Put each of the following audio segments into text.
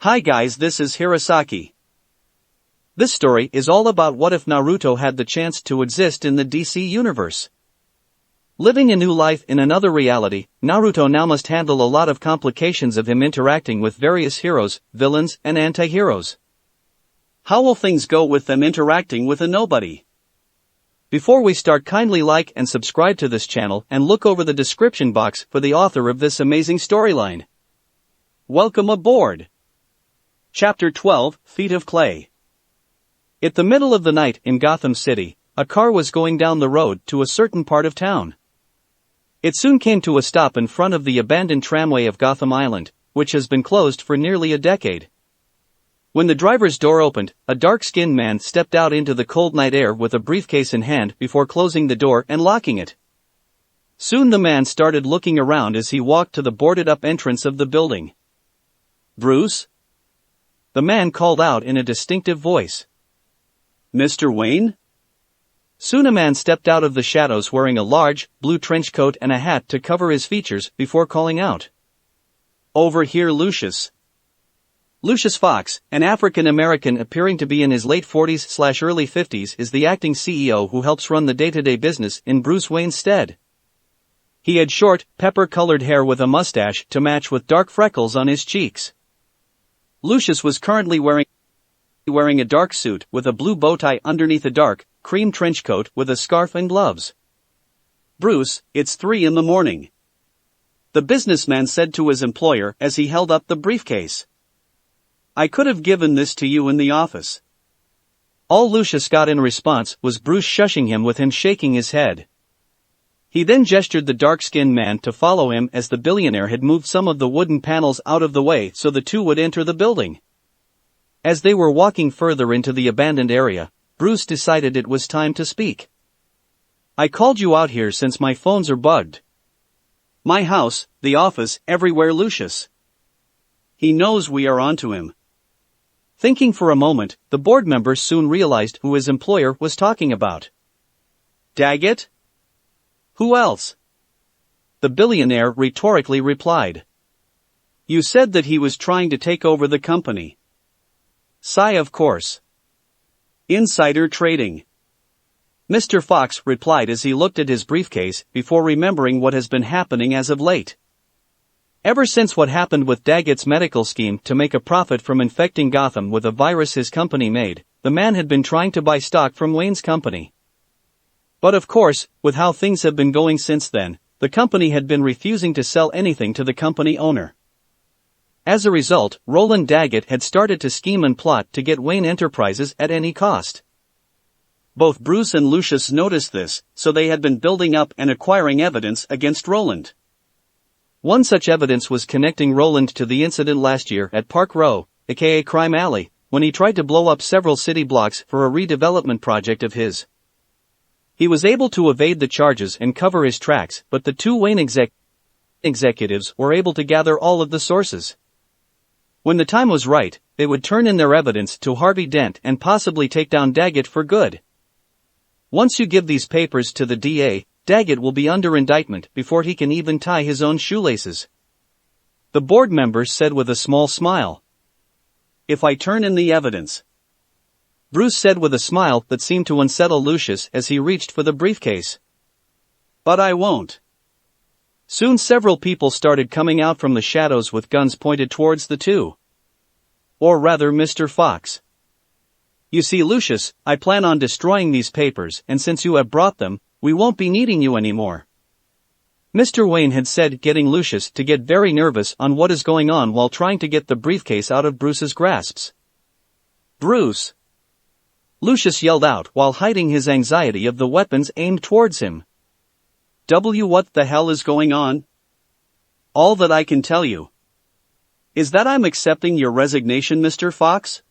Hi guys, this is Hirosaki. This story is all about what if Naruto had the chance to exist in the DC universe. Living a new life in another reality, Naruto now must handle a lot of complications of him interacting with various heroes, villains, and anti-heroes. How will things go with them interacting with a nobody? Before we start, kindly like and subscribe to this channel and look over the description box for the author of this amazing storyline. Welcome aboard! Chapter 12, Feet of Clay. At the middle of the night in Gotham City, a car was going down the road to a certain part of town. It soon came to a stop in front of the abandoned tramway of Gotham Island, which has been closed for nearly a decade. When the driver's door opened, a dark-skinned man stepped out into the cold night air with a briefcase in hand before closing the door and locking it. Soon the man started looking around as he walked to the boarded-up entrance of the building. "Bruce?" the man called out in a distinctive voice. "Mr. Wayne?" Soon a man stepped out of the shadows wearing a large, blue trench coat and a hat to cover his features before calling out. "Over here, Lucius." Lucius Fox, an African-American appearing to be in his late 40s/early 50s, is the acting CEO who helps run the day-to-day business in Bruce Wayne's stead. He had short, pepper-colored hair with a mustache to match with dark freckles on his cheeks. Lucius was currently wearing a dark suit with a blue bow tie underneath a dark, cream trench coat with a scarf and gloves. "Bruce, it's 3 in the morning," the businessman said to his employer as he held up the briefcase. "I could have given this to you in the office." All Lucius got in response was Bruce shushing him with him shaking his head. He then gestured the dark-skinned man to follow him as the billionaire had moved some of the wooden panels out of the way so the two would enter the building. As they were walking further into the abandoned area, Bruce decided it was time to speak. "I called you out here since my phones are bugged. My house, the office, everywhere, Lucius. He knows we are onto him." Thinking for a moment, the board members soon realized who his employer was talking about. "Daggett? Who else?" the billionaire rhetorically replied. "You said that he was trying to take over the company." "Sigh, of course. Insider trading." Mr. Fox replied as he looked at his briefcase before remembering what has been happening as of late. Ever since what happened with Daggett's medical scheme to make a profit from infecting Gotham with a virus his company made, the man had been trying to buy stock from Wayne's company. But of course, with how things have been going since then, the company had been refusing to sell anything to the company owner. As a result, Roland Daggett had started to scheme and plot to get Wayne Enterprises at any cost. Both Bruce and Lucius noticed this, so they had been building up and acquiring evidence against Roland. One such evidence was connecting Roland to the incident last year at Park Row, aka Crime Alley, when he tried to blow up several city blocks for a redevelopment project of his. He was able to evade the charges and cover his tracks, but the two Wayne executives were able to gather all of the sources. When the time was right, they would turn in their evidence to Harvey Dent and possibly take down Daggett for good. Once you give these papers to the DA, Daggett will be under indictment before he can even tie his own shoelaces. The board members said with a small smile. "If I turn in the evidence," Bruce said with a smile that seemed to unsettle Lucius as he reached for the briefcase. "But I won't." Soon several people started coming out from the shadows with guns pointed towards the two. Or rather, Mr. Fox. "You see, Lucius, I plan on destroying these papers, and since you have brought them, we won't be needing you anymore." Mr. Wayne had said, getting Lucius to get very nervous on what is going on while trying to get the briefcase out of Bruce's grasps. "Bruce!" Lucius yelled out while hiding his anxiety of the weapons aimed towards him. What the hell is going on?" "All that I can tell you is that I'm accepting your resignation, Mr. Fox."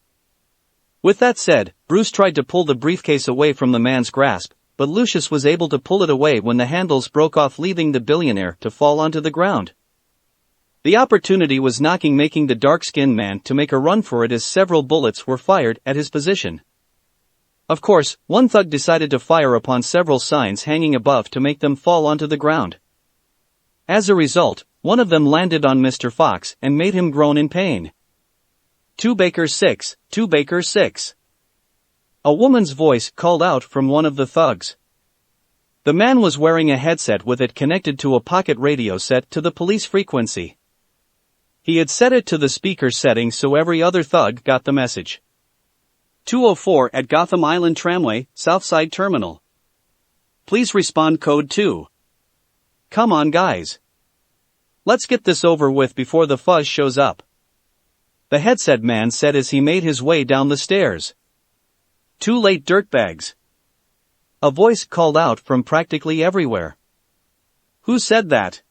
With that said, Bruce tried to pull the briefcase away from the man's grasp, but Lucius was able to pull it away when the handles broke off, leaving the billionaire to fall onto the ground. The opportunity was knocking, making the dark-skinned man to make a run for it as several bullets were fired at his position. Of course, one thug decided to fire upon several signs hanging above to make them fall onto the ground. As a result, one of them landed on Mr. Fox and made him groan in pain. 2 Baker 6, 2 Baker 6. A woman's voice called out from one of the thugs. The man was wearing a headset with it connected to a pocket radio set to the police frequency. He had set it to the speaker setting so every other thug got the message. 204 at Gotham Island Tramway, Southside Terminal. Please respond code 2. Come on guys. Let's get this over with before the fuzz shows up. The headset man said as he made his way down the stairs. Too late dirtbags. A voice called out from practically everywhere. Who said that?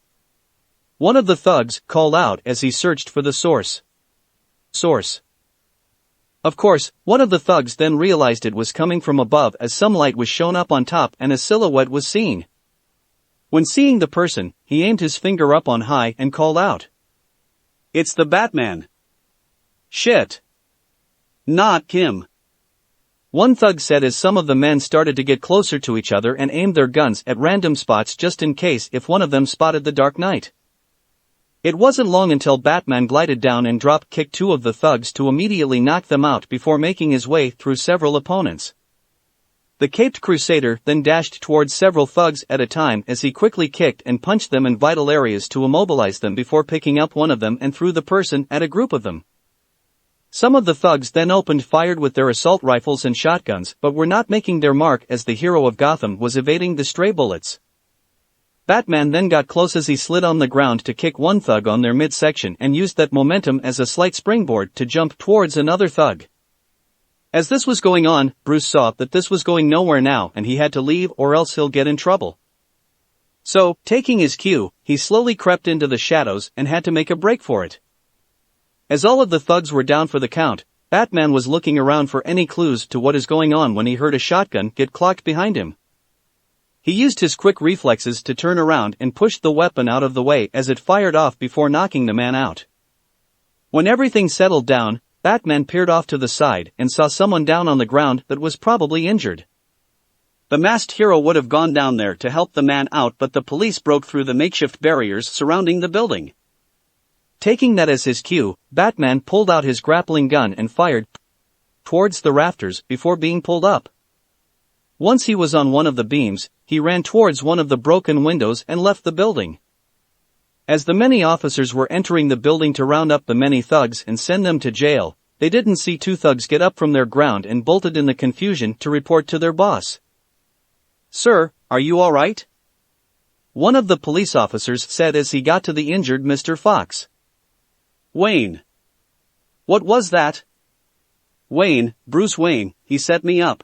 One of the thugs called out as he searched for the source. Of course, one of the thugs then realized it was coming from above as some light was shown up on top and a silhouette was seen. When seeing the person, he aimed his finger up on high and called out. It's the Batman. Shit. Not him. One thug said as some of the men started to get closer to each other and aimed their guns at random spots just in case if one of them spotted the Dark Knight. It wasn't long until Batman glided down and drop-kicked 2 of the thugs to immediately knock them out before making his way through several opponents. The caped crusader then dashed towards several thugs at a time as he quickly kicked and punched them in vital areas to immobilize them before picking up one of them and threw the person at a group of them. Some of the thugs then opened fire with their assault rifles and shotguns but were not making their mark as the hero of Gotham was evading the stray bullets. Batman then got close as he slid on the ground to kick one thug on their midsection and used that momentum as a slight springboard to jump towards another thug. As this was going on, Bruce saw that this was going nowhere now and he had to leave or else he'll get in trouble. So, taking his cue, he slowly crept into the shadows and had to make a break for it. As all of the thugs were down for the count, Batman was looking around for any clues to what is going on when he heard a shotgun get clocked behind him. He used his quick reflexes to turn around and pushed the weapon out of the way as it fired off before knocking the man out. When everything settled down, Batman peered off to the side and saw someone down on the ground that was probably injured. The masked hero would have gone down there to help the man out but the police broke through the makeshift barriers surrounding the building. Taking that as his cue, Batman pulled out his grappling gun and fired towards the rafters before being pulled up. Once he was on one of the beams, he ran towards one of the broken windows and left the building. As the many officers were entering the building to round up the many thugs and send them to jail, they didn't see 2 thugs get up from their ground and bolted in the confusion to report to their boss. Sir, are you alright? One of the police officers said as he got to the injured Mr. Fox. Wayne. What was that? Wayne, Bruce Wayne, he set me up.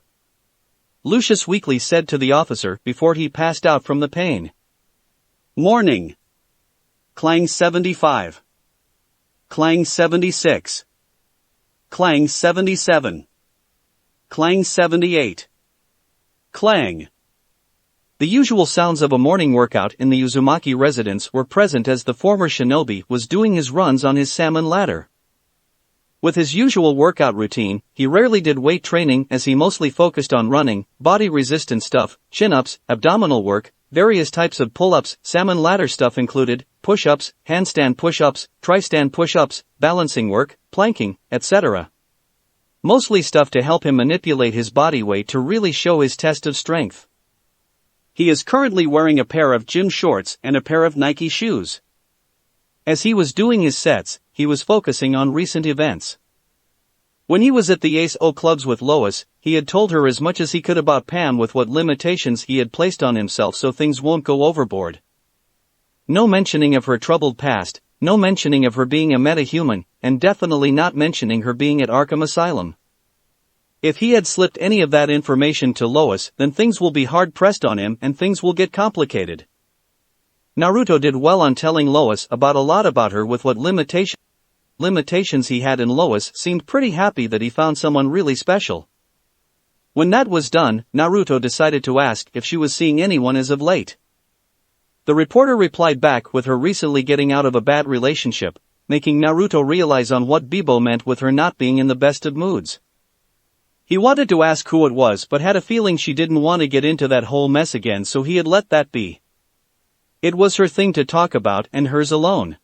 Lucius weakly said to the officer before he passed out from the pain. Morning. Clang 75. Clang 76. Clang 77. Clang 78. Clang. The usual sounds of a morning workout in the Uzumaki residence were present as the former shinobi was doing his runs on his salmon ladder. With his usual workout routine, he rarely did weight training as he mostly focused on running, body resistance stuff, chin-ups, abdominal work, various types of pull-ups, salmon ladder stuff included, push-ups, handstand push-ups, tri-stand push-ups, balancing work, planking, etc. Mostly stuff to help him manipulate his body weight to really show his test of strength. He is currently wearing a pair of gym shorts and a pair of Nike shoes. As he was doing his sets, he was focusing on recent events. When he was at the Ace O clubs with Lois, he had told her as much as he could about Pam with what limitations he had placed on himself so things won't go overboard. No mentioning of her troubled past, no mentioning of her being a metahuman, and definitely not mentioning her being at Arkham Asylum. If he had slipped any of that information to Lois, then things will be hard-pressed on him and things will get complicated. Naruto did well on telling Lois about a lot about her with what limitations he had, and Lois seemed pretty happy that he found someone really special. When that was done, Naruto decided to ask if she was seeing anyone as of late. The reporter replied back with her recently getting out of a bad relationship, making Naruto realize on what Bibo meant with her not being in the best of moods. He wanted to ask who it was but had a feeling she didn't want to get into that whole mess again, so he had let that be. It was her thing to talk about and hers alone.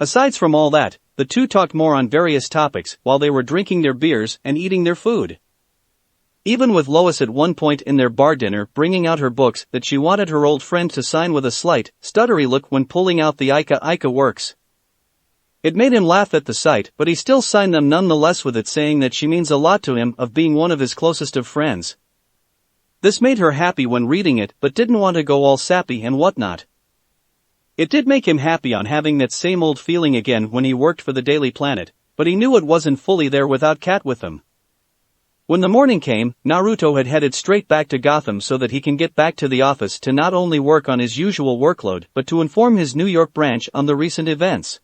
Aside from all that, the two talked more on various topics while they were drinking their beers and eating their food. Even with Lois at one point in their bar dinner bringing out her books that she wanted her old friend to sign with a slight, stuttery look when pulling out the Ica works. It made him laugh at the sight, but he still signed them nonetheless with it, saying that she means a lot to him, of being one of his closest of friends. This made her happy when reading it, but didn't want to go all sappy and whatnot. It did make him happy on having that same old feeling again when he worked for the Daily Planet, but he knew it wasn't fully there without Kat with him. When the morning came, Naruto had headed straight back to Gotham so that he can get back to the office to not only work on his usual workload but to inform his New York branch on the recent events.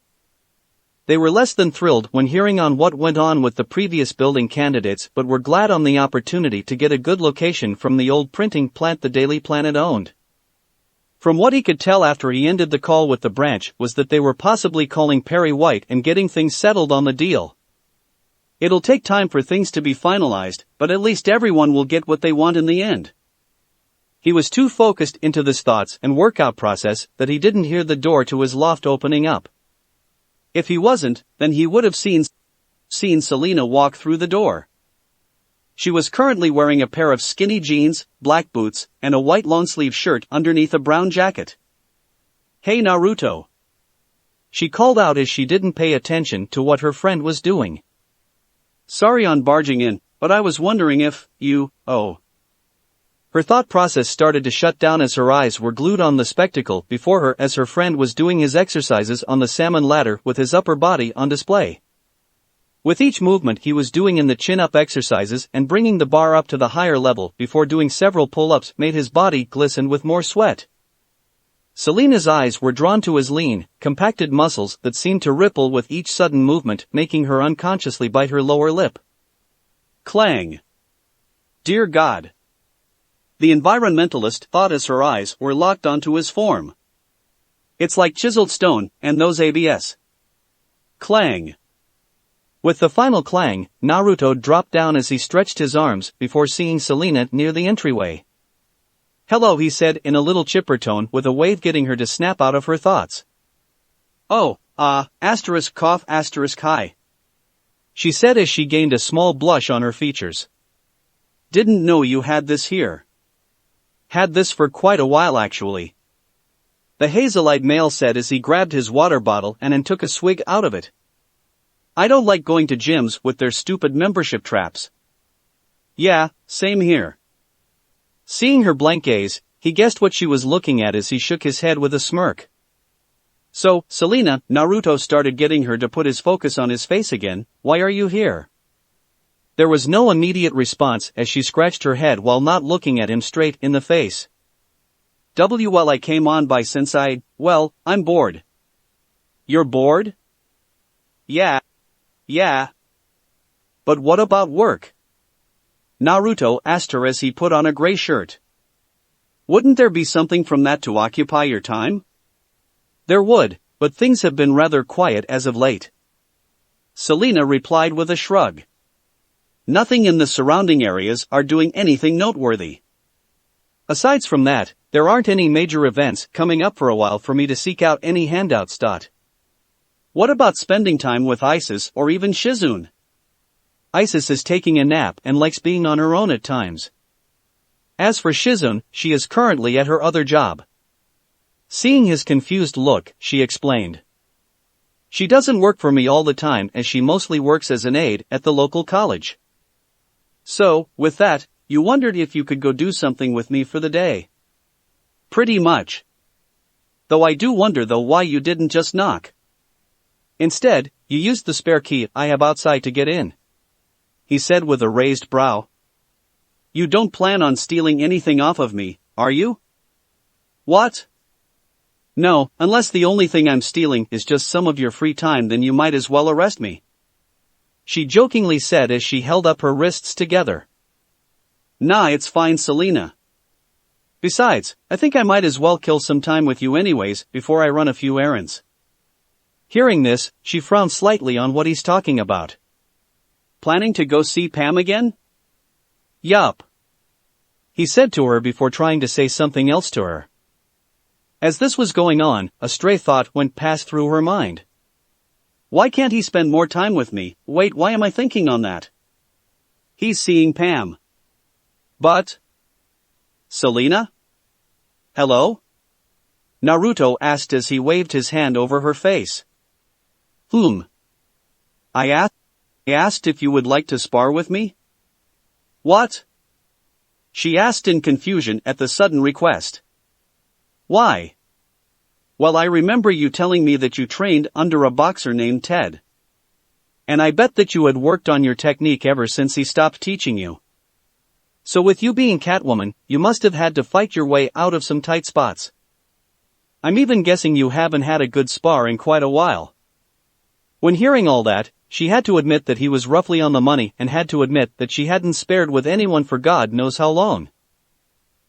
They were less than thrilled when hearing on what went on with the previous building candidates, but were glad on the opportunity to get a good location from the old printing plant the Daily Planet owned. From what he could tell after he ended the call with the branch was that they were possibly calling Perry White and getting things settled on the deal. It'll take time for things to be finalized, but at least everyone will get what they want in the end. He was too focused into this thoughts and workout process that he didn't hear the door to his loft opening up. If he wasn't, then he would have seen Selena walk through the door. She was currently wearing a pair of skinny jeans, black boots, and a white long-sleeve shirt underneath a brown jacket. "Hey Naruto," she called out as she didn't pay attention to what her friend was doing. "Sorry on barging in, but I was wondering if Her thought process started to shut down as her eyes were glued on the spectacle before her as her friend was doing his exercises on the salmon ladder with his upper body on display. With each movement he was doing in the chin-up exercises and bringing the bar up to the higher level before doing several pull-ups made his body glisten with more sweat. Selena's eyes were drawn to his lean, compacted muscles that seemed to ripple with each sudden movement, making her unconsciously bite her lower lip. Clang! Dear God! The environmentalist thought as her eyes were locked onto his form. It's like chiseled stone, and those ABS. Clang! With the final clang, Naruto dropped down as he stretched his arms before seeing Selena near the entryway. "Hello," he said in a little chipper tone with a wave getting her to snap out of her thoughts. "Oh, cough hi," she said as she gained a small blush on her features. "Didn't know you had this here." "Had this for quite a while actually," the hazelite male said as he grabbed his water bottle and then took a swig out of it. "I don't like going to gyms with their stupid membership traps." "Yeah, same here." Seeing her blank gaze, he guessed what she was looking at as he shook his head with a smirk. "So, Selena," Naruto started getting her to put his focus on his face again, "why are you here?" There was no immediate response as she scratched her head while not looking at him straight in the face. "Well, I came on by since I'm bored." "You're bored?" Yeah. "But what about work?" Naruto asked her as he put on a gray shirt. "Wouldn't there be something from that to occupy your time?" "There would, but things have been rather quiet as of late." Selena replied with a shrug. "Nothing in the surrounding areas are doing anything noteworthy. Aside from that, there aren't any major events coming up for a while for me to seek out any handouts. What about spending time with Isis or even Shizune?" "Isis is taking a nap and likes being on her own at times. As for Shizune, she is currently at her other job." Seeing his confused look, she explained. "She doesn't work for me all the time as she mostly works as an aide at the local college." "So, with that, you wondered if you could go do something with me for the day?" "Pretty much. Though I do wonder why you didn't just knock. Instead, you used the spare key I have outside to get in," he said with a raised brow. "You don't plan on stealing anything off of me, are you?" "What?" "No, unless the only thing I'm stealing is just some of your free time, then you might as well arrest me," she jokingly said as she held up her wrists together. "Nah, it's fine, Selena. Besides, I think I might as well kill some time with you anyways before I run a few errands." Hearing this, she frowned slightly on what he's talking about. "Planning to go see Pam again?" "Yup," he said to her before trying to say something else to her. As this was going on, a stray thought went past through her mind. Why can't he spend more time with me? Wait, why am I thinking on that? He's seeing Pam. But... Selena? Hello? Naruto asked as he waved his hand over her face. I asked if you would like to spar with me? What? She asked in confusion at the sudden request. Why? Well, I remember you telling me that you trained under a boxer named Ted. And I bet that you had worked on your technique ever since he stopped teaching you. So with you being Catwoman, you must have had to fight your way out of some tight spots. I'm even guessing you haven't had a good spar in quite a while. When hearing all that, she had to admit that he was roughly on the money and had to admit that she hadn't spared with anyone for God knows how long.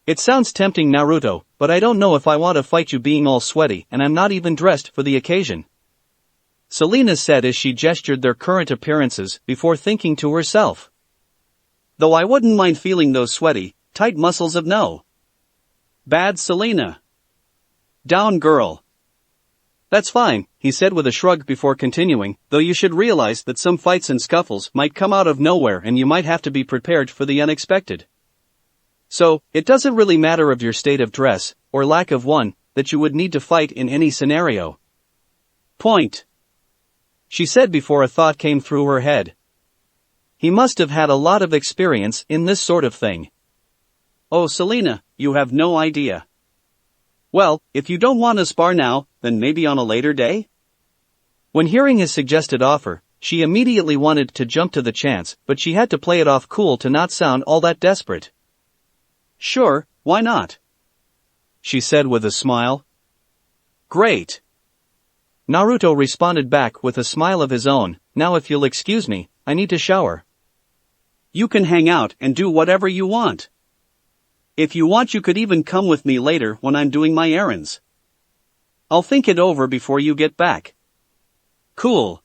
It sounds tempting, Naruto, but I don't know if I want to fight you being all sweaty and I'm not even dressed for the occasion. Selena said as she gestured their current appearances before thinking to herself. Though I wouldn't mind feeling those sweaty, tight muscles of no. Bad Selena. Down girl. That's fine, he said with a shrug before continuing, though you should realize that some fights and scuffles might come out of nowhere and you might have to be prepared for the unexpected. So, it doesn't really matter of your state of dress, or lack of one, that you would need to fight in any scenario. Point. She said before a thought came through her head. He must have had a lot of experience in this sort of thing. Oh Selena, you have no idea. Well, if you don't want to spar now, then maybe on a later day? When hearing his suggested offer, she immediately wanted to jump to the chance, but she had to play it off cool to not sound all that desperate. Sure, why not? She said with a smile. Great. Naruto responded back with a smile of his own, now if you'll excuse me, I need to shower. You can hang out and do whatever you want. If you want you could even come with me later when I'm doing my errands. I'll think it over before you get back. Cool.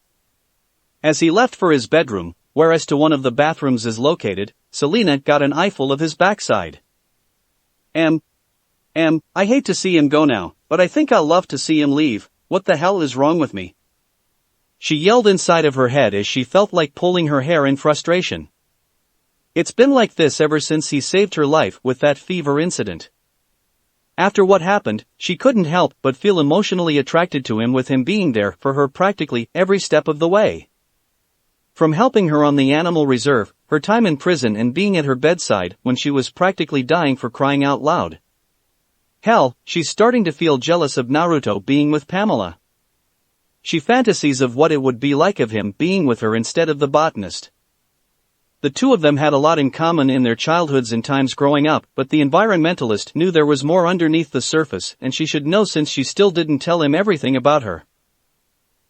As he left for his bedroom, where as to one of the bathrooms is located, Selena got an eyeful of his backside. I hate to see him go now, but I think I'll love to see him leave. What the hell is wrong with me? She yelled inside of her head as she felt like pulling her hair in frustration. It's been like this ever since he saved her life with that fever incident. After what happened, she couldn't help but feel emotionally attracted to him with him being there for her practically every step of the way. From helping her on the animal reserve, her time in prison and being at her bedside when she was practically dying for crying out loud. Hell, she's starting to feel jealous of Naruto being with Pamela. She fantasies of what it would be like of him being with her instead of the botanist. The two of them had a lot in common in their childhoods and times growing up, but the environmentalist knew there was more underneath the surface and she should know since she still didn't tell him everything about her.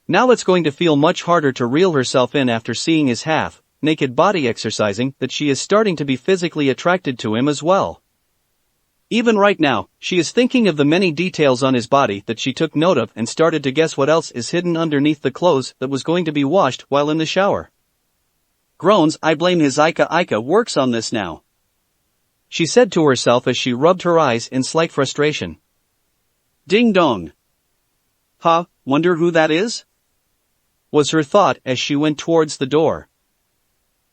Now it's going to feel much harder to reel herself in after seeing his half-naked body exercising that she is starting to be physically attracted to him as well. Even right now, she is thinking of the many details on his body that she took note of and started to guess what else is hidden underneath the clothes that was going to be washed while in the shower. Groans, I blame his Ika works on this now. She said to herself as she rubbed her eyes in slight frustration. Ding dong. Huh, wonder who that is? Was her thought as she went towards the door.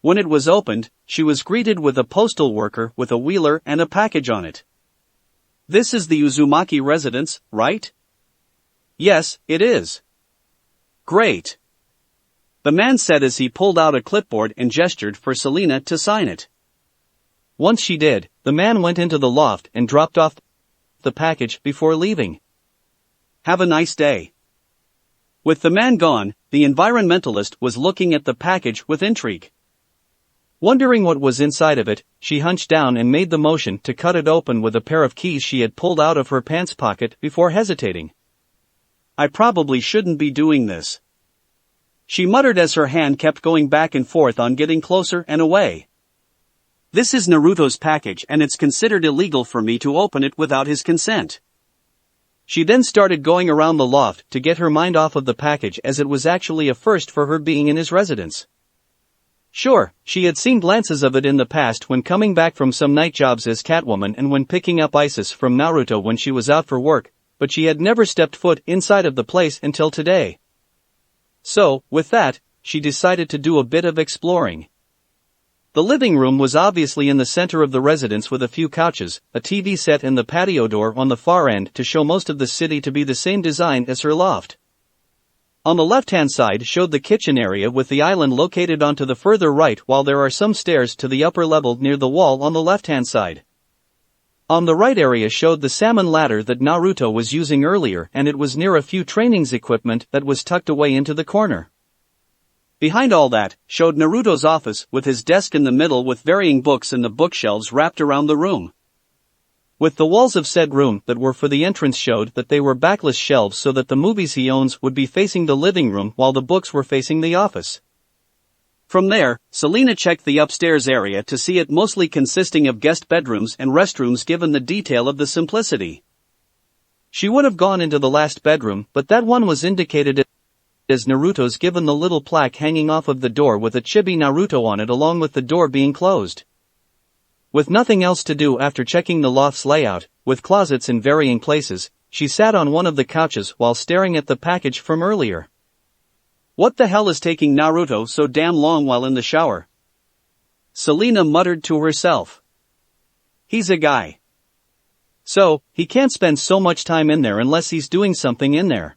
When it was opened, she was greeted with a postal worker with a wheeler and a package on it. This is the Uzumaki residence, right? Yes, it is. Great. The man said as he pulled out a clipboard and gestured for Selena to sign it. Once she did, the man went into the loft and dropped off the package before leaving. Have a nice day. With the man gone, the environmentalist was looking at the package with intrigue. Wondering what was inside of it, she hunched down and made the motion to cut it open with a pair of keys she had pulled out of her pants pocket before hesitating. I probably shouldn't be doing this. She muttered as her hand kept going back and forth on getting closer and away. This is Naruto's package and it's considered illegal for me to open it without his consent. She then started going around the loft to get her mind off of the package as it was actually a first for her being in his residence. Sure, she had seen glances of it in the past when coming back from some night jobs as Catwoman and when picking up Isis from Naruto when she was out for work, but she had never stepped foot inside of the place until today. So, with that, she decided to do a bit of exploring. The living room was obviously in the center of the residence with a few couches, a TV set and the patio door on the far end to show most of the city to be the same design as her loft. On the left-hand side showed the kitchen area with the island located onto the further right, while there are some stairs to the upper level near the wall on the left-hand side. On the right area showed the salmon ladder that Naruto was using earlier, and it was near a few trainings equipment that was tucked away into the corner. Behind all that, showed Naruto's office with his desk in the middle with varying books and the bookshelves wrapped around the room. With the walls of said room that were for the entrance showed that they were backless shelves so that the movies he owns would be facing the living room while the books were facing the office. From there, Selena checked the upstairs area to see it mostly consisting of guest bedrooms and restrooms given the detail of the simplicity. She would have gone into the last bedroom, but that one was indicated as Naruto's given the little plaque hanging off of the door with a chibi Naruto on it along with the door being closed. With nothing else to do after checking the loft's layout, with closets in varying places, she sat on one of the couches while staring at the package from earlier. What the hell is taking Naruto so damn long while in the shower? Selena muttered to herself. He's a guy. So, he can't spend so much time in there unless he's doing something in there.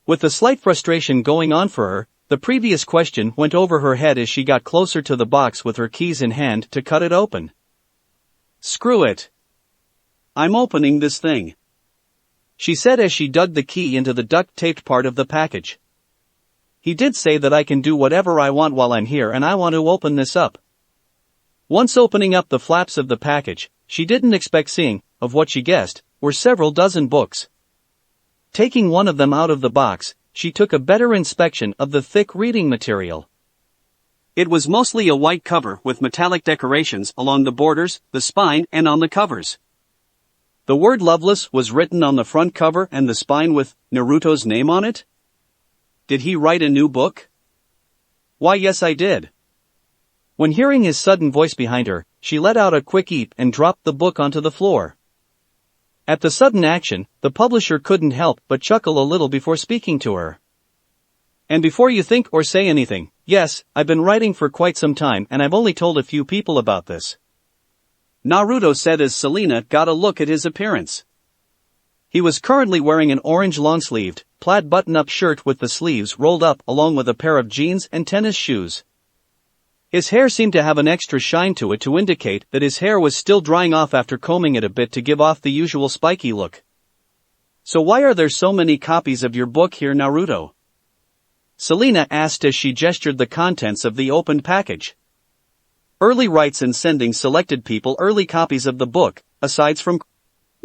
With a slight frustration going on for her, the previous question went over her head as she got closer to the box with her keys in hand to cut it open. Screw it. I'm opening this thing, she said as she dug the key into the duct-taped part of the package. He did say that I can do whatever I want while I'm here and I want to open this up. Once opening up the flaps of the package, she didn't expect seeing, of what she guessed, were several dozen books. Taking one of them out of the box, she took a better inspection of the thick reading material. It was mostly a white cover with metallic decorations along the borders, the spine, and on the covers. The word Loveless was written on the front cover and the spine with Naruto's name on it? Did he write a new book? Why, yes, I did. When hearing his sudden voice behind her, she let out a quick eep and dropped the book onto the floor. At the sudden action, the publisher couldn't help but chuckle a little before speaking to her. And before you think or say anything, yes, I've been writing for quite some time and I've only told a few people about this, Naruto said as Selena got a look at his appearance. He was currently wearing an orange long-sleeved, plaid button-up shirt with the sleeves rolled up along with a pair of jeans and tennis shoes. His hair seemed to have an extra shine to it to indicate that his hair was still drying off after combing it a bit to give off the usual spiky look. So why are there so many copies of your book here, Naruto? Selena asked as she gestured the contents of the opened package. Early writes and sending selected people early copies of the book, aside from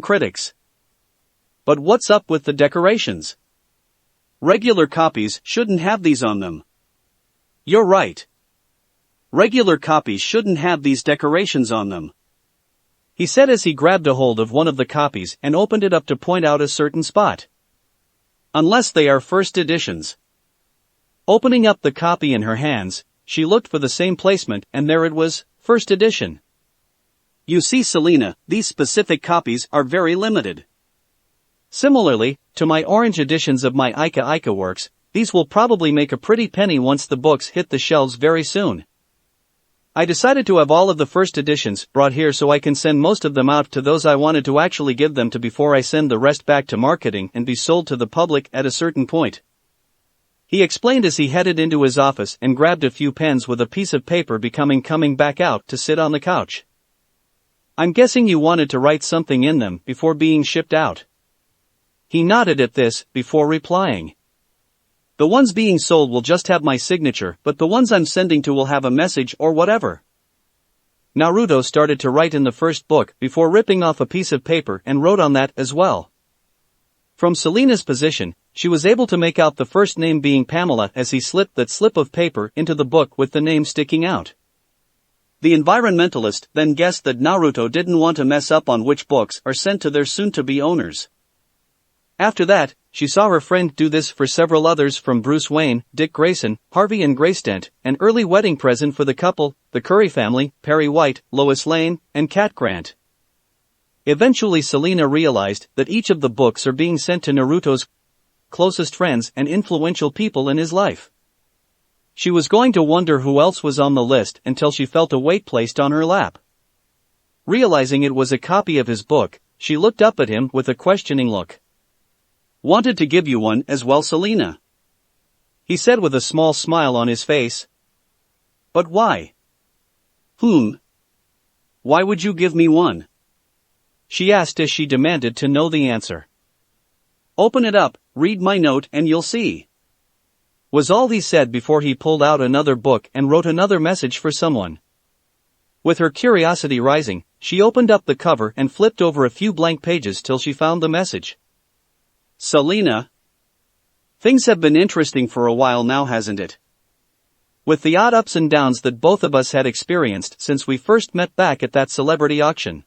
critics. But what's up with the decorations? Regular copies shouldn't have these on them. You're right. Regular copies shouldn't have these decorations on them, he said as he grabbed a hold of one of the copies and opened it up to point out a certain spot. Unless they are first editions. Opening up the copy in her hands, she looked for the same placement and there it was, first edition. You see, Selena, these specific copies are very limited. Similarly, to my orange editions of my Ika works, these will probably make a pretty penny once the books hit the shelves very soon. I decided to have all of the first editions brought here so I can send most of them out to those I wanted to actually give them to before I send the rest back to marketing and be sold to the public at a certain point, he explained as he headed into his office and grabbed a few pens with a piece of paper coming back out to sit on the couch. I'm guessing you wanted to write something in them before being shipped out. He nodded at this before replying. The ones being sold will just have my signature, but the ones I'm sending to will have a message or whatever. Naruto started to write in the first book before ripping off a piece of paper and wrote on that as well. From Selena's position, she was able to make out the first name being Pamela as he slipped that slip of paper into the book with the name sticking out. The environmentalist then guessed that Naruto didn't want to mess up on which books are sent to their soon-to-be owners. After that, she saw her friend do this for several others from Bruce Wayne, Dick Grayson, Harvey and Grace Dent, an early wedding present for the couple, the Curry family, Perry White, Lois Lane, and Cat Grant. Eventually Selena realized that each of the books are being sent to Naruto's closest friends and influential people in his life. She was going to wonder who else was on the list until she felt a weight placed on her lap. Realizing it was a copy of his book, she looked up at him with a questioning look. "Wanted to give you one as well, Selena," he said with a small smile on his face. "But why?" Why would you give me one?" she asked as she demanded to know the answer. "Open it up, read my note and you'll see," was all he said before he pulled out another book and wrote another message for someone. With her curiosity rising, she opened up the cover and flipped over a few blank pages till she found the message. "Selena, things have been interesting for a while now, hasn't it? With the odd ups and downs that both of us had experienced since we first met back at that celebrity auction.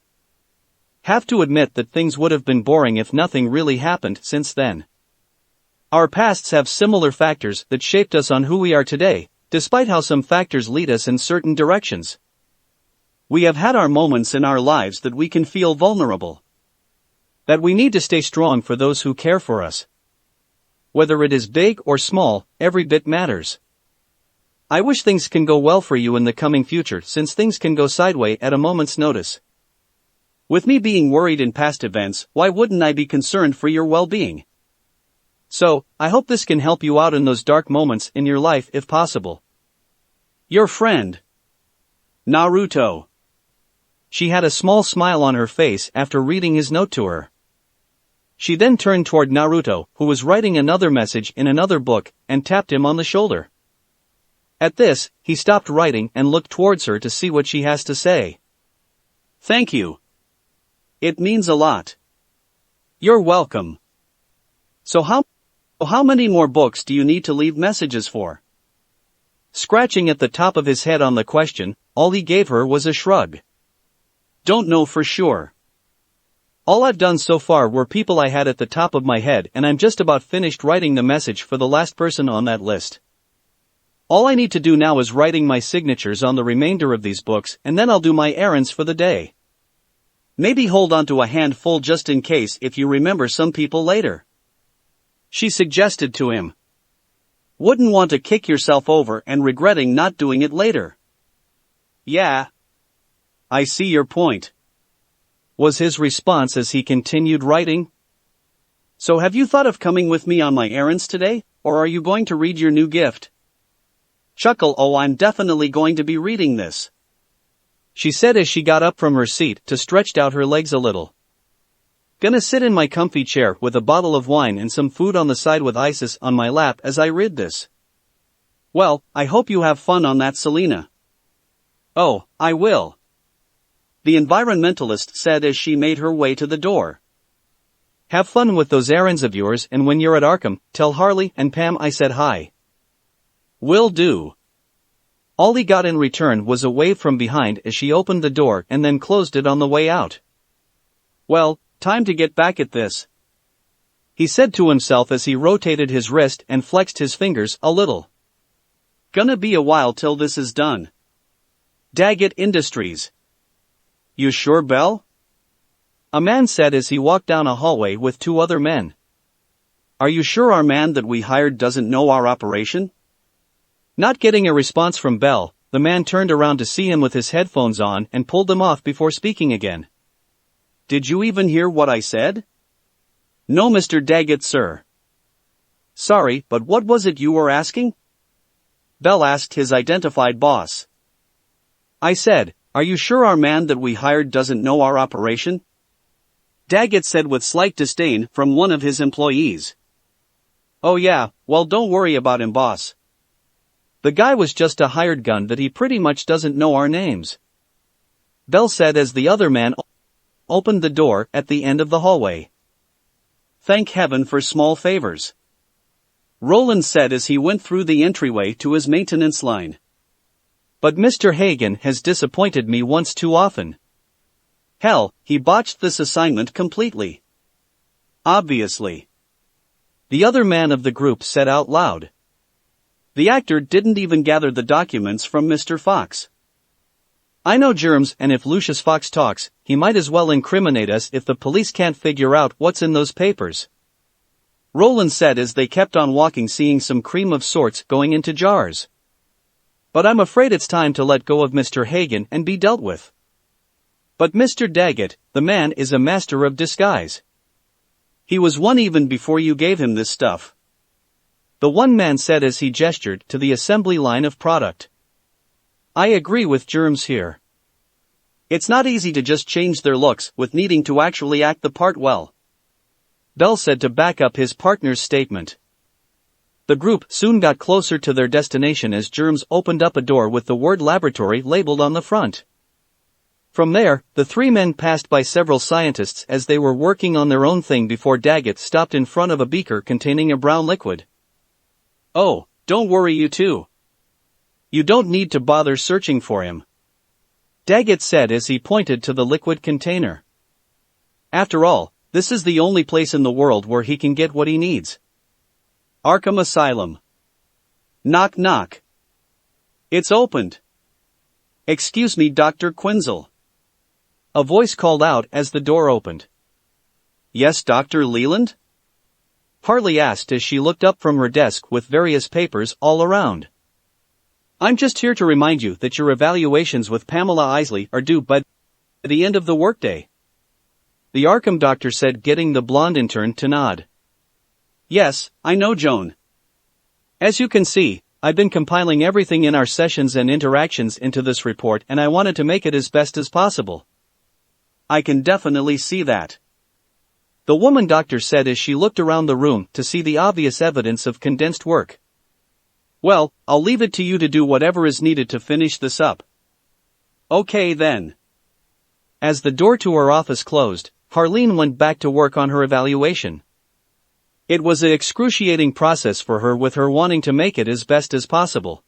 Have to admit that things would have been boring if nothing really happened since then. Our pasts have similar factors that shaped us on who we are today, despite how some factors lead us in certain directions. We have had our moments in our lives that we can feel vulnerable. That we need to stay strong for those who care for us. Whether it is big or small, every bit matters. I wish things can go well for you in the coming future, since things can go sideways at a moment's notice. With me being worried in past events, why wouldn't I be concerned for your well-being? So, I hope this can help you out in those dark moments in your life if possible. Your friend, Naruto." She had a small smile on her face after reading his note to her. She then turned toward Naruto, who was writing another message in another book, and tapped him on the shoulder. At this, he stopped writing and looked towards her to see what she has to say. "Thank you. It means a lot." "You're welcome. So how many more books do you need to leave messages for?" Scratching at the top of his head on the question, all he gave her was a shrug. "Don't know for sure. All I've done so far were people I had at the top of my head, and I'm just about finished writing the message for the last person on that list. All I need to do now is writing my signatures on the remainder of these books, and then I'll do my errands for the day. Maybe hold on to a handful just in case if you remember some people later," she suggested to him. "Wouldn't want to kick yourself over and regretting not doing it later." "Yeah. I see your point," was his response as he continued writing. "So have you thought of coming with me on my errands today, or are you going to read your new gift?" Chuckle, "Oh, I'm definitely going to be reading this," she said as she got up from her seat to stretch out her legs a little. "Gonna sit in my comfy chair with a bottle of wine and some food on the side with Isis on my lap as I read this." "Well, I hope you have fun on that, Selena." "Oh, I will," the environmentalist said as she made her way to the door. "Have fun with those errands of yours, and when you're at Arkham, tell Harley and Pam I said hi." "Will do." All he got in return was a wave from behind as she opened the door and then closed it on the way out. "Well, time to get back at this," he said to himself as he rotated his wrist and flexed his fingers a little. "Gonna be a while till this is done. Daggett Industries." "You sure, Belle?" a man said as he walked down a hallway with two other men. "Are you sure our man that we hired doesn't know our operation?" Not getting a response from Belle, the man turned around to see him with his headphones on and pulled them off before speaking again. "Did you even hear what I said?" "No, Mr. Daggett, sir." "Sorry, but what was it you were asking?" Belle asked his identified boss. "I said, are you sure our man that we hired doesn't know our operation?" Daggett said with slight disdain from one of his employees. "Oh yeah, well don't worry about him, boss. The guy was just a hired gun that he pretty much doesn't know our names," Belle said as the other man opened the door at the end of the hallway. "Thank heaven for small favors," Roland said as he went through the entryway to his maintenance line. "But Mr. Hagen has disappointed me once too often. Hell, he botched this assignment completely. Obviously," the other man of the group said out loud. "The actor didn't even gather the documents from Mr. Fox. I know germs, and if Lucius Fox talks, he might as well incriminate us if the police can't figure out what's in those papers." Roland said as they kept on walking, seeing some cream of sorts going into jars. But I'm afraid it's time to let go of Mr. Hagen and be dealt with. But Mr. Daggett, the man is a master of disguise. He was one even before you gave him this stuff. The one man said as he gestured to the assembly line of product. I agree with Germs here. It's not easy to just change their looks with needing to actually act the part well. Bell said to back up his partner's statement. The group soon got closer to their destination as Germs opened up a door with the word laboratory labeled on the front. From there, the three men passed by several scientists as they were working on their own thing before Daggett stopped in front of a beaker containing a brown liquid. Oh, don't worry you two. You don't need to bother searching for him, Daggett said as he pointed to the liquid container. After all, this is the only place in the world where he can get what he needs. Arkham Asylum. Knock knock. It's opened. Excuse me, Dr. Quinzel. A voice called out as the door opened. Yes, Dr. Leland? Harley asked as she looked up from her desk with various papers all around. I'm just here to remind you that your evaluations with Pamela Isley are due by the end of the workday. The Arkham doctor said, getting the blonde intern to nod. Yes, I know, Joan. As you can see, I've been compiling everything in our sessions and interactions into this report, and I wanted to make it as best as possible. I can definitely see that, the woman doctor said as she looked around the room to see the obvious evidence of condensed work. Well, I'll leave it to you to do whatever is needed to finish this up. Okay then. As the door to her office closed, Harleen went back to work on her evaluation. It was an excruciating process for her, with her wanting to make it as best as possible.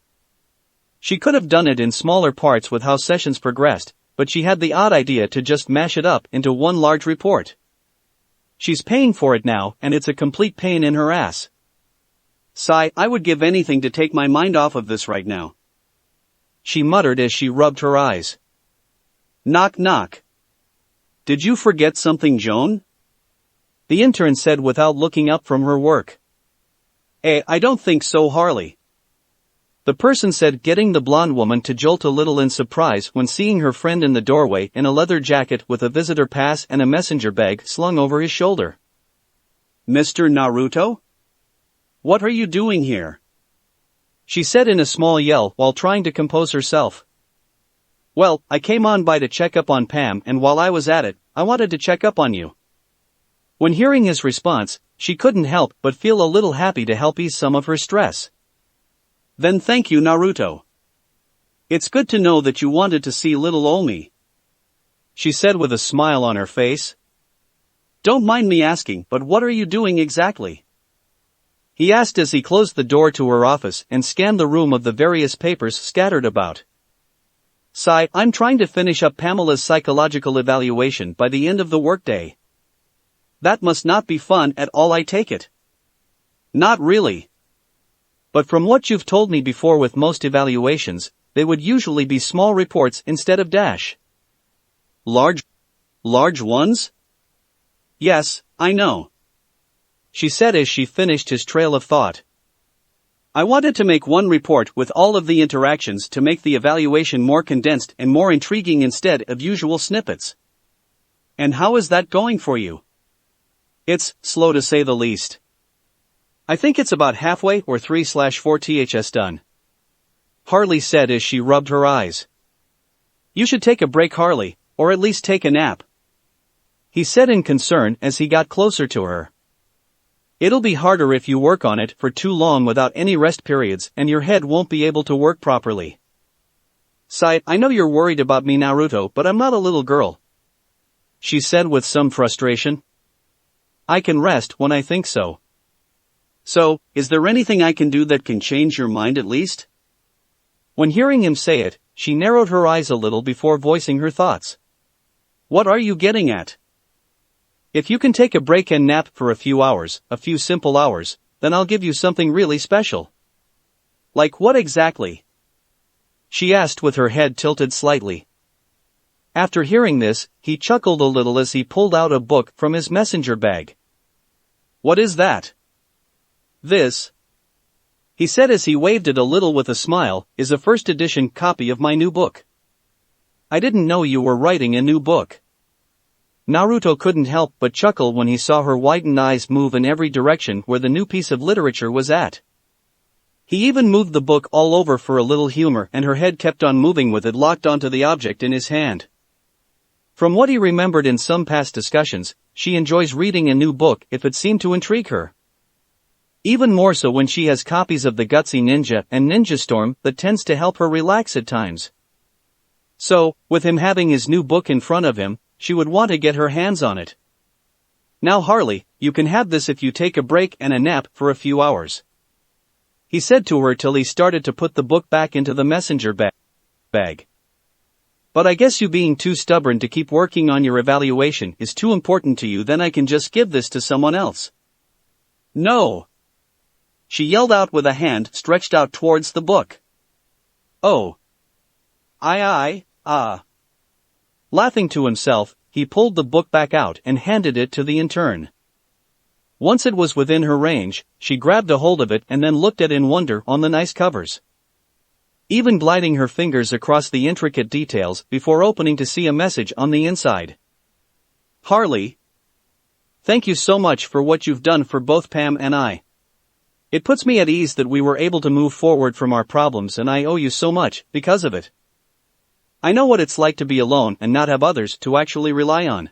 She could have done it in smaller parts with how sessions progressed, but she had the odd idea to just mash it up into one large report. She's paying for it now, and it's a complete pain in her ass. Sigh, I would give anything to take my mind off of this right now, she muttered as she rubbed her eyes. Knock knock. Did you forget something, Joan? The intern said without looking up from her work. I don't think so, Harley, the person said, getting the blonde woman to jolt a little in surprise when seeing her friend in the doorway in a leather jacket with a visitor pass and a messenger bag slung over his shoulder. Mr. Naruto? What are you doing here? She said in a small yell while trying to compose herself. Well, I came on by to check up on Pam, and while I was at it, I wanted to check up on you. When hearing his response, she couldn't help but feel a little happy to help ease some of her stress. Then thank you, Naruto. It's good to know that you wanted to see little ol' me, she said with a smile on her face. Don't mind me asking, but what are you doing exactly? He asked as he closed the door to her office and scanned the room of the various papers scattered about. Sigh, I'm trying to finish up Pamela's psychological evaluation by the end of the workday. That must not be fun at all, I take it. Not really. But from what you've told me before, with most evaluations, they would usually be small reports instead of dash. Large ones? Yes, I know, she said as she finished his trail of thought. I wanted to make one report with all of the interactions to make the evaluation more condensed and more intriguing instead of usual snippets. And how is that going for you? It's slow, to say the least. I think it's about halfway or 3/4 ths done, Harley said as she rubbed her eyes. You should take a break, Harley, or at least take a nap, he said in concern as he got closer to her. It'll be harder if you work on it for too long without any rest periods, and your head won't be able to work properly. Sigh, I know you're worried about me, Naruto, but I'm not a little girl, she said with some frustration. I can rest when I think so. So, is there anything I can do that can change your mind at least? When hearing him say it, she narrowed her eyes a little before voicing her thoughts. What are you getting at? If you can take a break and nap for a few hours, a few simple hours, then I'll give you something really special. Like what exactly? She asked with her head tilted slightly. After hearing this, he chuckled a little as he pulled out a book from his messenger bag. What is that? This, he said as he waved it a little with a smile, is a first edition copy of my new book. I didn't know you were writing a new book. Naruto couldn't help but chuckle when he saw her widened eyes move in every direction where the new piece of literature was at. He even moved the book all over for a little humor, and her head kept on moving with it locked onto the object in his hand. From what he remembered in some past discussions, she enjoys reading a new book if it seemed to intrigue her. Even more so when she has copies of the Gutsy Ninja and Ninja Storm that tends to help her relax at times. So, with him having his new book in front of him, she would want to get her hands on it. Now Harley, you can have this if you take a break and a nap for a few hours. He said to her till he started to put the book back into the messenger bag. But I guess you being too stubborn to keep working on your evaluation is too important to you, then I can just give this to someone else. No! She yelled out with a hand stretched out towards the book. Oh. Laughing to himself, he pulled the book back out and handed it to the intern. Once it was within her range, she grabbed a hold of it and then looked at it in wonder on the nice covers. Even gliding her fingers across the intricate details before opening to see a message on the inside. Harley. Thank you so much for what you've done for both Pam and I. It puts me at ease that we were able to move forward from our problems, and I owe you so much because of it. I know what it's like to be alone and not have others to actually rely on.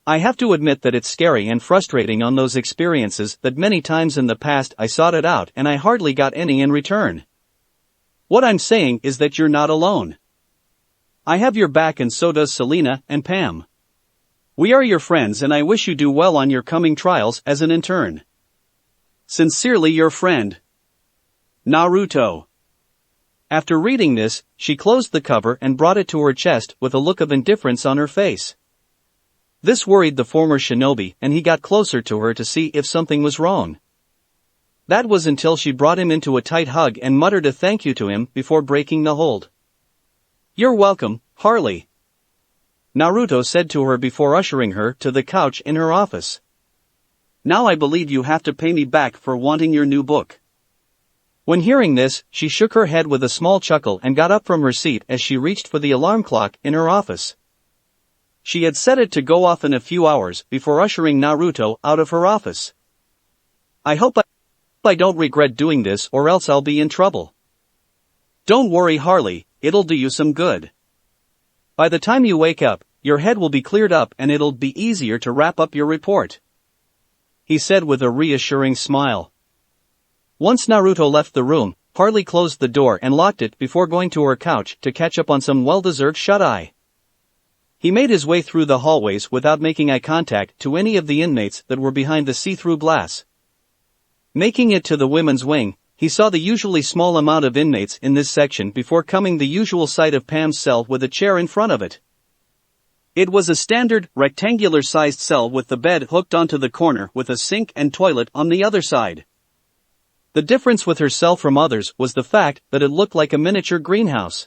I have to admit that it's scary and frustrating on those experiences that many times in the past I sought it out and I hardly got any in return. What I'm saying is that you're not alone. I have your back, and so does Selena and Pam. We are your friends, and I wish you do well on your coming trials as an intern. Sincerely your friend, Naruto. After reading this, she closed the cover and brought it to her chest with a look of indifference on her face. This worried the former shinobi, and he got closer to her to see if something was wrong. That was until she brought him into a tight hug and muttered a thank you to him before breaking the hold. You're welcome, Harley, Naruto said to her before ushering her to the couch in her office. Now I believe you have to pay me back for wanting your new book. When hearing this, she shook her head with a small chuckle and got up from her seat as she reached for the alarm clock in her office. She had set it to go off in a few hours before ushering Naruto out of her office. I hope I don't regret doing this, or else I'll be in trouble. Don't worry, Harley, it'll do you some good. By the time you wake up, your head will be cleared up and it'll be easier to wrap up your report, he said with a reassuring smile. Once Naruto left the room, Harley closed the door and locked it before going to her couch to catch up on some well-deserved shut-eye. He made his way through the hallways without making eye contact to any of the inmates that were behind the see-through glass. Making it to the women's wing, he saw the usually small amount of inmates in this section before coming the usual sight of Pam's cell with a chair in front of it. It was a standard, rectangular-sized cell with the bed hooked onto the corner with a sink and toilet on the other side. The difference with her cell from others was the fact that it looked like a miniature greenhouse.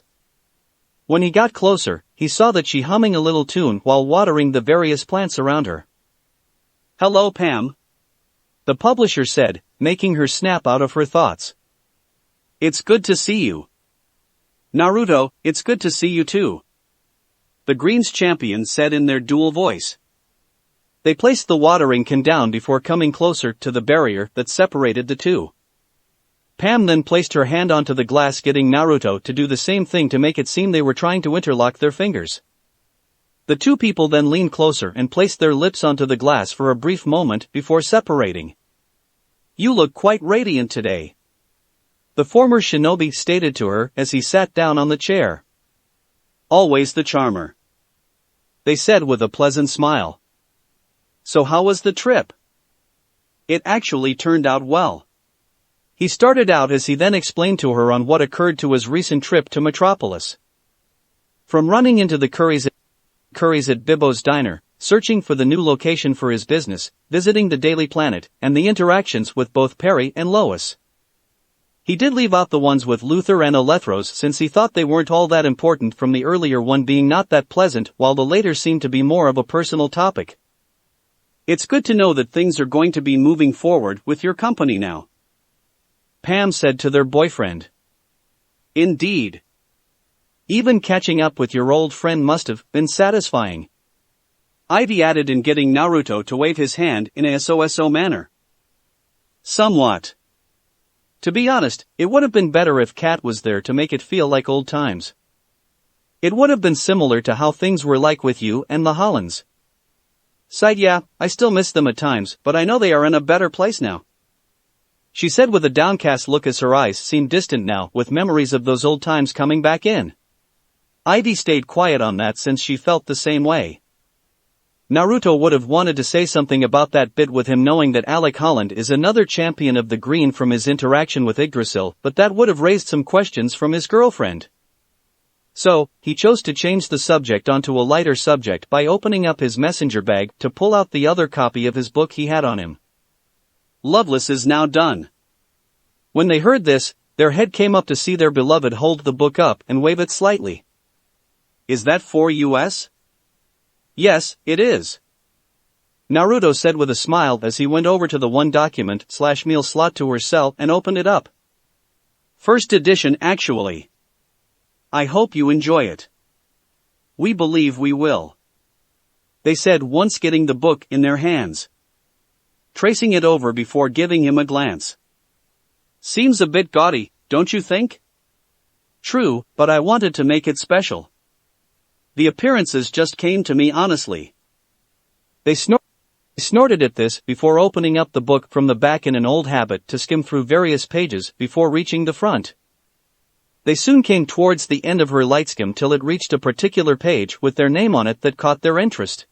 When he got closer, he saw that she humming a little tune while watering the various plants around her. Hello, Pam, the publisher said, making her snap out of her thoughts. It's good to see you. Naruto, it's good to see you too, the Greens champion said in their dual voice. They placed the watering can down before coming closer to the barrier that separated the two. Pam then placed her hand onto the glass, getting Naruto to do the same thing to make it seem they were trying to interlock their fingers. The two people then leaned closer and placed their lips onto the glass for a brief moment before separating. You look quite radiant today, the former shinobi stated to her as he sat down on the chair. Always the charmer, they said with a pleasant smile. So how was the trip? It actually turned out well, he started out as he then explained to her on what occurred to his recent trip to Metropolis. From running into the Currys at Bibbo's Diner, searching for the new location for his business, visiting the Daily Planet, and the interactions with both Perry and Lois. He did leave out the ones with Luther and Alethros since he thought they weren't all that important, from the earlier one being not that pleasant while the later seemed to be more of a personal topic. It's good to know that things are going to be moving forward with your company now, Pam said to their boyfriend. Indeed. Even catching up with your old friend must have been satisfying, Ivy added, in getting Naruto to wave his hand in a SOSO manner. Somewhat. To be honest, it would have been better if Kat was there to make it feel like old times. It would have been similar to how things were like with you and the Hollands. Sighed, yeah, I still miss them at times, but I know they are in a better place now, she said with a downcast look as her eyes seemed distant now with memories of those old times coming back in. Ivy stayed quiet on that since she felt the same way. Naruto would have wanted to say something about that bit with him, knowing that Alec Holland is another champion of the green from his interaction with Yggdrasil, but that would have raised some questions from his girlfriend. So, he chose to change the subject onto a lighter subject by opening up his messenger bag to pull out the other copy of his book he had on him. Loveless is now done. When they heard this, their head came up to see their beloved hold the book up and wave it slightly. Is that for us? Yes, it is, Naruto said with a smile as he went over to the one document/meal slot to her cell and opened it up. First edition actually. I hope you enjoy it. We believe we will, they said once getting the book in their hands, tracing it over before giving him a glance. Seems a bit gaudy, don't you think? True, but I wanted to make it special. The appearances just came to me honestly. They snorted at this before opening up the book from the back in an old habit to skim through various pages before reaching the front. They soon came towards the end of her light skim till it reached a particular page with their name on it that caught their interest.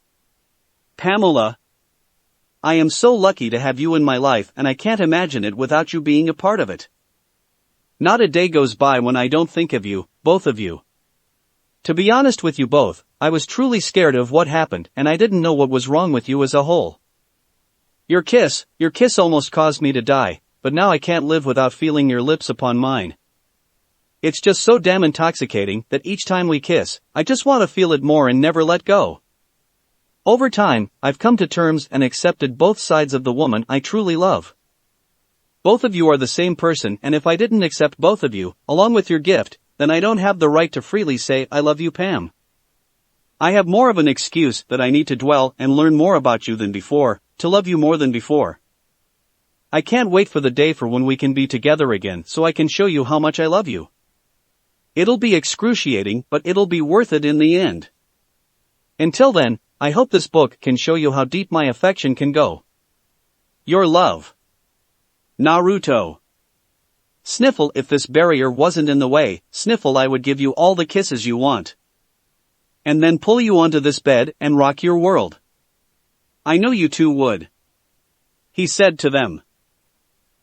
Pamela. I am so lucky to have you in my life, and I can't imagine it without you being a part of it. Not a day goes by when I don't think of you, both of you. To be honest with you both, I was truly scared of what happened and I didn't know what was wrong with you as a whole. Your kiss almost caused me to die, but now I can't live without feeling your lips upon mine. It's just so damn intoxicating that each time we kiss, I just want to feel it more and never let go. Over time, I've come to terms and accepted both sides of the woman I truly love. Both of you are the same person, and if I didn't accept both of you, along with your gift, then I don't have the right to freely say I love you, Pam. I have more of an excuse that I need to dwell and learn more about you than before, to love you more than before. I can't wait for the day for when we can be together again so I can show you how much I love you. It'll be excruciating, but it'll be worth it in the end. Until then, I hope this book can show you how deep my affection can go. Your love, Naruto. Sniffle. If this barrier wasn't in the way, Sniffle, I would give you all the kisses you want. And then pull you onto this bed and rock your world. I know you two would, he said to them.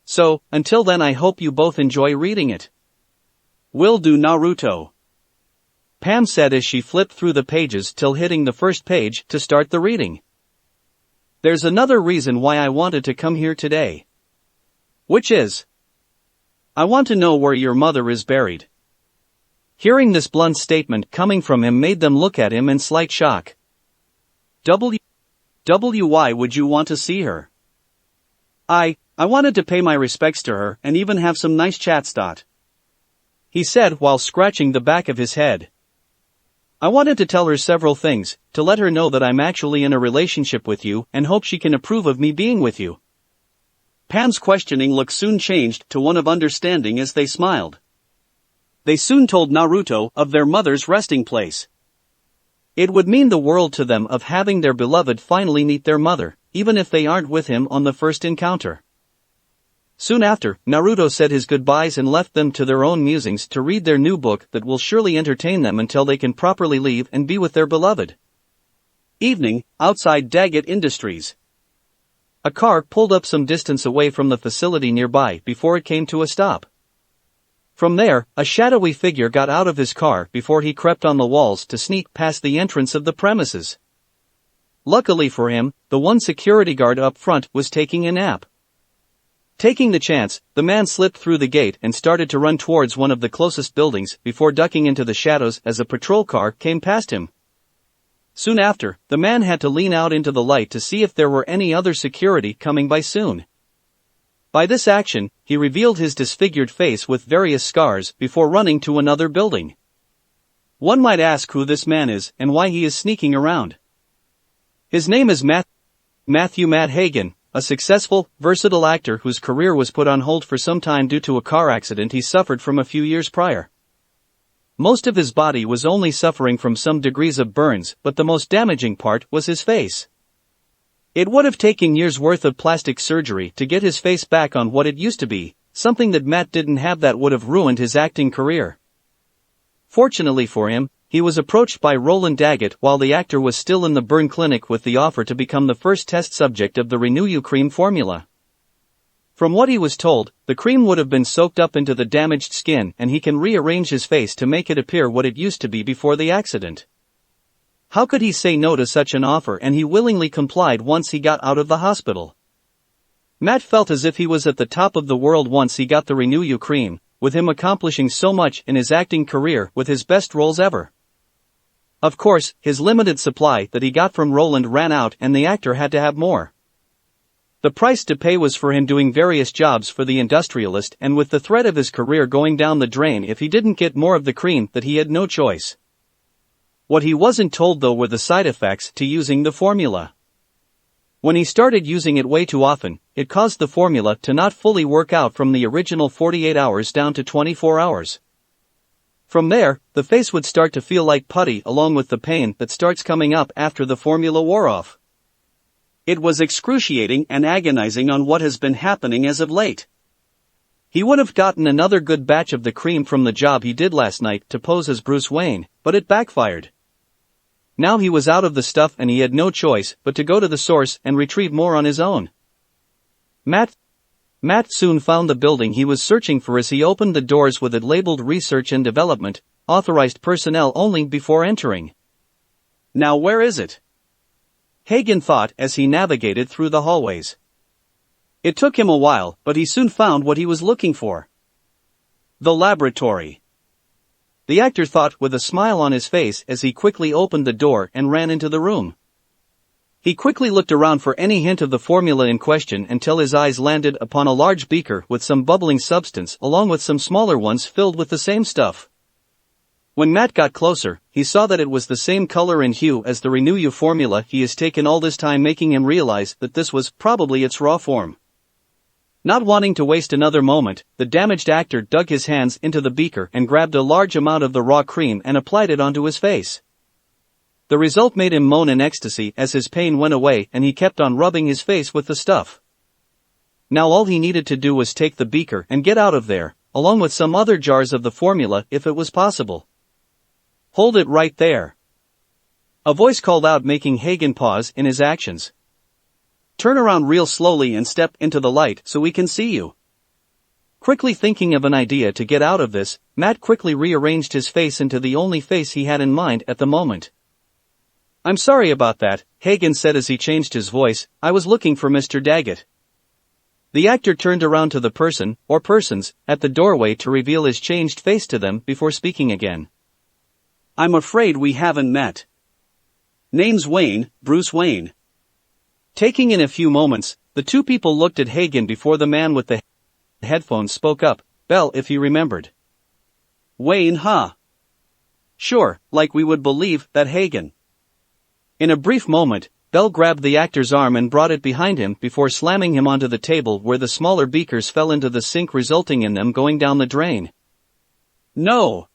So, until then, I hope you both enjoy reading it. Will do, Naruto, Pam said as she flipped through the pages till hitting the first page to start the reading. There's another reason why I wanted to come here today. Which is, I want to know where your mother is buried. Hearing this blunt statement coming from him made them look at him in slight shock. Why would you want to see her? I wanted to pay my respects to her and even have some nice chats. He said while scratching the back of his head. I wanted to tell her several things, to let her know that I'm actually in a relationship with you and hope she can approve of me being with you. Pam's questioning look soon changed to one of understanding as they smiled. They soon told Naruto of their mother's resting place. It would mean the world to them of having their beloved finally meet their mother, even if they aren't with him on the first encounter. Soon after, Naruto said his goodbyes and left them to their own musings to read their new book that will surely entertain them until they can properly leave and be with their beloved. Evening, outside Daggett Industries. A car pulled up some distance away from the facility nearby before it came to a stop. From there, a shadowy figure got out of his car before he crept on the walls to sneak past the entrance of the premises. Luckily for him, the one security guard up front was taking a nap. Taking the chance, the man slipped through the gate and started to run towards one of the closest buildings before ducking into the shadows as a patrol car came past him. Soon after, the man had to lean out into the light to see if there were any other security coming by soon. By this action, he revealed his disfigured face with various scars before running to another building. One might ask who this man is and why he is sneaking around. His name is Matt Hagen, a successful, versatile actor whose career was put on hold for some time due to a car accident he suffered from a few years prior. Most of his body was only suffering from some degrees of burns, but the most damaging part was his face. It would have taken years' worth of plastic surgery to get his face back on what it used to be, something that Matt didn't have that would have ruined his acting career. Fortunately for him, he was approached by Roland Daggett while the actor was still in the burn clinic with the offer to become the first test subject of the NarutoXHarem formula. From what he was told, the cream would have been soaked up into the damaged skin and he can rearrange his face to make it appear what it used to be before the accident. How could he say no to such an offer, and he willingly complied once he got out of the hospital. Matt felt as if he was at the top of the world once he got the NarutoXHarem, with him accomplishing so much in his acting career with his best roles ever. Of course, his limited supply that he got from Roland ran out and the actor had to have more. The price to pay was for him doing various jobs for the industrialist, and with the threat of his career going down the drain if he didn't get more of the cream, that he had no choice. What he wasn't told though were the side effects to using the formula. When he started using it way too often, it caused the formula to not fully work out from the original 48 hours down to 24 hours. From there, the face would start to feel like putty along with the pain that starts coming up after the formula wore off. It was excruciating and agonizing on what has been happening as of late. He would have gotten another good batch of the cream from the job he did last night to pose as Bruce Wayne, but it backfired. Now he was out of the stuff and he had no choice but to go to the source and retrieve more on his own. Matt soon found the building he was searching for as he opened the doors with it labeled Research and Development, authorized personnel only before entering. Now where is it? Hagen thought as he navigated through the hallways. It took him a while, but he soon found what he was looking for. The laboratory. The actor thought with a smile on his face as he quickly opened the door and ran into the room. He quickly looked around for any hint of the formula in question until his eyes landed upon a large beaker with some bubbling substance along with some smaller ones filled with the same stuff. When Matt got closer, he saw that it was the same color and hue as the Renew formula he has taken all this time, making him realize that this was probably its raw form. Not wanting to waste another moment, the damaged actor dug his hands into the beaker and grabbed a large amount of the raw cream and applied it onto his face. The result made him moan in ecstasy as his pain went away and he kept on rubbing his face with the stuff. Now all he needed to do was take the beaker and get out of there, along with some other jars of the formula if it was possible. Hold it right there. A voice called out, making Hagen pause in his actions. Turn around real slowly and step into the light so we can see you. Quickly thinking of an idea to get out of this, Matt quickly rearranged his face into the only face he had in mind at the moment. I'm sorry about that, Hagen said as he changed his voice. I was looking for Mr. Daggett. The actor turned around to the person, or persons, at the doorway to reveal his changed face to them before speaking again. I'm afraid we haven't met. Name's Wayne, Bruce Wayne. Taking in a few moments, the two people looked at Hagen before the man with the headphones spoke up. Bell, if he remembered. Wayne, huh? Sure, like we would believe that, Hagen. In a brief moment, Bell grabbed the actor's arm and brought it behind him before slamming him onto the table where the smaller beakers fell into the sink, resulting in them going down the drain. No!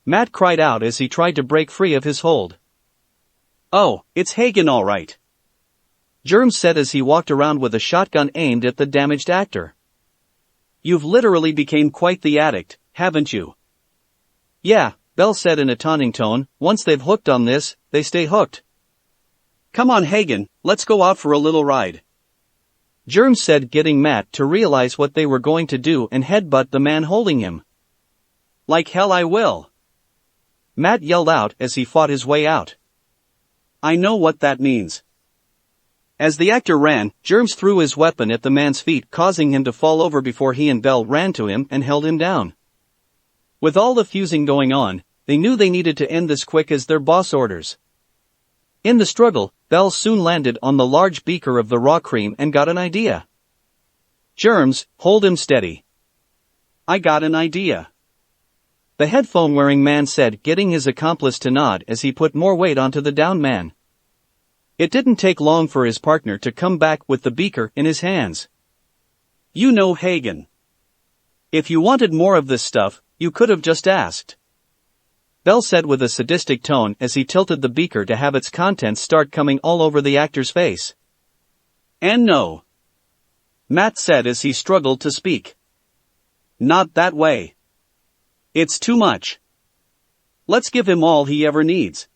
Matt cried out as he tried to break free of his hold. Oh, it's Hagen all right. Germs said as he walked around with a shotgun aimed at the damaged actor. You've literally become quite the addict, haven't you? Yeah, Bell said in a taunting tone. Once they've hooked on this, they stay hooked. Come on, Hagen, let's go out for a little ride. Germs said, getting Matt to realize what they were going to do and headbutt the man holding him. Like hell I will. Matt yelled out as he fought his way out. I know what that means. As the actor ran, Germs threw his weapon at the man's feet, causing him to fall over before he and Bell ran to him and held him down. With all the fusing going on, they knew they needed to end this quick as their boss orders. In the struggle, Belle soon landed on the large beaker of the raw cream and got an idea. "Germs, hold him steady. I got an idea," the headphone-wearing man said, getting his accomplice to nod as he put more weight onto the downed man. It didn't take long for his partner to come back with the beaker in his hands. "You know, Hagen. If you wanted more of this stuff, you could have just asked," Belle said with a sadistic tone as he tilted the beaker to have its contents start coming all over the actor's face. "And no," Matt said as he struggled to speak. "Not that way. It's too much. Let's give him all he ever needs,"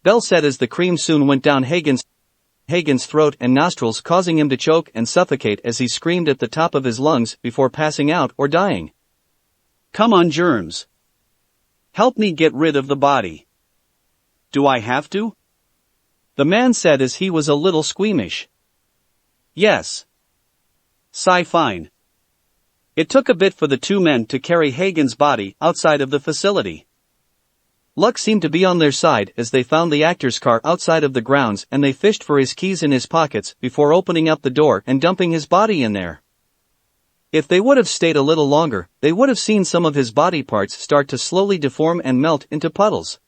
Belle said as the cream soon went down Hagen's throat and nostrils, causing him to choke and suffocate as he screamed at the top of his lungs before passing out or dying. "Come on, Germs. Help me get rid of the body." "Do I have to?" the man said as he was a little squeamish. "Yes." "Sigh, fine." It took a bit for the two men to carry Hagen's body outside of the facility. Luck seemed to be on their side as they found the actor's car outside of the grounds and they fished for his keys in his pockets before opening up the door and dumping his body in there. If they would have stayed a little longer, they would have seen some of his body parts start to slowly deform and melt into puddles.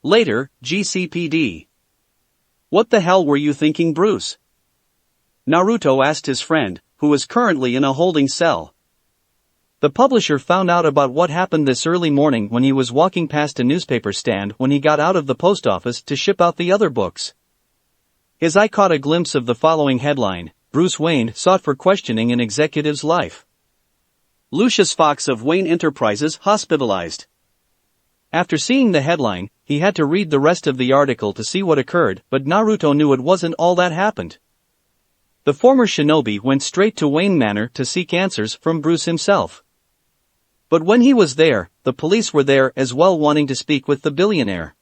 Later, GCPD. "What the hell were you thinking, Bruce?" Naruto asked his friend, who was currently in a holding cell. The publisher found out about what happened this early morning when he was walking past a newspaper stand when he got out of the post office to ship out the other books. His eye caught a glimpse of the following headline: Bruce Wayne sought for questioning in executive's life. Lucius Fox of Wayne Enterprises hospitalized. After seeing the headline, he had to read the rest of the article to see what occurred, but Naruto knew it wasn't all that happened. The former shinobi went straight to Wayne Manor to seek answers from Bruce himself. But when he was there, the police were there as well, wanting to speak with the billionaire.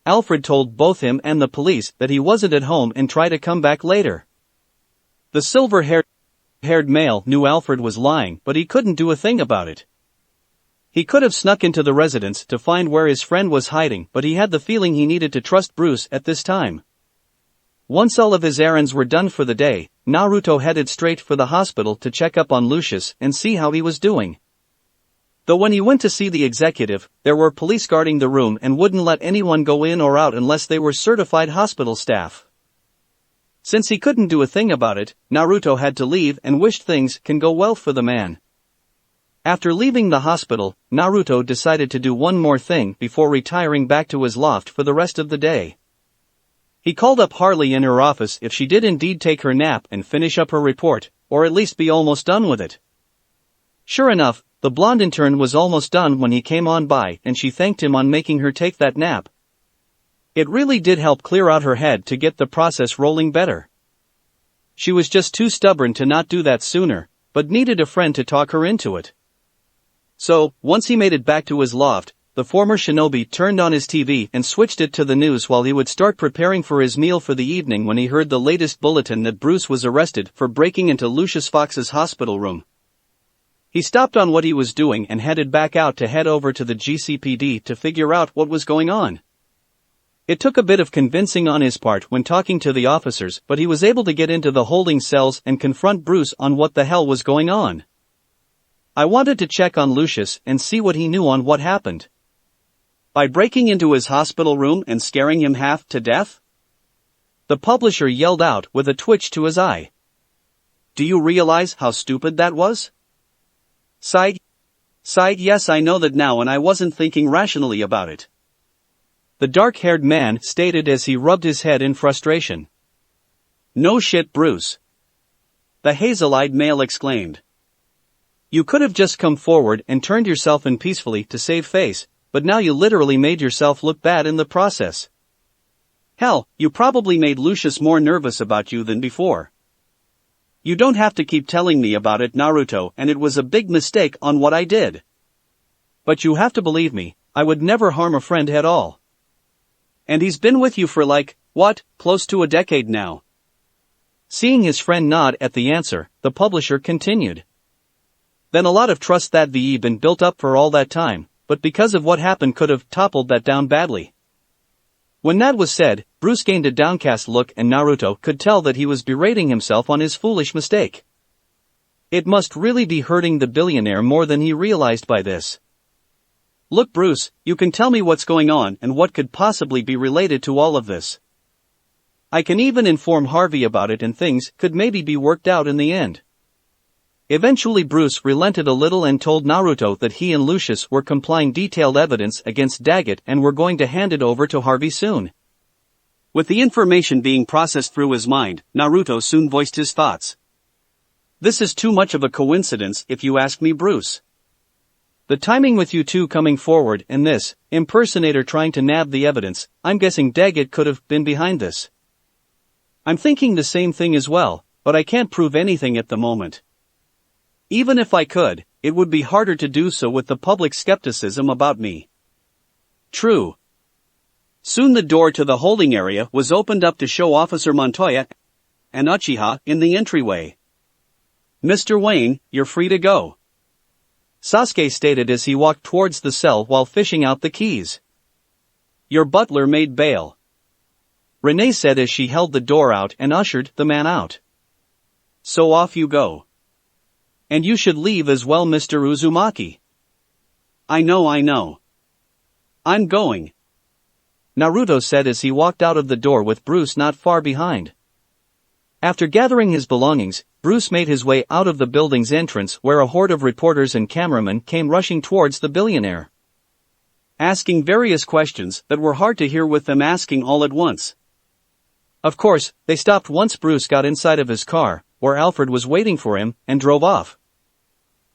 Alfred told both him and the police that he wasn't at home and tried to come back later. The silver-haired male knew Alfred was lying, but he couldn't do a thing about it. He could have snuck into the residence to find where his friend was hiding, but he had the feeling he needed to trust Bruce at this time. Once all of his errands were done for the day, Naruto headed straight for the hospital to check up on Lucius and see how he was doing. Though when he went to see the executive, there were police guarding the room and wouldn't let anyone go in or out unless they were certified hospital staff. Since he couldn't do a thing about it, Naruto had to leave and wished things can go well for the man. After leaving the hospital, Naruto decided to do one more thing before retiring back to his loft for the rest of the day. He called up Harley in her office if she did indeed take her nap and finish up her report, or at least be almost done with it. Sure enough, the blonde intern was almost done when he came on by and she thanked him on making her take that nap. It really did help clear out her head to get the process rolling better. She was just too stubborn to not do that sooner, but needed a friend to talk her into it. So, once he made it back to his loft, the former shinobi turned on his TV and switched it to the news while he would start preparing for his meal for the evening when he heard the latest bulletin that Bruce was arrested for breaking into Lucius Fox's hospital room. He stopped on what he was doing and headed back out to head over to the GCPD to figure out what was going on. It took a bit of convincing on his part when talking to the officers, but he was able to get into the holding cells and confront Bruce on what the hell was going on. I wanted to check on Lucius and see what he knew on what happened. By breaking into his hospital room and scaring him half to death? The publisher yelled out with a twitch to his eye. Do you realize how stupid that was? Sighed, yes, I know that now, and I wasn't thinking rationally about it. The dark-haired man stated as he rubbed his head in frustration. No shit, Bruce. The hazel-eyed male exclaimed. You could have just come forward and turned yourself in peacefully to save face, but now you literally made yourself look bad in the process. Hell, you probably made Lucius more nervous about you than before. You don't have to keep telling me about it, Naruto, and it was a big mistake on what I did. But you have to believe me, I would never harm a friend at all. And he's been with you for close to a decade now. Seeing his friend nod at the answer, the publisher continued. Then a lot of trust that been built up for all that time, but because of what happened could have toppled that down badly. When that was said, Bruce gained a downcast look and Naruto could tell that he was berating himself on his foolish mistake. It must really be hurting the billionaire more than he realized by this. Look Bruce, you can tell me what's going on and what could possibly be related to all of this. I can even inform Harvey about it and things could maybe be worked out in the end. Eventually Bruce relented a little and told Naruto that he and Lucius were complying detailed evidence against Daggett and were going to hand it over to Harvey soon. With the information being processed through his mind, Naruto soon voiced his thoughts. This is too much of a coincidence if you ask me Bruce. The timing with you two coming forward and this impersonator trying to nab the evidence, I'm guessing Daggett could have been behind this. I'm thinking the same thing as well, but I can't prove anything at the moment. Even if I could, it would be harder to do so with the public skepticism about me. True. Soon the door to the holding area was opened up to show Officer Montoya and Uchiha in the entryway. Mr. Wayne, you're free to go, Sasuke stated as he walked towards the cell while fishing out the keys. Your butler made bail, Renee said as she held the door out and ushered the man out. So off you go. And you should leave as well, Mr. Uzumaki. I know. I'm going, Naruto said as he walked out of the door with Bruce not far behind. After gathering his belongings, Bruce made his way out of the building's entrance where a horde of reporters and cameramen came rushing towards the billionaire, asking various questions that were hard to hear with them asking all at once. Of course, they stopped once Bruce got inside of his car, where Alfred was waiting for him, and drove off.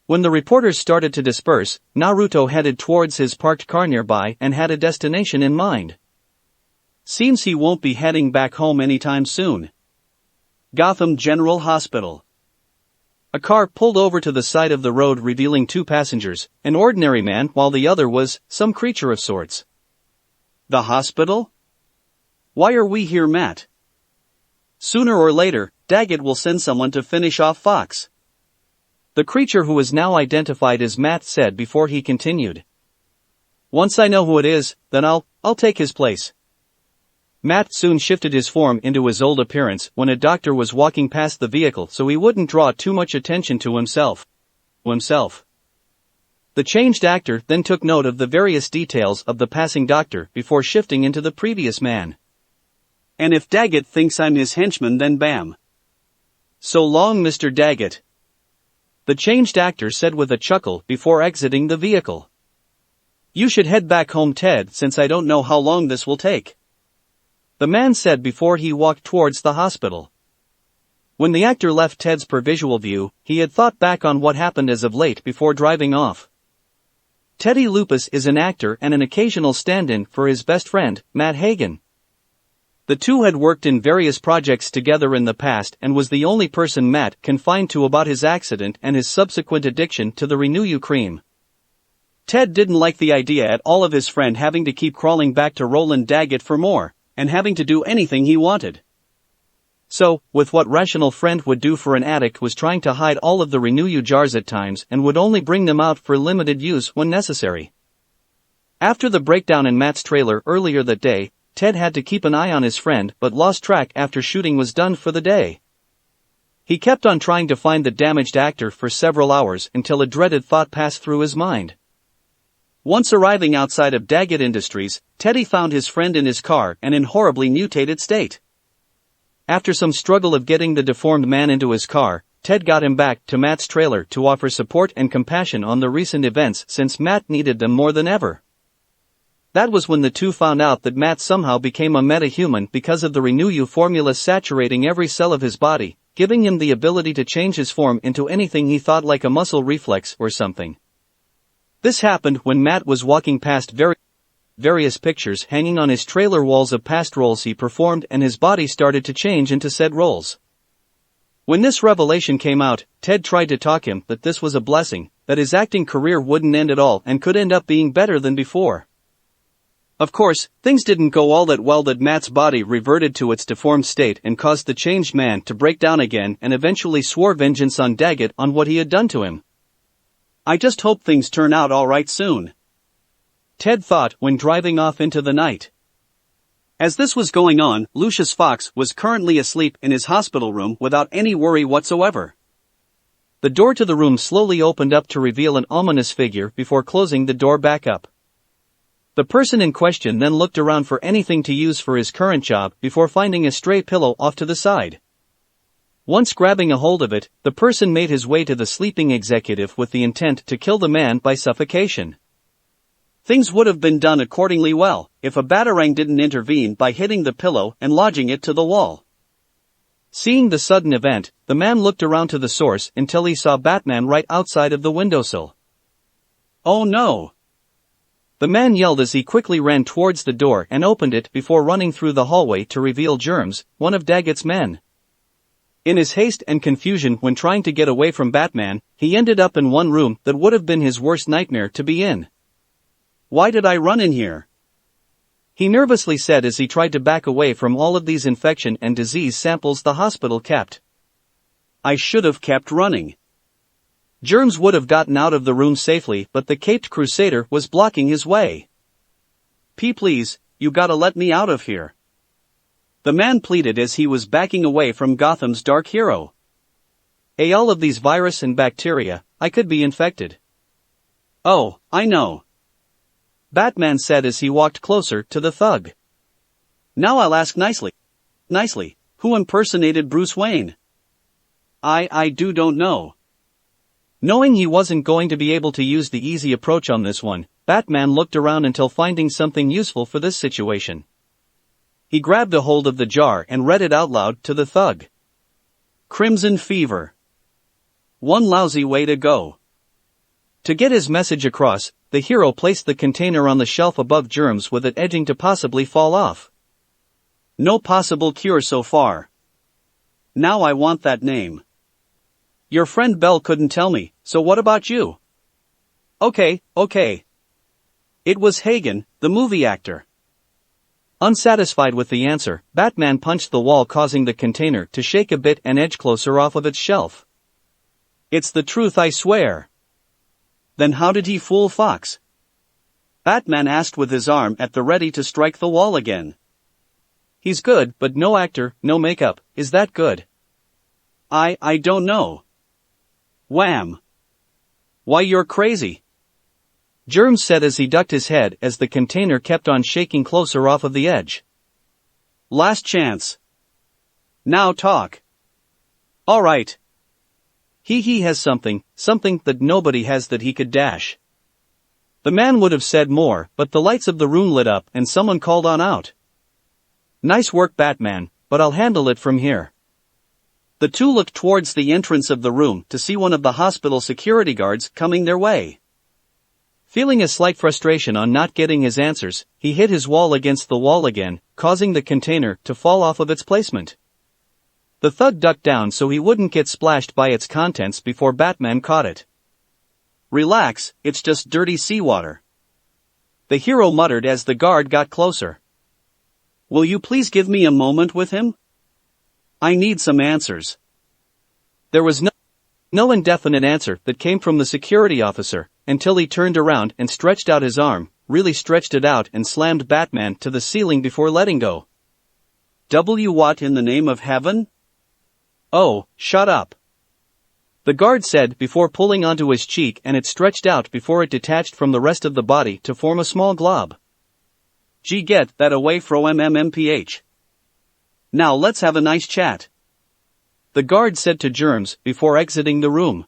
When the reporters started to disperse, Naruto headed towards his parked car nearby and had a destination in mind. Seems he won't be heading back home anytime soon. Gotham General Hospital. A car pulled over to the side of the road revealing two passengers, an ordinary man while the other was some creature of sorts. The hospital? Why are we here, Matt? Sooner or later, Daggett will send someone to finish off Fox, the creature who was now identified as Matt said before he continued. Once I know who it is, then I'll take his place. Matt soon shifted his form into his old appearance when a doctor was walking past the vehicle so he wouldn't draw too much attention to himself. The changed actor then took note of the various details of the passing doctor before shifting into the previous man. And if Daggett thinks I'm his henchman, then bam. So long, Mr. Daggett, the changed actor said with a chuckle before exiting the vehicle. You should head back home, Ted, since I don't know how long this will take, the man said before he walked towards the hospital. When the actor left Ted's visual view, he had thought back on what happened as of late before driving off. Teddy Lupus is an actor and an occasional stand-in for his best friend, Matt Hagen. The two had worked in various projects together in the past and was the only person Matt confined to about his accident and his subsequent addiction to the Renew cream. Ted didn't like the idea at all of his friend having to keep crawling back to Roland Daggett for more, and having to do anything he wanted. So, with what rational friend would do for an addict was trying to hide all of the Renew jars at times and would only bring them out for limited use when necessary. After the breakdown in Matt's trailer earlier that day, Ted had to keep an eye on his friend but lost track after shooting was done for the day. He kept on trying to find the damaged actor for several hours until a dreaded thought passed through his mind. Once arriving outside of Daggett Industries, Teddy found his friend in his car and in horribly mutated state. After some struggle of getting the deformed man into his car, Ted got him back to Matt's trailer to offer support and compassion on the recent events since Matt needed them more than ever. That was when the two found out that Matt somehow became a meta-human because of the Renew formula saturating every cell of his body, giving him the ability to change his form into anything he thought, like a muscle reflex or something. This happened when Matt was walking past various pictures hanging on his trailer walls of past roles he performed, and his body started to change into said roles. When this revelation came out, Ted tried to talk him that this was a blessing, that his acting career wouldn't end at all and could end up being better than before. Of course, things didn't go all that well, that Matt's body reverted to its deformed state and caused the changed man to break down again and eventually swore vengeance on Daggett on what he had done to him. I just hope things turn out alright soon, Ted thought when driving off into the night. As this was going on, Lucius Fox was currently asleep in his hospital room without any worry whatsoever. The door to the room slowly opened up to reveal an ominous figure before closing the door back up. The person in question then looked around for anything to use for his current job before finding a stray pillow off to the side. Once grabbing a hold of it, the person made his way to the sleeping executive with the intent to kill the man by suffocation. Things would have been done accordingly well, if a batarang didn't intervene by hitting the pillow and lodging it to the wall. Seeing the sudden event, the man looked around to the source until he saw Batman right outside of the windowsill. "Oh no!" The man yelled as he quickly ran towards the door and opened it before running through the hallway to reveal Germs, one of Daggett's men. In his haste and confusion when trying to get away from Batman, he ended up in one room that would have been his worst nightmare to be in. "Why did I run in here?" he nervously said as he tried to back away from all of these infection and disease samples the hospital kept. "I should have kept running." Germs would have gotten out of the room safely, but the caped crusader was blocking his way. Please, you gotta let me out of here," the man pleaded as he was backing away from Gotham's dark hero. All of these virus and bacteria, I could be infected." "Oh, I know," Batman said as he walked closer to the thug. "Now I'll ask nicely, who impersonated Bruce Wayne?" I don't know." Knowing he wasn't going to be able to use the easy approach on this one, Batman looked around until finding something useful for this situation. He grabbed a hold of the jar and read it out loud to the thug. "Crimson fever. One lousy way to go." To get his message across, the hero placed the container on the shelf above Germs with it edging to possibly fall off. "No possible cure so far. Now I want that name. Your friend Bell couldn't tell me, so what about you?" Okay. It was Hagen, the movie actor." Unsatisfied with the answer, Batman punched the wall, causing the container to shake a bit and edge closer off of its shelf. "It's the truth, I swear." "Then how did he fool Fox?" Batman asked with his arm at the ready to strike the wall again. "He's good, but no actor, no makeup, is that good?" I don't know." Wham! "Why, you're crazy," Germs said as he ducked his head as the container kept on shaking closer off of the edge. "Last chance. Now talk." "All right. He has something that nobody has that he could dash." The man would have said more, but the lights of the room lit up and someone called on out. "Nice work, Batman, but I'll handle it from here." The two looked towards the entrance of the room to see one of the hospital security guards coming their way. Feeling a slight frustration on not getting his answers, he hit his wall against the wall again, causing the container to fall off of its placement. The thug ducked down so he wouldn't get splashed by its contents before Batman caught it. "Relax, it's just dirty seawater," the hero muttered as the guard got closer. "Will you please give me a moment with him? I need some answers." There was no indefinite answer that came from the security officer, until he turned around and stretched out his arm, really stretched it out and slammed Batman to the ceiling before letting go. What in the name of heaven?" "Oh, shut up," the guard said before pulling onto his cheek, and it stretched out before it detached from the rest of the body to form a small glob. "Gee, get that away from MMPH. Now let's have a nice chat," the guard said to Germs before exiting the room.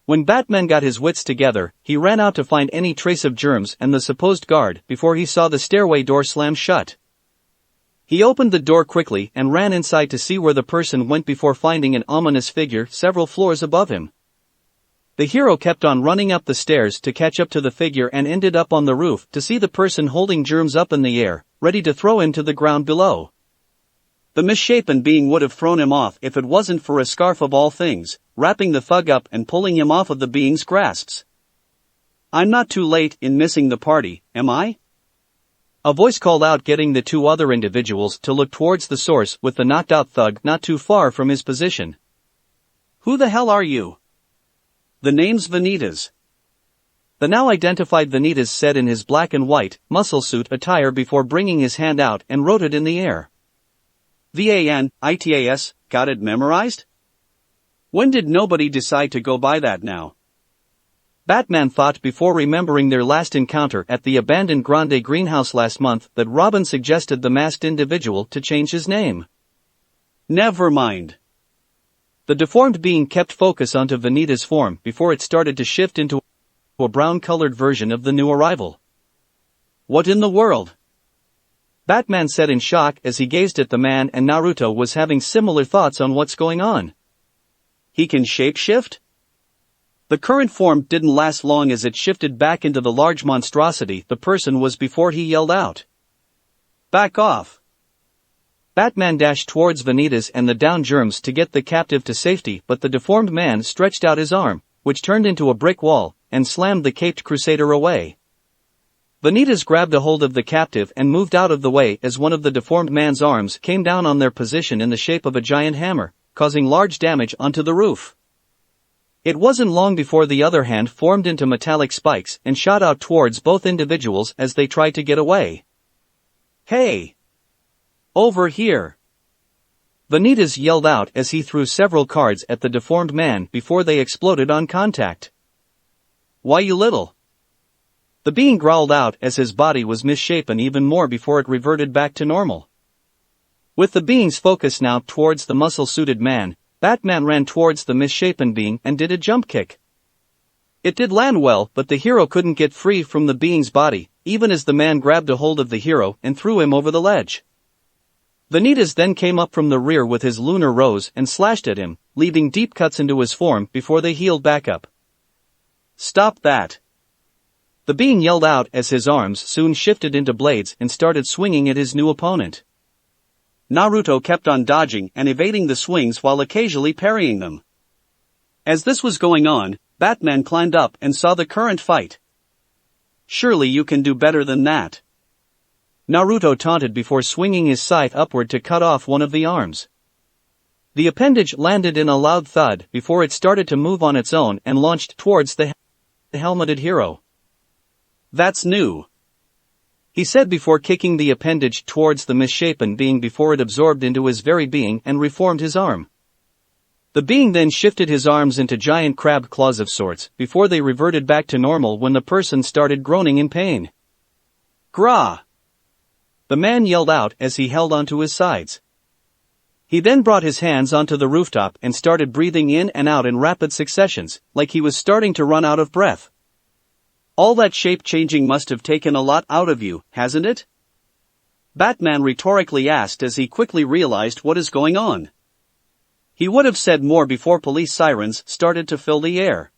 When Batman got his wits together, he ran out to find any trace of Germs and the supposed guard before he saw the stairway door slam shut. He opened the door quickly and ran inside to see where the person went before finding an ominous figure several floors above him. The hero kept on running up the stairs to catch up to the figure and ended up on the roof to see the person holding Germs up in the air, ready to throw him to the ground below. The misshapen being would have thrown him off if it wasn't for a scarf of all things, wrapping the thug up and pulling him off of the being's grasps. "I'm not too late in missing the party, am I?" A voice called out, getting the two other individuals to look towards the source with the knocked out thug not too far from his position. "Who the hell are you?" "The name's Vanitas." The now identified Vanitas said in his black and white, muscle suit attire before bringing his hand out and wrote it in the air. Vanitas, got it memorized? When did nobody decide to go by that now? Batman thought before remembering their last encounter at the abandoned Grande greenhouse last month that Robin suggested the masked individual to change his name. Never mind. The deformed being kept focus onto Vanitas' form before it started to shift into a brown-colored version of the new arrival. What in the world? Batman said in shock as he gazed at the man, and Naruto was having similar thoughts on what's going on. He can shapeshift? The current form didn't last long as it shifted back into the large monstrosity the person was before he yelled out. Back off! Batman dashed towards Vanitas and the down germs to get the captive to safety, but the deformed man stretched out his arm, which turned into a brick wall, and slammed the caped crusader away. Vanitas grabbed a hold of the captive and moved out of the way as one of the deformed man's arms came down on their position in the shape of a giant hammer, causing large damage onto the roof. It wasn't long before the other hand formed into metallic spikes and shot out towards both individuals as they tried to get away. Hey! Over here! Vanitas yelled out as he threw several cards at the deformed man before they exploded on contact. Why, you little? The being growled out as his body was misshapen even more before it reverted back to normal. With the being's focus now towards the muscle-suited man, Batman ran towards the misshapen being and did a jump kick. It did land well, but the hero couldn't get free from the being's body, even as the man grabbed a hold of the hero and threw him over the ledge. Vanitas then came up from the rear with his lunar rose and slashed at him, leaving deep cuts into his form before they healed back up. Stop that! The being yelled out as his arms soon shifted into blades and started swinging at his new opponent. Naruto kept on dodging and evading the swings while occasionally parrying them. As this was going on, Batman climbed up and saw the current fight. Surely you can do better than that. Naruto taunted before swinging his scythe upward to cut off one of the arms. The appendage landed in a loud thud before it started to move on its own and launched towards the helmeted hero. That's new, he said before kicking the appendage towards the misshapen being before it absorbed into his very being and reformed his arm. The being then shifted his arms into giant crab claws of sorts before they reverted back to normal when the person started groaning in pain. Grah! The man yelled out as he held onto his sides. He then brought his hands onto the rooftop and started breathing in and out in rapid successions, like he was starting to run out of breath. All that shape-changing must have taken a lot out of you, hasn't it? Batman rhetorically asked as he quickly realized what is going on. He would have said more before police sirens started to fill the air.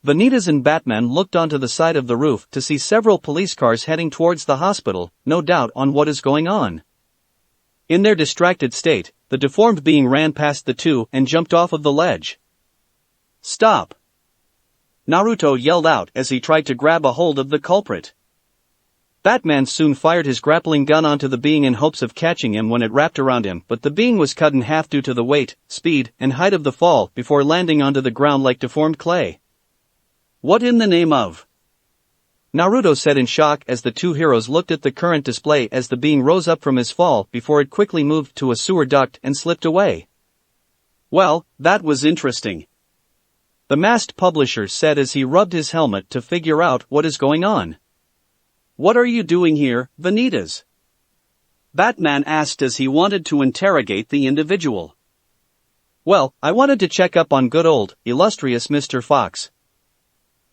Vanitas and Batman looked onto the side of the roof to see several police cars heading towards the hospital, no doubt on what is going on. In their distracted state, the deformed being ran past the two and jumped off of the ledge. Stop! Naruto yelled out as he tried to grab a hold of the culprit. Batman soon fired his grappling gun onto the being in hopes of catching him when it wrapped around him, but the being was cut in half due to the weight, speed, and height of the fall before landing onto the ground like deformed clay. What in the name of? Naruto said in shock as the two heroes looked at the current display as the being rose up from his fall before it quickly moved to a sewer duct and slipped away. Well, that was interesting, the masked publisher said as he rubbed his helmet to figure out what is going on. What are you doing here, Vanitas? Batman asked as he wanted to interrogate the individual. Well, I wanted to check up on good old, illustrious Mr. Fox,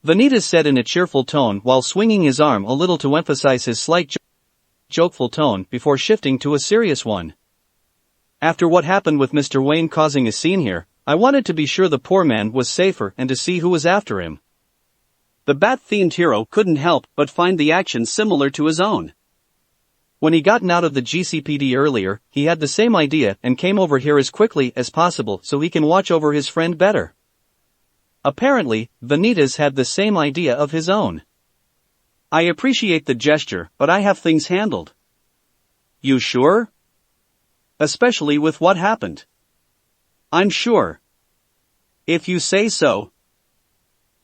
Vanitas said in a cheerful tone while swinging his arm a little to emphasize his slight jokeful tone before shifting to a serious one. After what happened with Mr. Wayne causing a scene here, I wanted to be sure the poor man was safer and to see who was after him. The bat-themed hero couldn't help but find the action similar to his own. When he gotten out of the GCPD earlier, he had the same idea and came over here as quickly as possible so he can watch over his friend better. Apparently, Vanitas had the same idea of his own. I appreciate the gesture, but I have things handled. You sure? Especially with what happened. I'm sure. If you say so.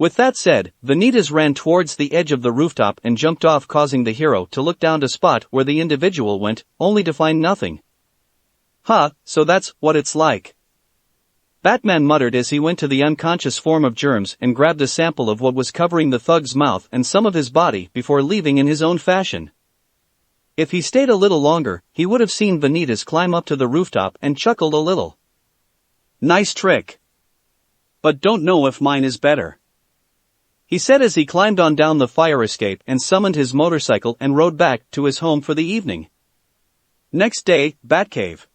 With that said, Vanitas ran towards the edge of the rooftop and jumped off, causing the hero to look down to spot where the individual went, only to find nothing. Huh, so that's what it's like. Batman muttered as he went to the unconscious form of Germs and grabbed a sample of what was covering the thug's mouth and some of his body before leaving in his own fashion. If he stayed a little longer, he would have seen Vanitas climb up to the rooftop and chuckled a little. Nice trick. But don't know if mine is better, he said as he climbed on down the fire escape and summoned his motorcycle and rode back to his home for the evening. Next day, Batcave.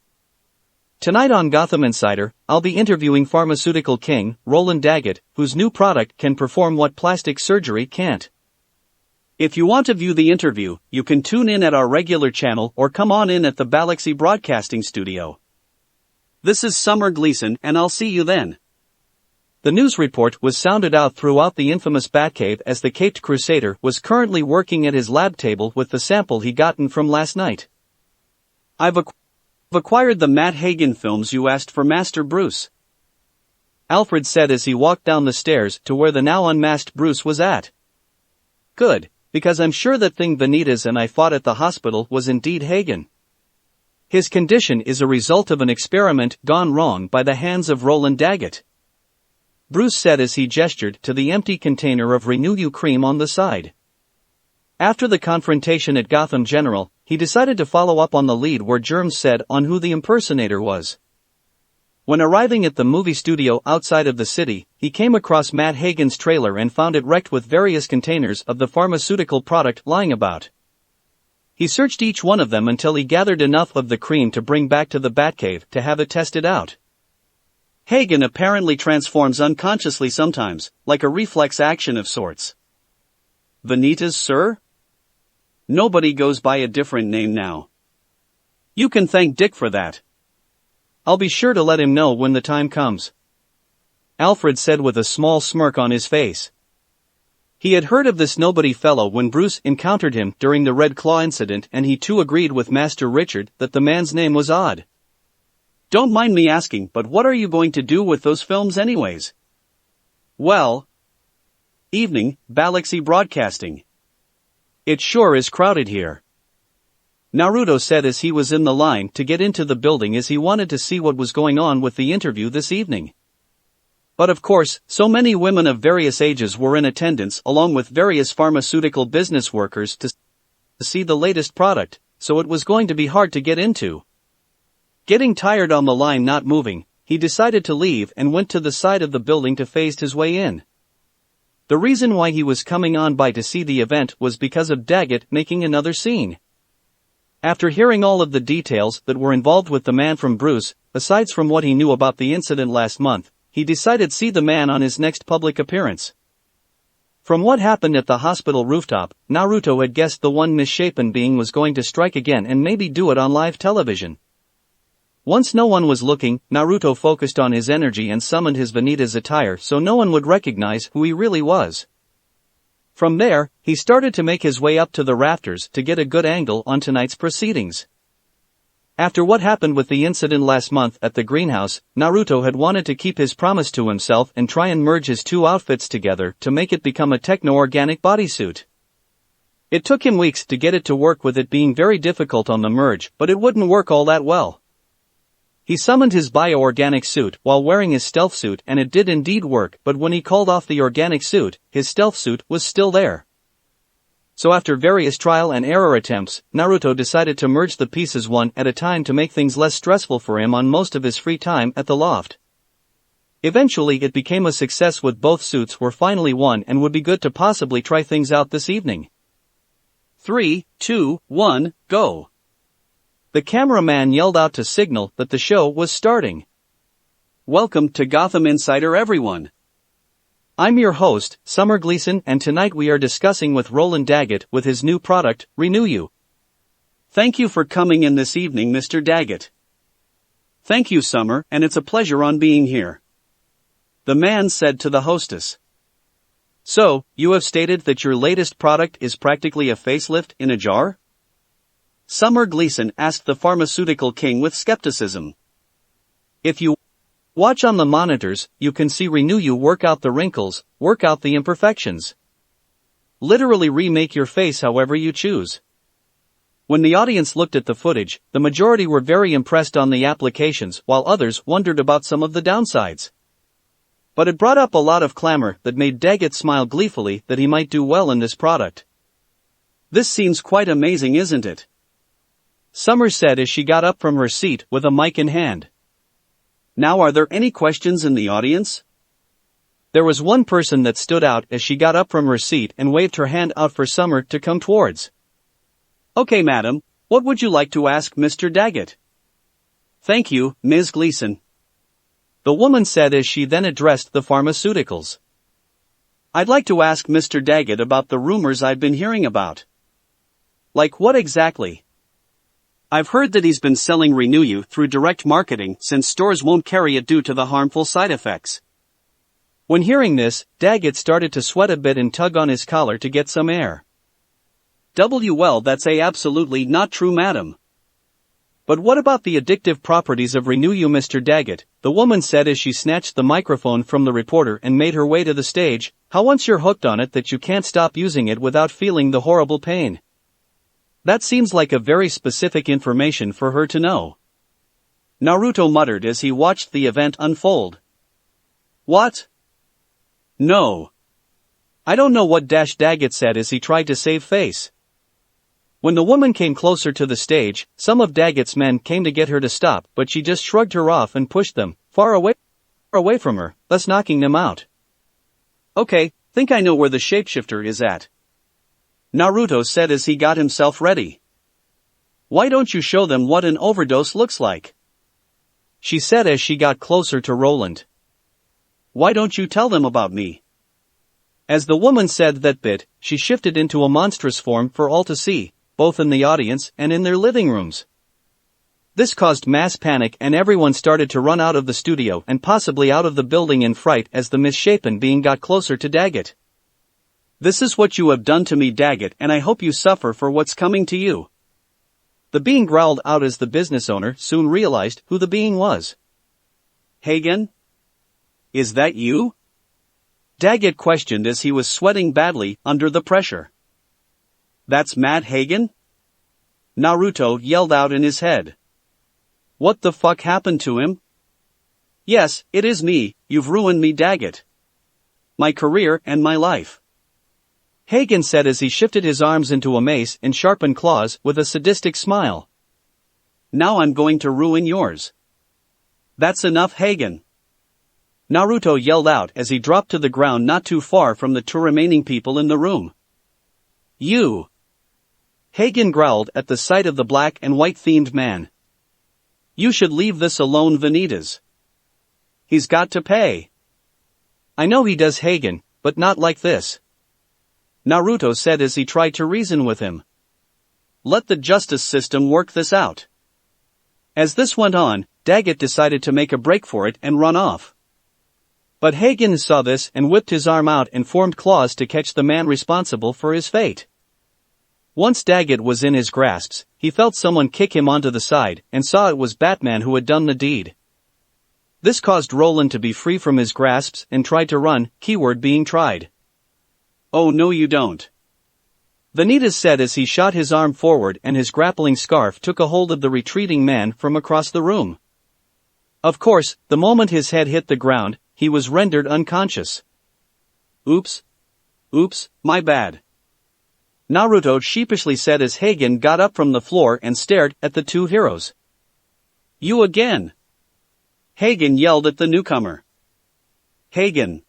Tonight on Gotham Insider, I'll be interviewing pharmaceutical king, Roland Daggett, whose new product can perform what plastic surgery can't. If you want to view the interview, you can tune in at our regular channel or come on in at the Galaxy Broadcasting Studio. This is Summer Gleason and I'll see you then. The news report was sounded out throughout the infamous Batcave as the Caped Crusader was currently working at his lab table with the sample he gotten from last night. I've acquired the Matt Hagen films you asked for, Master Bruce, Alfred said as he walked down the stairs to where the now unmasked Bruce was at. Good, because I'm sure that thing Vanitas and I fought at the hospital was indeed Hagen. His condition is a result of an experiment gone wrong by the hands of Roland Daggett, Bruce said as he gestured to the empty container of Renew cream on the side. After the confrontation at Gotham General, he decided to follow up on the lead where Germs said on who the impersonator was. When arriving at the movie studio outside of the city, he came across Matt Hagen's trailer and found it wrecked with various containers of the pharmaceutical product lying about. He searched each one of them until he gathered enough of the cream to bring back to the Batcave to have it tested out. Hagen apparently transforms unconsciously sometimes, like a reflex action of sorts. Vanitas, sir? Nobody goes by a different name now. You can thank Dick for that. I'll be sure to let him know when the time comes, Alfred said with a small smirk on his face. He had heard of this nobody fellow when Bruce encountered him during the Red Claw incident, and he too agreed with Master Richard that the man's name was odd. Don't mind me asking, but what are you going to do with those films anyways? Well, evening, Galaxy Broadcasting. It sure is crowded here, Naruto said as he was in the line to get into the building as he wanted to see what was going on with the interview this evening. But of course, so many women of various ages were in attendance along with various pharmaceutical business workers to see the latest product, so it was going to be hard to get into. Getting tired on the line not moving, he decided to leave and went to the side of the building to phase his way in. The reason why he was coming on by to see the event was because of Daggett making another scene. After hearing all of the details that were involved with the man from Bruce, aside from what he knew about the incident last month, he decided to see the man on his next public appearance. From what happened at the hospital rooftop, Naruto had guessed the one misshapen being was going to strike again and maybe do it on live television. Once no one was looking, Naruto focused on his energy and summoned his Vanitas attire so no one would recognize who he really was. From there, he started to make his way up to the rafters to get a good angle on tonight's proceedings. After what happened with the incident last month at the greenhouse, Naruto had wanted to keep his promise to himself and try and merge his two outfits together to make it become a techno-organic bodysuit. It took him weeks to get it to work, with it being very difficult on the merge, but it wouldn't work all that well. He summoned his bio-organic suit while wearing his stealth suit, and it did indeed work, but when he called off the organic suit, his stealth suit was still there. So after various trial and error attempts, Naruto decided to merge the pieces one at a time to make things less stressful for him on most of his free time at the loft. Eventually it became a success, with both suits were finally won and would be good to possibly try things out this evening. 3, 2, 1, go. The cameraman yelled out to signal that the show was starting. Welcome to Gotham Insider, everyone. I'm your host, Summer Gleason, and tonight we are discussing with Roland Daggett with his new product, Renew. Thank you for coming in this evening, Mr. Daggett. Thank you, Summer, and it's a pleasure on being here, the man said to the hostess. So, you have stated that your latest product is practically a facelift in a jar? Summer Gleason asked the pharmaceutical king with skepticism. If you Watch on the monitors, you can see Renew work out the wrinkles, work out the imperfections. Literally remake your face however you choose. When the audience looked at the footage, the majority were very impressed on the applications while others wondered about some of the downsides. But it brought up a lot of clamor that made Daggett smile gleefully that he might do well in this product. This seems quite amazing, isn't it? Summer said as she got up from her seat with a mic in hand. Now, are there any questions in the audience? There was one person that stood out as she got up from her seat and waved her hand out for Summer to come towards. Okay, madam, what would you like to ask Mr. Daggett? Thank you, Ms. Gleason. The woman said as she then addressed the pharmaceuticals. I'd like to ask Mr. Daggett about the rumors I've been hearing about. Like what exactly? I've heard that he's been selling Renew through direct marketing since stores won't carry it due to the harmful side effects. When hearing this, Daggett started to sweat a bit and tug on his collar to get some air. Well, that's absolutely not true, madam. But what about the addictive properties of Renew, Mr. Daggett? The woman said as she snatched the microphone from the reporter and made her way to the stage. How once you're hooked on it that you can't stop using it without feeling the horrible pain? That seems like a very specific information for her to know. Naruto muttered as he watched the event unfold. What? No. I don't know what Daggett said as he tried to save face. When the woman came closer to the stage, some of Daggett's men came to get her to stop, but she just shrugged her off and pushed them far away from her, thus knocking them out. Okay, think I know where the shapeshifter is at. Naruto said as he got himself ready. Why don't you show them what an overdose looks like? She said as she got closer to Roland. Why don't you tell them about me? As the woman said that bit, she shifted into a monstrous form for all to see, both in the audience and in their living rooms. This caused mass panic and everyone started to run out of the studio and possibly out of the building in fright as the misshapen being got closer to Daggett. This is what you have done to me, Daggett, and I hope you suffer for what's coming to you. The being growled out as the business owner soon realized who the being was. Hagen? Is that you? Daggett questioned as he was sweating badly under the pressure. That's Matt Hagen? Naruto yelled out in his head. What the fuck happened to him? Yes, it is me, you've ruined me, Daggett. My career and my life. Hagen said as he shifted his arms into a mace and sharpened claws with a sadistic smile. Now I'm going to ruin yours. That's enough, Hagen. Naruto yelled out as he dropped to the ground not too far from the two remaining people in the room. You! Hagen growled at the sight of the black and white themed man. You should leave this alone, Vanitas. He's got to pay. I know he does, Hagen, but not like this. Naruto said as he tried to reason with him. Let the justice system work this out. As this went on, Daggett decided to make a break for it and run off. But Hagen saw this and whipped his arm out and formed claws to catch the man responsible for his fate. Once Daggett was in his grasps, he felt someone kick him onto the side and saw it was Batman who had done the deed. This caused Roland to be free from his grasps and tried to run, keyword being tried. Oh no you don't. Vanitas said as he shot his arm forward and his grappling scarf took a hold of the retreating man from across the room. Of course, the moment his head hit the ground, he was rendered unconscious. Oops, my bad. Naruto sheepishly said as Hagen got up from the floor and stared at the two heroes. You again! Hagen yelled at the newcomer. Hagen!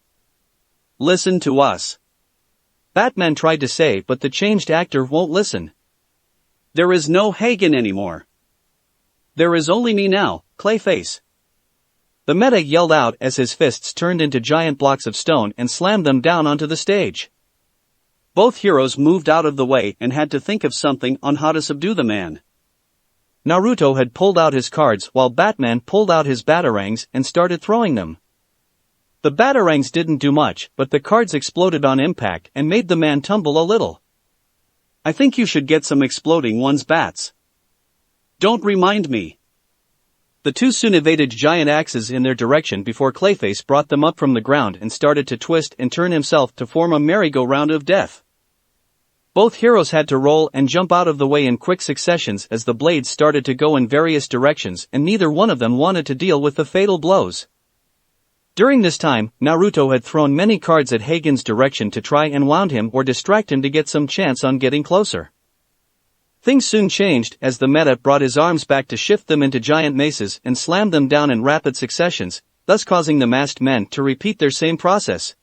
Listen to us. Batman tried to say, but the changed actor won't listen. There is no Hagen anymore. There is only me now, Clayface. The meta yelled out as his fists turned into giant blocks of stone and slammed them down onto the stage. Both heroes moved out of the way and had to think of something on how to subdue the man. Naruto had pulled out his cards while Batman pulled out his batarangs and started throwing them. The batarangs didn't do much, but the cards exploded on impact and made the man tumble a little. I think you should get some exploding ones bats. Don't remind me. The two soon evaded giant axes in their direction before Clayface brought them up from the ground and started to twist and turn himself to form a merry-go-round of death. Both heroes had to roll and jump out of the way in quick successions as the blades started to go in various directions, and neither one of them wanted to deal with the fatal blows. During this time, Naruto had thrown many cards at Hagen's direction to try and wound him or distract him to get some chance on getting closer. Things soon changed as the meta brought his arms back to shift them into giant maces and slammed them down in rapid successions, thus causing the masked men to repeat their same process.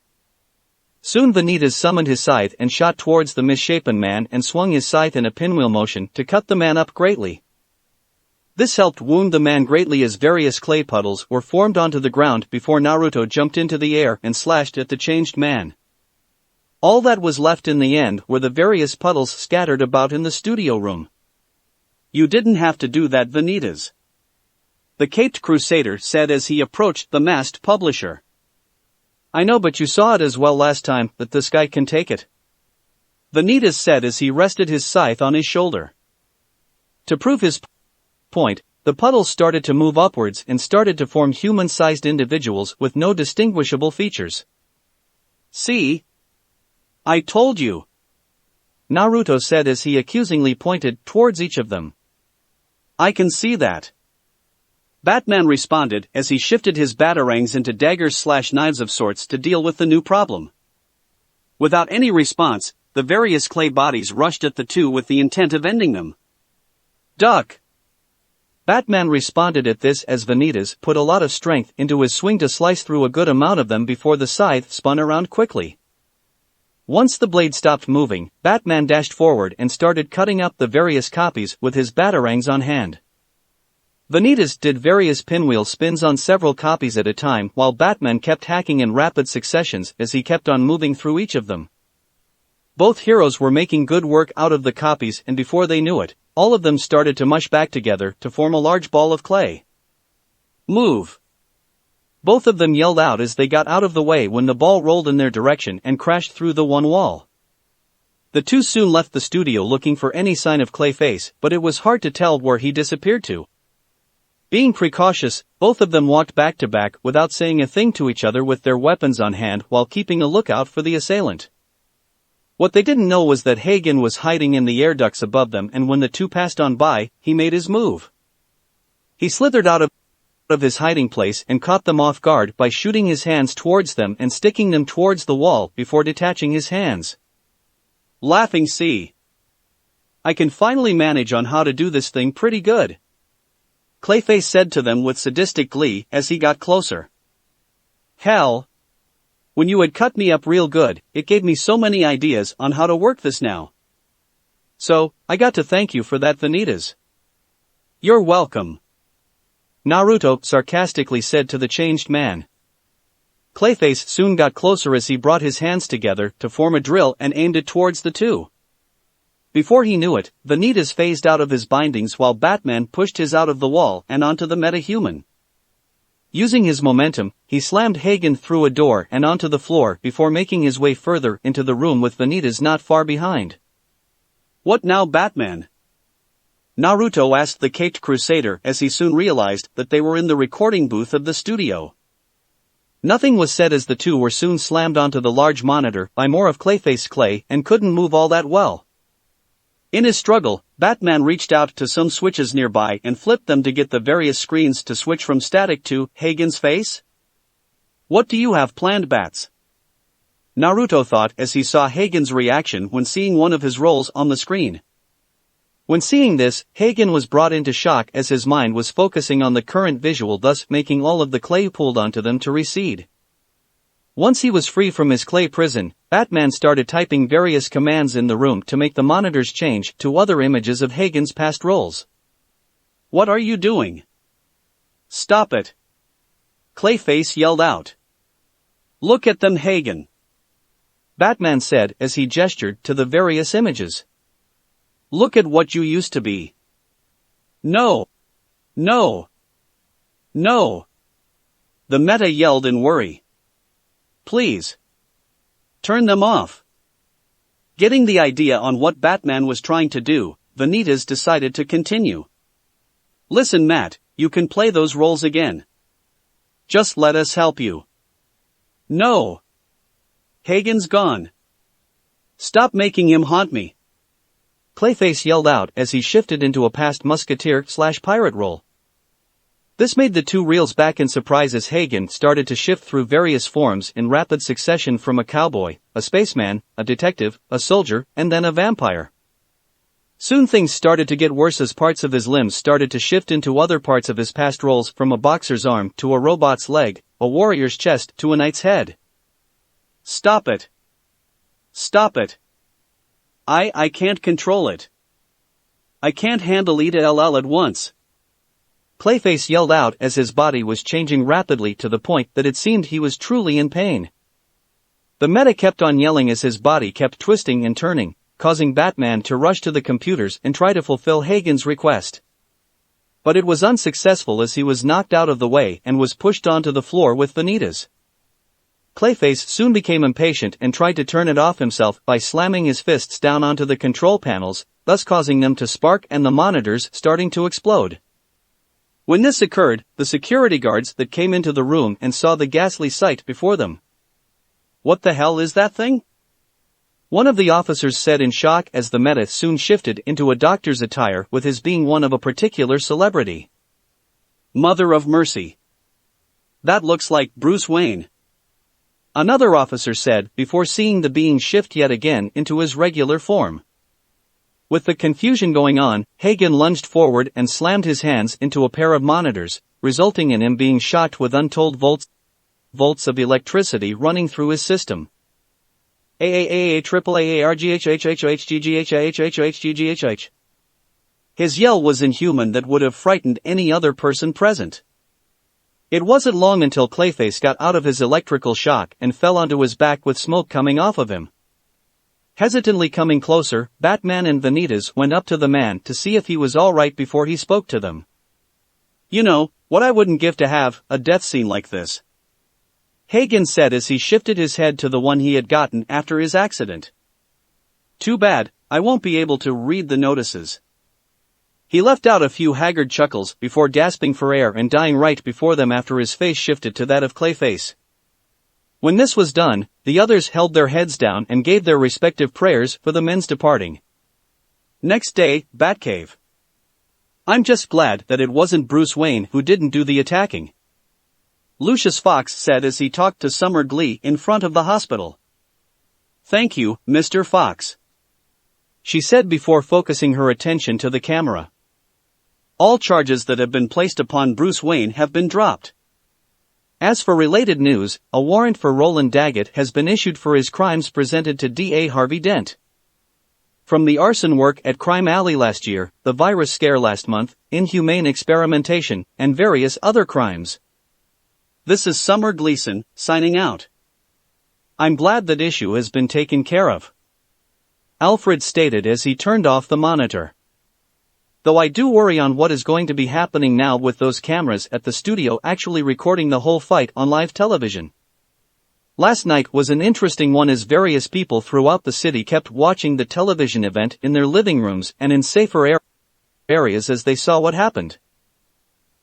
Soon Vanitas summoned his scythe and shot towards the misshapen man and swung his scythe in a pinwheel motion to cut the man up greatly. This helped wound the man greatly as various clay puddles were formed onto the ground before Naruto jumped into the air and slashed at the changed man. All that was left in the end were the various puddles scattered about in the studio room. "You didn't have to do that, Vanitas," the caped crusader said as he approached the masked publisher. "I know, but you saw it as well last time that this guy can take it," Vanitas said as he rested his scythe on his shoulder. To prove his point, the puddles started to move upwards and started to form human-sized individuals with no distinguishable features. "See? I told you," Naruto said as he accusingly pointed towards each of them. "I can see that," Batman responded as he shifted his batarangs into daggers/knives of sorts to deal with the new problem. Without any response, the various clay bodies rushed at the two with the intent of ending them. "Duck!" Batman responded at this as Vanitas put a lot of strength into his swing to slice through a good amount of them before the scythe spun around quickly. Once the blade stopped moving, Batman dashed forward and started cutting up the various copies with his batarangs on hand. Vanitas did various pinwheel spins on several copies at a time while Batman kept hacking in rapid successions as he kept on moving through each of them. Both heroes were making good work out of the copies, and before they knew it, all of them started to mush back together to form a large ball of clay. "Move!" Both of them yelled out as they got out of the way when the ball rolled in their direction and crashed through the one wall. The two soon left the studio looking for any sign of Clayface, but it was hard to tell where he disappeared to. Being precautious, both of them walked back to back without saying a thing to each other with their weapons on hand while keeping a lookout for the assailant. What they didn't know was that Hagen was hiding in the air ducts above them, and when the two passed on by, he made his move. He slithered out of his hiding place and caught them off guard by shooting his hands towards them and sticking them towards the wall before detaching his hands. Laughing, "See? I can finally manage on how to do this thing pretty good," Clayface said to them with sadistic glee as he got closer. "Hell! When you had cut me up real good, it gave me so many ideas on how to work this now. So, I got to thank you for that, Vanitas." "You're welcome," Naruto sarcastically said to the changed man. Clayface soon got closer as he brought his hands together to form a drill and aimed it towards the two. Before he knew it, Vanitas phased out of his bindings while Batman pushed his out of the wall and onto the meta-human. Using his momentum, he slammed Hagen through a door and onto the floor before making his way further into the room with Vanitas not far behind. "What now, Batman?" Naruto asked the caped crusader as he soon realized that they were in the recording booth of the studio. Nothing was said as the two were soon slammed onto the large monitor by more of Clayface clay and couldn't move all that well. In his struggle, Batman reached out to some switches nearby and flipped them to get the various screens to switch from static to Hagen's face. "What do you have planned, Bats?" Naruto thought as he saw Hagen's reaction when seeing one of his roles on the screen. When seeing this, Hagen was brought into shock as his mind was focusing on the current visual, thus making all of the clay pulled onto them to recede. Once he was free from his clay prison, Batman started typing various commands in the room to make the monitors change to other images of Hagen's past roles. "What are you doing? Stop it!" Clayface yelled out. "Look at them, Hagen," Batman said as he gestured to the various images. "Look at what you used to be." "No! No! No!" the meta yelled in worry. "Please. Turn them off." Getting the idea on what Batman was trying to do, Vanitas decided to continue. "Listen, Matt, You can play those roles again. Just let us help you. No. Hagen's gone. Stop making him haunt me. Clayface yelled out as he shifted into a past musketeer/pirate role. This made the two reels back in surprise as Hagen started to shift through various forms in rapid succession from a cowboy, a spaceman, a detective, a soldier, and then a vampire. Soon things started to get worse as parts of his limbs started to shift into other parts of his past roles, from a boxer's arm to a robot's leg, a warrior's chest to a knight's head. Stop it. Stop it. I can't control it. I can't handle it all at once. Clayface yelled out as his body was changing rapidly to the point that it seemed he was truly in pain. The meta kept on yelling as his body kept twisting and turning, causing Batman to rush to the computers and try to fulfill Hagen's request. But it was unsuccessful as he was knocked out of the way and was pushed onto the floor with Vanitas. Clayface soon became impatient and tried to turn it off himself by slamming his fists down onto the control panels, thus causing them to spark and the monitors starting to explode. When this occurred, the security guards that came into the room and saw the ghastly sight before them. What the hell is that thing? One of the officers said in shock as the meta soon shifted into a doctor's attire with his being one of a particular celebrity. Mother of mercy. That looks like Bruce Wayne. Another officer said before seeing the being shift yet again into his regular form. With the confusion going on, Hagen lunged forward and slammed his hands into a pair of monitors, resulting in him being shocked with untold volts of electricity running through his system. AAAAAAARGHHHHGGHHHHGGHHH. His yell was inhuman that would have frightened any other person present. It wasn't long until Clayface got out of his electrical shock and fell onto his back with smoke coming off of him. Hesitantly coming closer, Batman and Vanitas went up to the man to see if he was alright before he spoke to them. You know, what I wouldn't give to have a death scene like this, Hagen said as he shifted his head to the one he had gotten after his accident. Too bad, I won't be able to read the notices. He left out a few haggard chuckles before gasping for air and dying right before them after his face shifted to that of Clayface. When this was done, the others held their heads down and gave their respective prayers for the men's departing. Next day, Batcave. I'm just glad that it wasn't Bruce Wayne who didn't do the attacking, Lucius Fox said as he talked to Summer Glee in front of the hospital. Thank you, Mr. Fox, she said before focusing her attention to the camera. All charges that have been placed upon Bruce Wayne have been dropped. As for related news, a warrant for Roland Daggett has been issued for his crimes presented to DA Harvey Dent. From the arson work at Crime Alley last year, the virus scare last month, inhumane experimentation, and various other crimes. This is Summer Gleason, signing out. I'm glad that issue has been taken care of, Alfred stated as he turned off the monitor. Though I do worry on what is going to be happening now with those cameras at the studio actually recording the whole fight on live television. Last night was an interesting one as various people throughout the city kept watching the television event in their living rooms and in safer areas as they saw what happened.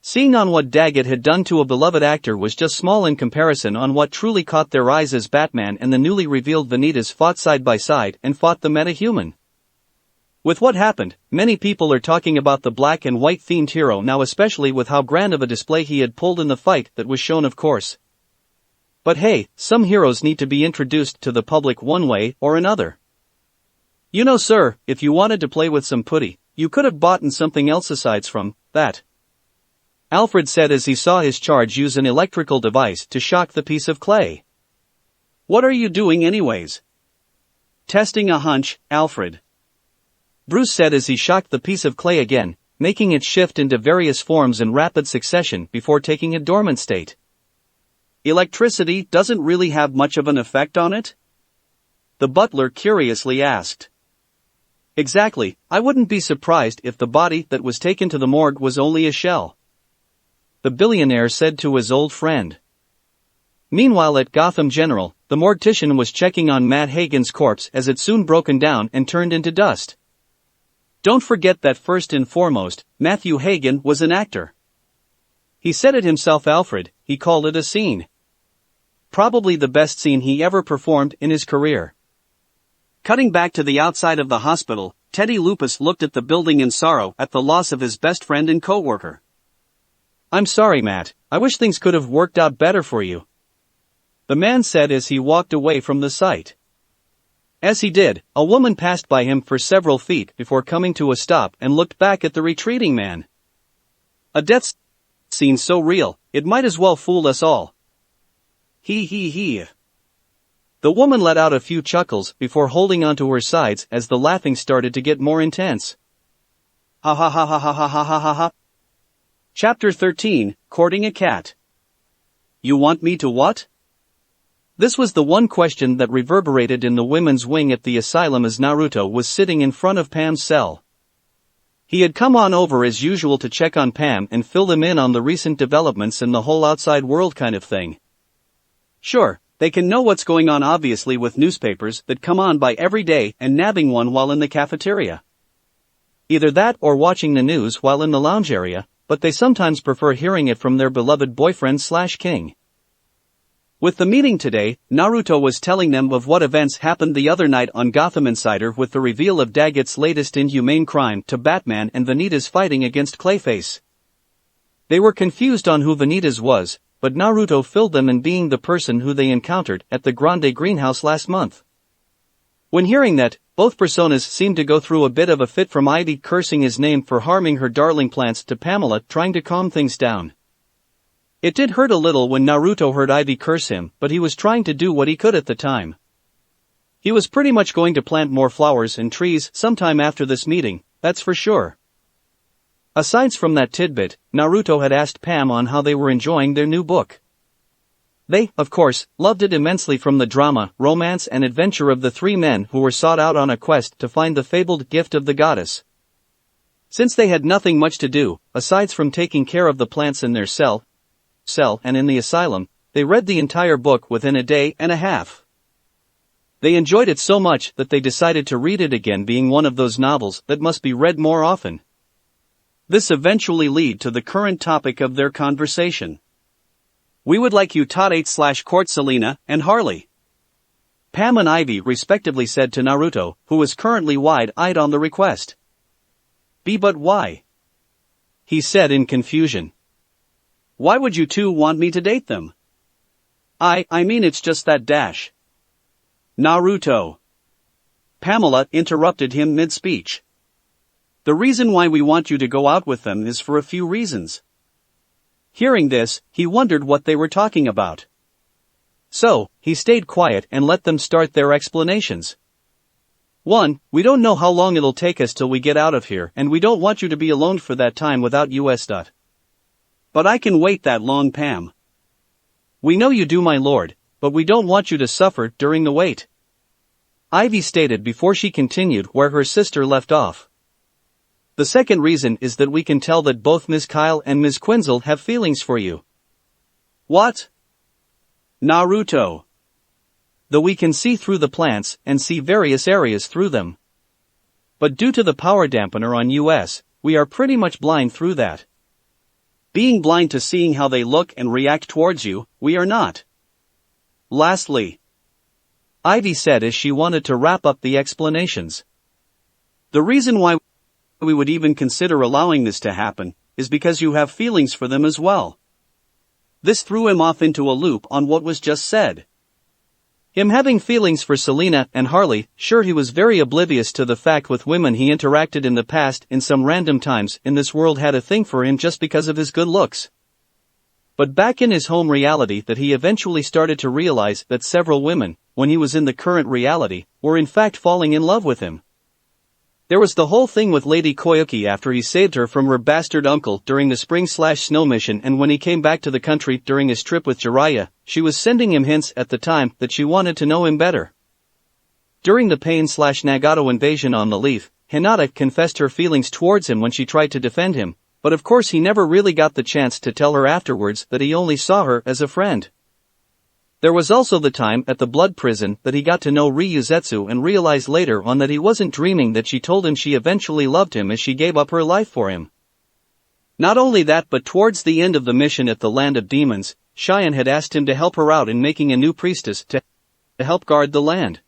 Seeing on what Daggett had done to a beloved actor was just small in comparison on what truly caught their eyes as Batman and the newly revealed Vanitas fought side by side and fought the meta-human. With what happened, many people are talking about the black and white themed hero now, especially with how grand of a display he had pulled in the fight that was shown, of course. But hey, some heroes need to be introduced to the public one way or another. You know, sir, if you wanted to play with some putty, you could have bought something else aside from that, Alfred said as he saw his charge use an electrical device to shock the piece of clay. What are you doing anyways? Testing a hunch, Alfred, Bruce said as he shocked the piece of clay again, making it shift into various forms in rapid succession before taking a dormant state. Electricity doesn't really have much of an effect on it? The butler curiously asked. Exactly, I wouldn't be surprised if the body that was taken to the morgue was only a shell, the billionaire said to his old friend. Meanwhile at Gotham General, the mortician was checking on Matt Hagen's corpse as it soon broken down and turned into dust. Don't forget that first and foremost, Matthew Hagen was an actor. He said it himself, Alfred, he called it a scene. Probably the best scene he ever performed in his career. Cutting back to the outside of the hospital, Teddy Lupus looked at the building in sorrow at the loss of his best friend and co-worker. I'm sorry, Matt, I wish things could have worked out better for you, the man said as he walked away from the site. As he did, a woman passed by him for several feet before coming to a stop and looked back at the retreating man. A death scene so real, it might as well fool us all. He. The woman let out a few chuckles before holding onto her sides as the laughing started to get more intense. Ha ha ha ha ha ha ha ha ha ha. Chapter 13, Courting a Cat. You want me to what? This was the one question that reverberated in the women's wing at the asylum as Naruto was sitting in front of Pam's cell. He had come on over as usual to check on Pam and fill them in on the recent developments in the whole outside world kind of thing. Sure, they can know what's going on obviously with newspapers that come on by every day and nabbing one while in the cafeteria. Either that or watching the news while in the lounge area, but they sometimes prefer hearing it from their beloved boyfriend/king. With the meeting today, Naruto was telling them of what events happened the other night on Gotham Insider with the reveal of Daggett's latest inhumane crime to Batman and Vanitas fighting against Clayface. They were confused on who Vanitas was, but Naruto filled them in being the person who they encountered at the Grande Greenhouse last month. When hearing that, both personas seemed to go through a bit of a fit, from Ivy cursing his name for harming her darling plants to Pamela trying to calm things down. It did hurt a little when Naruto heard Ivy curse him, but he was trying to do what he could at the time. He was pretty much going to plant more flowers and trees sometime after this meeting, that's for sure. Aside from that tidbit, Naruto had asked Pam on how they were enjoying their new book. They, of course, loved it immensely, from the drama, romance and adventure of the three men who were sought out on a quest to find the fabled gift of the goddess. Since they had nothing much to do, aside from taking care of the plants in their cell and in the asylum, they read the entire book within a day and a half. They enjoyed it so much that they decided to read it again, being one of those novels that must be read more often. This eventually led to the current topic of their conversation. We would like you to /court Selena and Harley, Pam and Ivy respectively said to Naruto, who was currently wide-eyed on the request. But why? He said in confusion. Why would you two want me to date them? I mean it's just that dash. Naruto. Pamela interrupted him mid-speech. The reason why we want you to go out with them is for a few reasons. Hearing this, he wondered what they were talking about. So, he stayed quiet and let them start their explanations. 1. We don't know how long it'll take us till we get out of here, and we don't want you to be alone for that time without us. But I can wait that long, Pam. We know you do, my lord, but we don't want you to suffer during the wait, Ivy stated before she continued where her sister left off. The second reason is that we can tell that both Ms. Kyle and Ms. Quinzel have feelings for you. What? Naruto. Though we can see through the plants and see various areas through them. But due to the power dampener on us, we are pretty much blind through that. Being blind to seeing how they look and react towards you, we are not. Lastly, Ivy said as she wanted to wrap up the explanations. The reason why we would even consider allowing this to happen is because you have feelings for them as well. This threw him off into a loop on what was just said. Him having feelings for Selena and Harley, sure, he was very oblivious to the fact with women he interacted in the past in some random times in this world had a thing for him just because of his good looks. But back in his home reality that he eventually started to realize that several women, when he was in the current reality, were in fact falling in love with him. There was the whole thing with Lady Koyuki after he saved her from her bastard uncle during the spring/snow mission, and when he came back to the country during his trip with Jiraiya, she was sending him hints at the time that she wanted to know him better. During the Pain/Nagato invasion on the Leaf, Hinata confessed her feelings towards him when she tried to defend him, but of course he never really got the chance to tell her afterwards that he only saw her as a friend. There was also the time at the blood prison that he got to know Ryuzetsu and realized later on that he wasn't dreaming, that she told him she eventually loved him as she gave up her life for him. Not only that, but towards the end of the mission at the Land of Demons, Cheyenne had asked him to help her out in making a new priestess to help guard the land.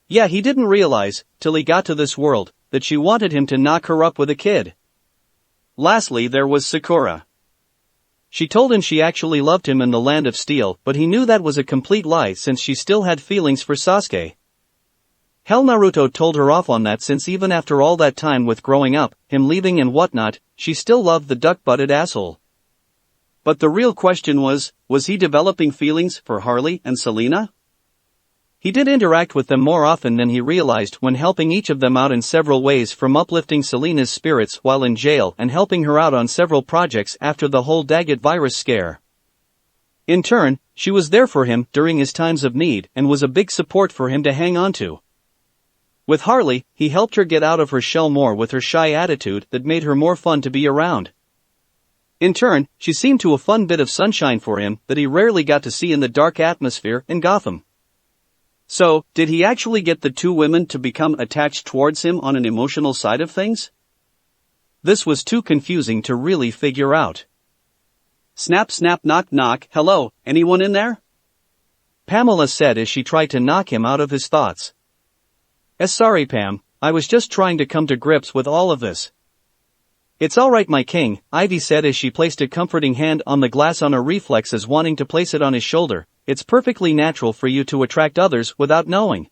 Yeah, he didn't realize, till he got to this world, that she wanted him to knock her up with a kid. Lastly, there was Sakura. She told him she actually loved him in the Land of Steel, but he knew that was a complete lie since she still had feelings for Sasuke. Hell, Naruto told her off on that since even after all that time with growing up, him leaving and whatnot, she still loved the duck-butted asshole. But the real question was he developing feelings for Harley and Selena? He did interact with them more often than he realized when helping each of them out in several ways, from uplifting Selena's spirits while in jail and helping her out on several projects after the whole Daggett virus scare. In turn, she was there for him during his times of need and was a big support for him to hang on to. With Harley, he helped her get out of her shell more with her shy attitude that made her more fun to be around. In turn, she seemed to a fun bit of sunshine for him that he rarely got to see in the dark atmosphere in Gotham. So, did he actually get the two women to become attached towards him on an emotional side of things? This was too confusing to really figure out. Snap snap knock knock, hello, anyone in there? Pamela said as she tried to knock him out of his thoughts. Sorry Pam, I was just trying to come to grips with all of this. It's alright my king, Ivy said as she placed a comforting hand on the glass on her reflexes, wanting to place it on his shoulder. It's perfectly natural for you to attract others without knowing.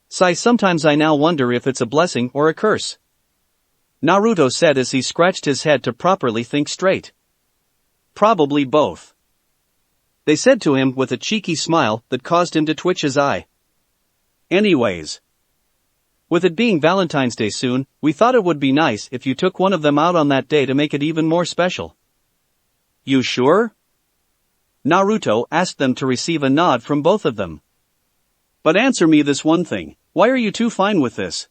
Sigh, sometimes I now wonder if it's a blessing or a curse. Naruto said as he scratched his head to properly think straight. Probably both. They said to him with a cheeky smile that caused him to twitch his eye. Anyways. With it being Valentine's Day soon, we thought it would be nice if you took one of them out on that day to make it even more special. You sure? Naruto asked them to receive a nod from both of them. But answer me this one thing, why are you two fine with this?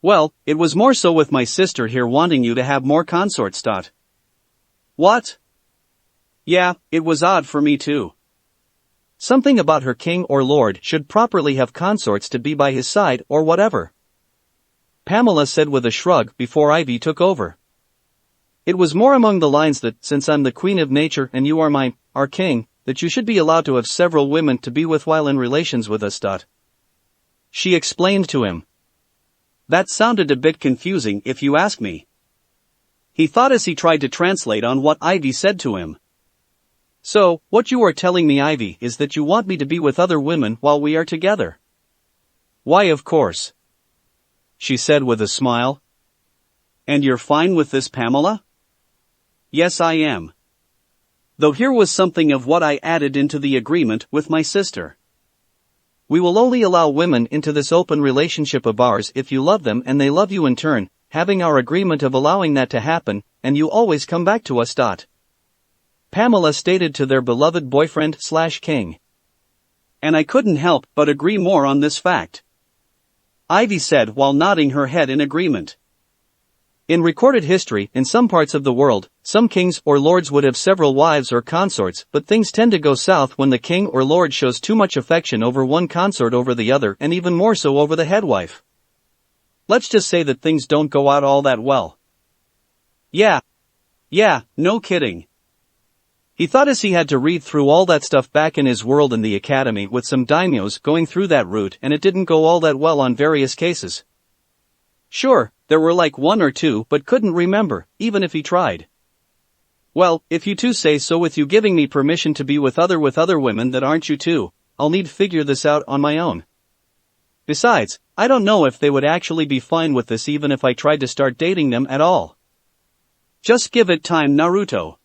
Well, it was more so with my sister here wanting you to have more consorts. What? Yeah, it was odd for me too. Something about her king or lord should properly have consorts to be by his side or whatever. Pamela said with a shrug before Ivy took over. It was more among the lines that, since I'm the queen of nature and you are our king, that you should be allowed to have several women to be with while in relations with us. She explained to him. That sounded a bit confusing if you ask me. He thought as he tried to translate on what Ivy said to him. So, what you are telling me, Ivy, is that you want me to be with other women while we are together? Why, of course. She said with a smile. And you're fine with this, Pamela? Yes, I am. Though here was something of what I added into the agreement with my sister. We will only allow women into this open relationship of ours if you love them and they love you in turn, having our agreement of allowing that to happen, and you always come back to us. Pamela stated to their beloved boyfriend/king. And I couldn't help but agree more on this fact. Ivy said while nodding her head in agreement. In recorded history, in some parts of the world, some kings or lords would have several wives or consorts, but things tend to go south when the king or lord shows too much affection over one consort over the other, and even more so over the head wife. Let's just say that things don't go out all that well. Yeah, no kidding. He thought as he had to read through all that stuff back in his world in the academy with some daimyos going through that route, and it didn't go all that well on various cases. Sure, there were like one or two, but couldn't remember, even if he tried. Well, if you two say so, with you giving me permission to be with other women that aren't you two, I'll need to figure this out on my own. Besides, I don't know if they would actually be fine with this even if I tried to start dating them at all. Just give it time, Naruto.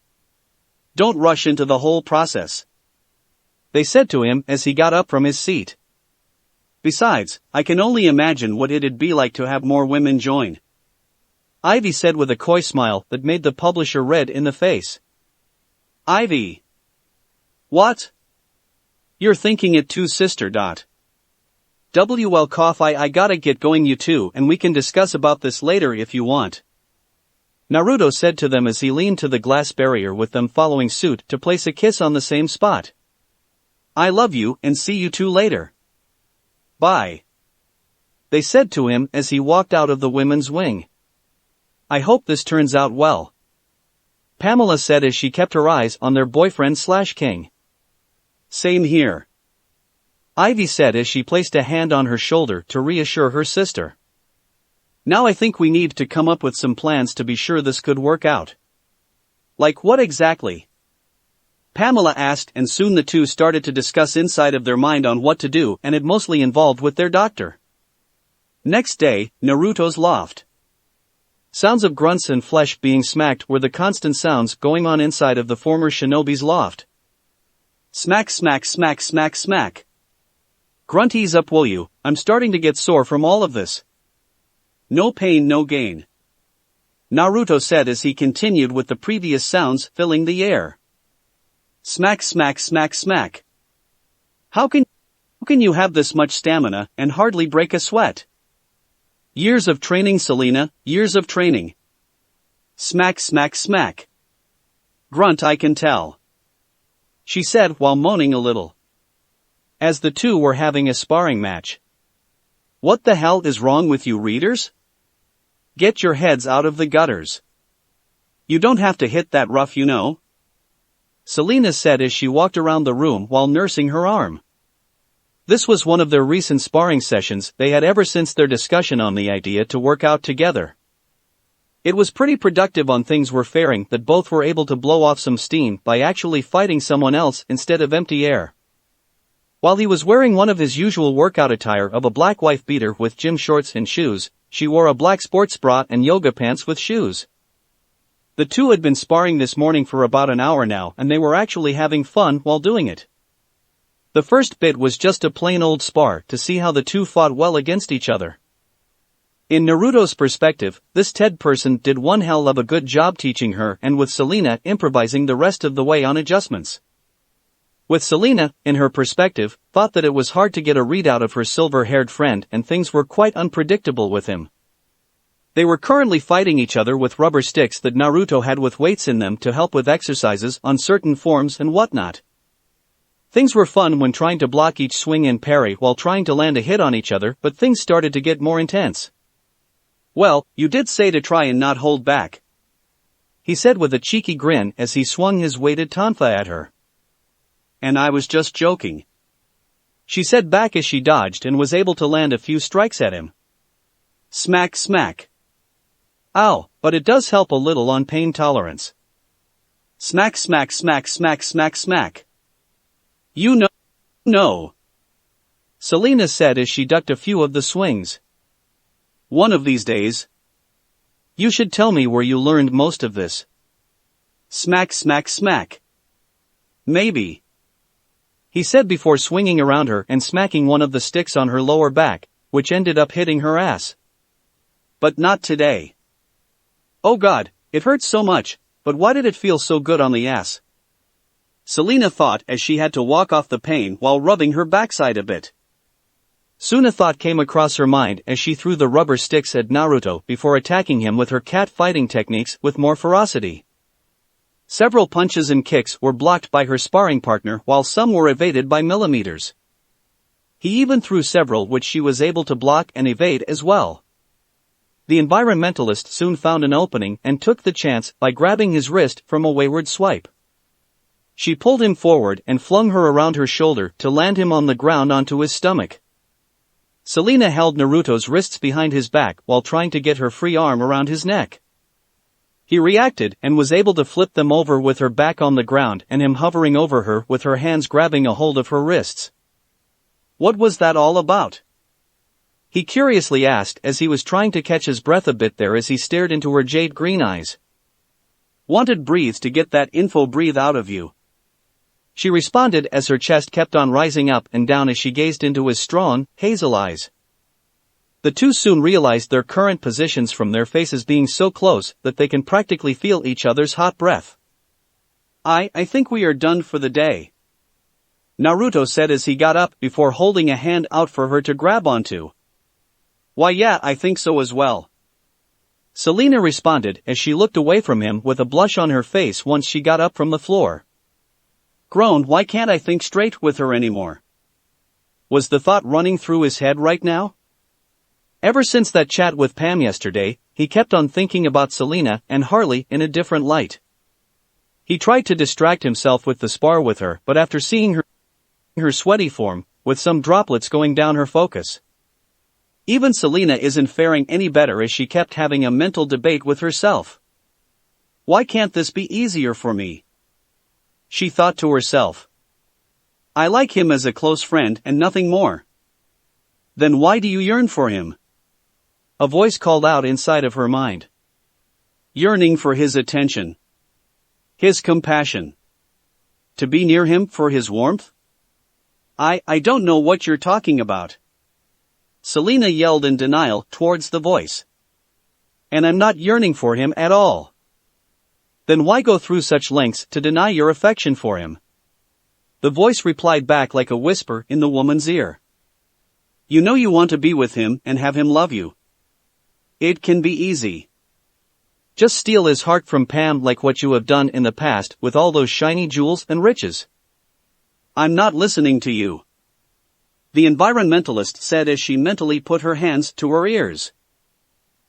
Don't rush into the whole process. They said to him as he got up from his seat. Besides, I can only imagine what it'd be like to have more women join. Ivy said with a coy smile that made the publisher red in the face. Ivy. What? You're thinking it too, sister. Well, cough, I gotta get going, you two, and we can discuss about this later if you want. Naruto said to them as he leaned to the glass barrier with them following suit to place a kiss on the same spot. I love you and see you two later. Bye. They said to him as he walked out of the women's wing. I hope this turns out well. Pamela said as she kept her eyes on their boyfriend/king. Same here. Ivy said as she placed a hand on her shoulder to reassure her sister. Now I think we need to come up with some plans to be sure this could work out. Like what exactly? Pamela asked, and soon the two started to discuss inside of their mind on what to do, and it mostly involved with their doctor. Next day, Naruto's loft. Sounds of grunts and flesh being smacked were the constant sounds going on inside of the former shinobi's loft. Smack, smack, smack, smack, smack. Grunt, ease up, will you? I'm starting to get sore from all of this. No pain, no gain, Naruto said as he continued with the previous sounds filling the air. Smack, smack, smack, smack. How can you have this much stamina and hardly break a sweat? Years of training, Selena, years of training. Smack, smack, smack. Grunt, I can tell, she said while moaning a little. As the two were having a sparring match. What the hell is wrong with you readers? Get your heads out of the gutters. You don't have to hit that rough, you know, Selena said as she walked around the room while nursing her arm. This was one of their recent sparring sessions they had ever since their discussion on the idea to work out together. It was pretty productive on things were faring that both were able to blow off some steam by actually fighting someone else instead of empty air. While he was wearing one of his usual workout attire of a black wife beater with gym shorts and shoes, she wore a black sports bra and yoga pants with shoes. The two had been sparring this morning for about an hour now, and they were actually having fun while doing it. The first bit was just a plain old spar to see how the two fought well against each other. In Naruto's perspective, this Ted person did one hell of a good job teaching her, and with Selena improvising the rest of the way on adjustments. With Selena, in her perspective, thought that it was hard to get a read out of her silver-haired friend and things were quite unpredictable with him. They were currently fighting each other with rubber sticks that Naruto had with weights in them to help with exercises on certain forms and whatnot. Things were fun when trying to block each swing and parry while trying to land a hit on each other, but things started to get more intense. Well, you did say to try and not hold back, he said with a cheeky grin as he swung his weighted tonfa at her. And I was just joking, she said back as she dodged and was able to land a few strikes at him. Smack, smack. Ow, but it does help a little on pain tolerance. Smack, smack, smack, smack, smack, smack. You know, Selena said as she ducked a few of the swings. One of these days. You should tell me where you learned most of this. Smack, smack, smack. Maybe, he said before swinging around her and smacking one of the sticks on her lower back, which ended up hitting her ass. But not today. Oh God, it hurts so much, but why did it feel so good on the ass? Selena thought as she had to walk off the pain while rubbing her backside a bit. Soon a thought came across her mind as she threw the rubber sticks at Naruto before attacking him with her cat fighting techniques with more ferocity. Several punches and kicks were blocked by her sparring partner while some were evaded by millimeters. He even threw several which she was able to block and evade as well. The environmentalist soon found an opening and took the chance by grabbing his wrist from a wayward swipe. She pulled him forward and flung her around her shoulder to land him on the ground onto his stomach. Selena held Naruto's wrists behind his back while trying to get her free arm around his neck. He reacted and was able to flip them over with her back on the ground and him hovering over her with her hands grabbing a hold of her wrists. What was that all about? He curiously asked as he was trying to catch his breath a bit there as he stared into her jade green eyes. Wanted breathe to get that info breathe out of you, she responded as her chest kept on rising up and down as she gazed into his strong, hazel eyes. The two soon realized their current positions from their faces being so close that they can practically feel each other's hot breath. I think we are done for the day, Naruto said as he got up before holding a hand out for her to grab onto. Why yeah, I think so as well, Selena responded as she looked away from him with a blush on her face once she got up from the floor. Groaned, why can't I think straight with her anymore? Was the thought running through his head right now? Ever since that chat with Pam yesterday, he kept on thinking about Selena and Harley in a different light. He tried to distract himself with the spar with her, but after seeing her sweaty form, with some droplets going down her focus. Even Selena isn't faring any better as she kept having a mental debate with herself. Why can't this be easier for me? She thought to herself. I like him as a close friend and nothing more. Then why do you yearn for him? A voice called out inside of her mind. Yearning for his attention. His compassion. To be near him for his warmth? I don't know what you're talking about. Selena yelled in denial towards the voice. And I'm not yearning for him at all. Then why go through such lengths to deny your affection for him? The voice replied back like a whisper in the woman's ear. You know you want to be with him and have him love you. It can be easy. Just steal his heart from Pam like what you have done in the past with all those shiny jewels and riches. I'm not listening to you. The environmentalist said as she mentally put her hands to her ears.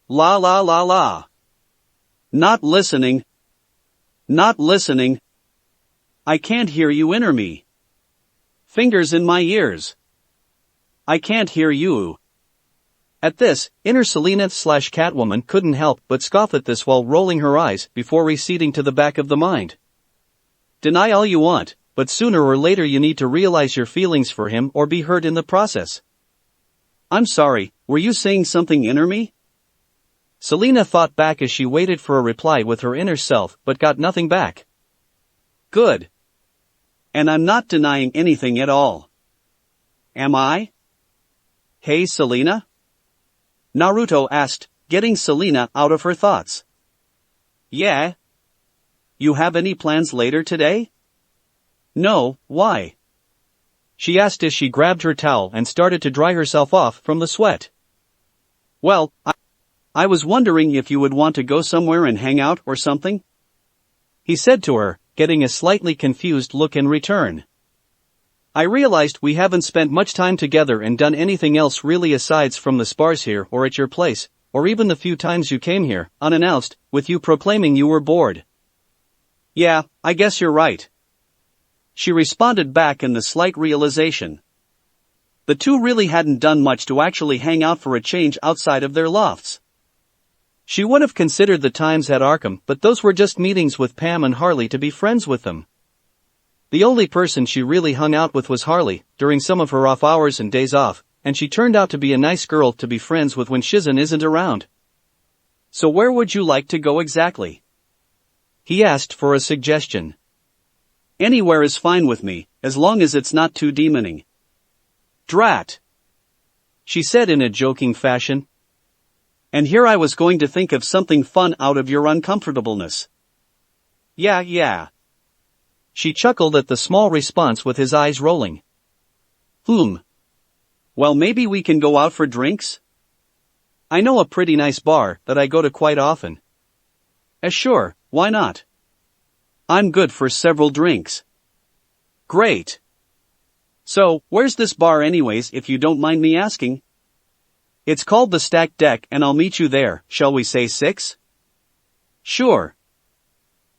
La la la la. Not listening. Not listening. I can't hear you inner me. Fingers in my ears. I can't hear you. At this, inner Selena/Catwoman couldn't help but scoff at this while rolling her eyes before receding to the back of the mind. Deny all you want, but sooner or later you need to realize your feelings for him or be hurt in the process. I'm sorry, were you saying something inner me? Selena thought back as she waited for a reply with her inner self but got nothing back. Good. And I'm not denying anything at all. Am I? Hey Selena? Naruto asked, getting Selena out of her thoughts. Yeah? You have any plans later today? No, why? She asked as she grabbed her towel and started to dry herself off from the sweat. Well, I was wondering if you would want to go somewhere and hang out or something? He said to her, getting a slightly confused look in return. I realized we haven't spent much time together and done anything else really asides from the spars here or at your place, or even the few times you came here, unannounced, with you proclaiming you were bored. Yeah, I guess you're right. She responded back in the slight realization. The two really hadn't done much to actually hang out for a change outside of their lofts. She would have considered the times at Arkham, but those were just meetings with Pam and Harley to be friends with them. The only person she really hung out with was Harley, during some of her off hours and days off, and she turned out to be a nice girl to be friends with when Shizen isn't around. So where would you like to go exactly? He asked for a suggestion. Anywhere is fine with me, as long as it's not too demoning. Drat! She said in a joking fashion. And here I was going to think of something fun out of your uncomfortableness. Yeah. She chuckled at the small response with his eyes rolling. Well, maybe we can go out for drinks? I know a pretty nice bar that I go to quite often. Sure, why not? I'm good for several drinks. Great. So, where's this bar anyways if you don't mind me asking? It's called the Stacked Deck and I'll meet you there, shall we say 6? Sure.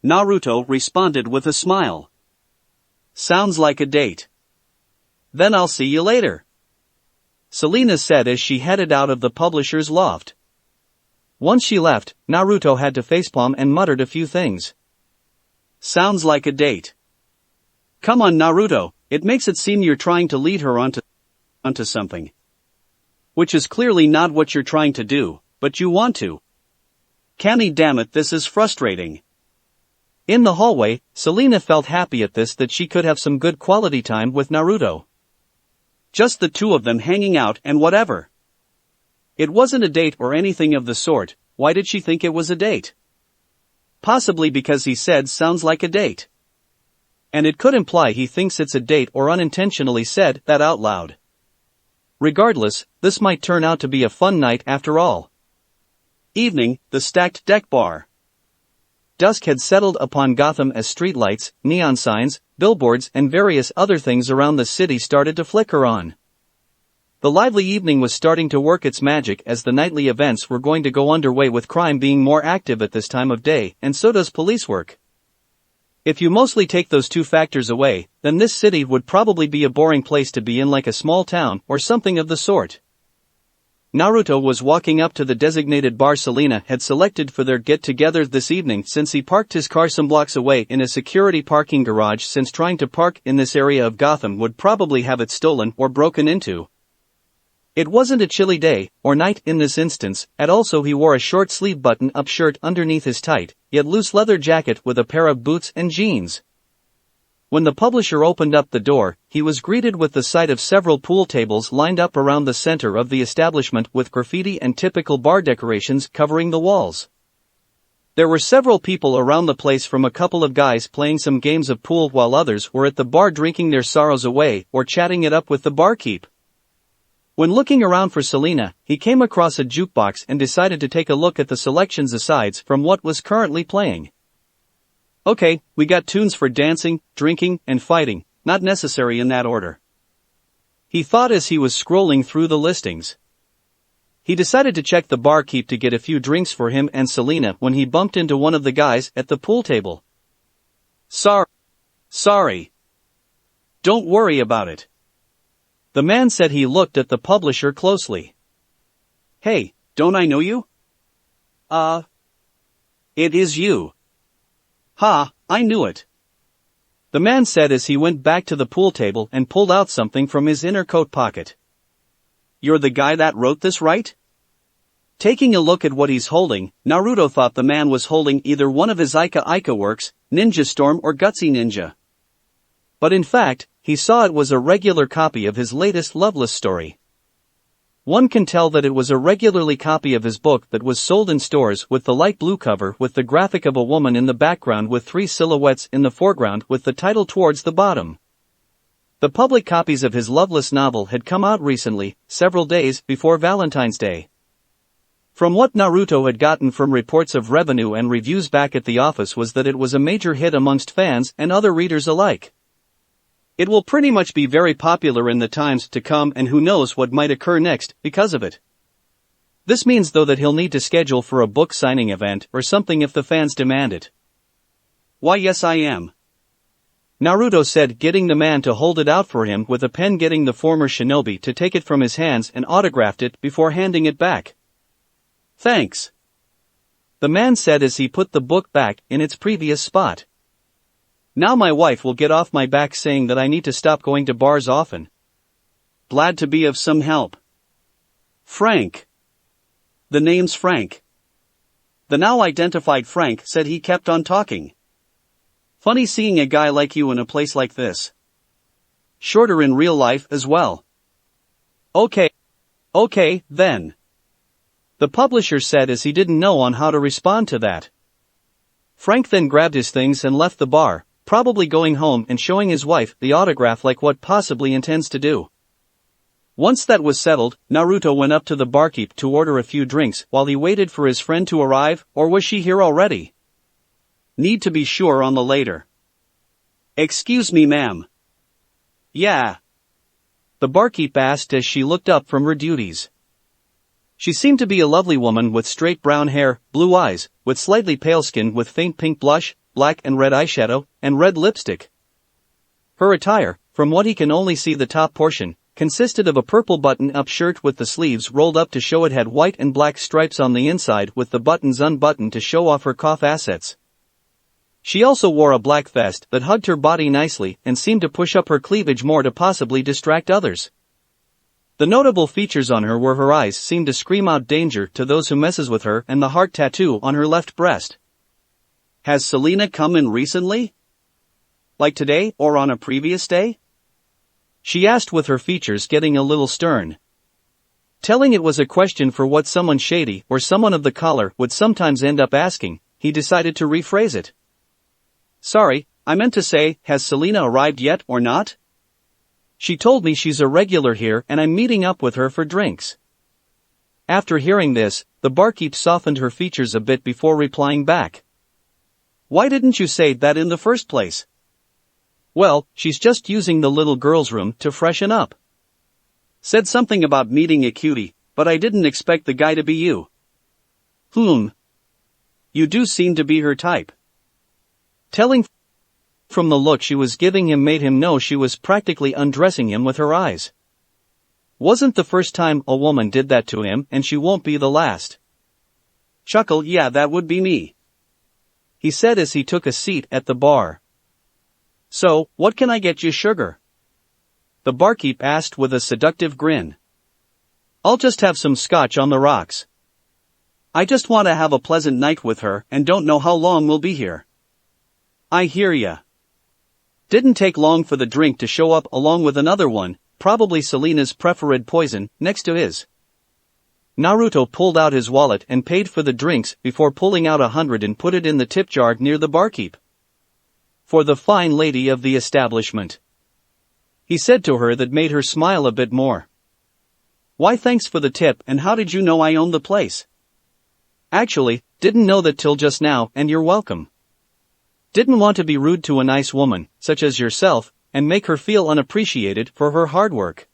Naruto responded with a smile. Sounds like a date. Then I'll see you later. Selena said as she headed out of the publisher's loft. Once she left, Naruto had to facepalm and muttered a few things. Sounds like a date. Come on Naruto, it makes it seem you're trying to lead her onto something. Which is clearly not what you're trying to do, but you want to. Cammy, damn it, this is frustrating. In the hallway, Selena felt happy at this that she could have some good quality time with Naruto. Just the two of them hanging out and whatever. It wasn't a date or anything of the sort. Why did she think it was a date? Possibly because he said sounds like a date. And it could imply he thinks it's a date or unintentionally said that out loud. Regardless, this might turn out to be a fun night after all. Evening, the Stacked Deck Bar. Dusk had settled upon Gotham as streetlights, neon signs, billboards and various other things around the city started to flicker on. The lively evening was starting to work its magic as the nightly events were going to go underway, with crime being more active at this time of day, and so does police work. If you mostly take those two factors away, then this city would probably be a boring place to be in, like a small town or something of the sort. Naruto was walking up to the designated bar Selena had selected for their get-together this evening, since he parked his car some blocks away in a security parking garage, since trying to park in this area of Gotham would probably have it stolen or broken into. It wasn't a chilly day, or night in this instance, and also he wore a short-sleeve button-up shirt underneath his tight, yet loose leather jacket with a pair of boots and jeans. When the publisher opened up the door, he was greeted with the sight of several pool tables lined up around the center of the establishment with graffiti and typical bar decorations covering the walls. There were several people around the place, from a couple of guys playing some games of pool while others were at the bar drinking their sorrows away or chatting it up with the barkeep. When looking around for Selena, he came across a jukebox and decided to take a look at the selections asides from what was currently playing. Okay, we got tunes for dancing, drinking, and fighting, not necessary in that order, he thought as he was scrolling through the listings. He decided to check the barkeep to get a few drinks for him and Selena when he bumped into one of the guys at the pool table. Sorry. Don't worry about it, the man said. He looked at the publisher closely. Hey, don't I know you? It is you. Ha, I knew it, the man said as he went back to the pool table and pulled out something from his inner coat pocket. You're the guy that wrote this, right? Taking a look at what he's holding, Naruto thought the man was holding either one of his Ica works, Ninja Storm or Gutsy Ninja. But in fact, he saw it was a regular copy of his latest Loveless story. One can tell that it was a regularly copy of his book that was sold in stores, with the light blue cover with the graphic of a woman in the background with three silhouettes in the foreground with the title towards the bottom. The public copies of his Loveless novel had come out recently, several days before Valentine's Day. From what Naruto had gotten from reports of revenue and reviews back at the office was that it was a major hit amongst fans and other readers alike. It will pretty much be very popular in the times to come, and who knows what might occur next because of it. This means though that he'll need to schedule for a book signing event or something if the fans demand it. Why, yes, I am, Naruto said, getting the man to hold it out for him with a pen, getting the former shinobi to take it from his hands and autographed it before handing it back. Thanks, the man said as he put the book back in its previous spot. Now my wife will get off my back saying that I need to stop going to bars often. Glad to be of some help. Frank. The name's Frank, the now identified Frank said. He kept on talking. Funny seeing a guy like you in a place like this. Shorter in real life as well. Okay, then, the publisher said as he didn't know on how to respond to that. Frank then grabbed his things and left the bar, probably going home and showing his wife the autograph like what possibly intends to do. Once that was settled, Naruto went up to the barkeep to order a few drinks while he waited for his friend to arrive, or was she here already? Need to be sure on the later. Excuse me, ma'am. Yeah, the barkeep asked as she looked up from her duties. She seemed to be a lovely woman with straight brown hair, blue eyes, with slightly pale skin with faint pink blush, black and red eyeshadow, and red lipstick. Her attire, from what he can only see the top portion, consisted of a purple button-up shirt with the sleeves rolled up to show it had white and black stripes on the inside with the buttons unbuttoned to show off her cough assets. She also wore a black vest that hugged her body nicely and seemed to push up her cleavage more to possibly distract others. The notable features on her were her eyes seemed to scream out danger to those who messes with her, and the heart tattoo on her left breast. Has Selena come in recently? Like today or on a previous day? She asked with her features getting a little stern. Telling it was a question for what someone shady or someone of the collar would sometimes end up asking, he decided to rephrase it. Sorry, I meant to say, has Selena arrived yet or not? She told me she's a regular here and I'm meeting up with her for drinks. After hearing this, the barkeep softened her features a bit before replying back. Why didn't you say that in the first place? Well, she's just using the little girl's room to freshen up. Said something about meeting a cutie, but I didn't expect the guy to be you. You do seem to be her type. Telling from the look she was giving him made him know she was practically undressing him with her eyes. Wasn't the first time a woman did that to him, and she won't be the last. Chuckle, yeah, that would be me, he said as he took a seat at the bar. So, what can I get you, sugar? The barkeep asked with a seductive grin. I'll just have some scotch on the rocks. I just want to have a pleasant night with her and don't know how long we'll be here. I hear ya. Didn't take long for the drink to show up along with another one, probably Selena's preferred poison, next to his. Naruto pulled out his wallet and paid for the drinks before pulling out 100 and put it in the tip jar near the barkeep. For the fine lady of the establishment, he said to her, that made her smile a bit more. Why, thanks for the tip, and how did you know I owned the place? Actually, didn't know that till just now, and you're welcome. Didn't want to be rude to a nice woman, such as yourself, and make her feel unappreciated for her hard work.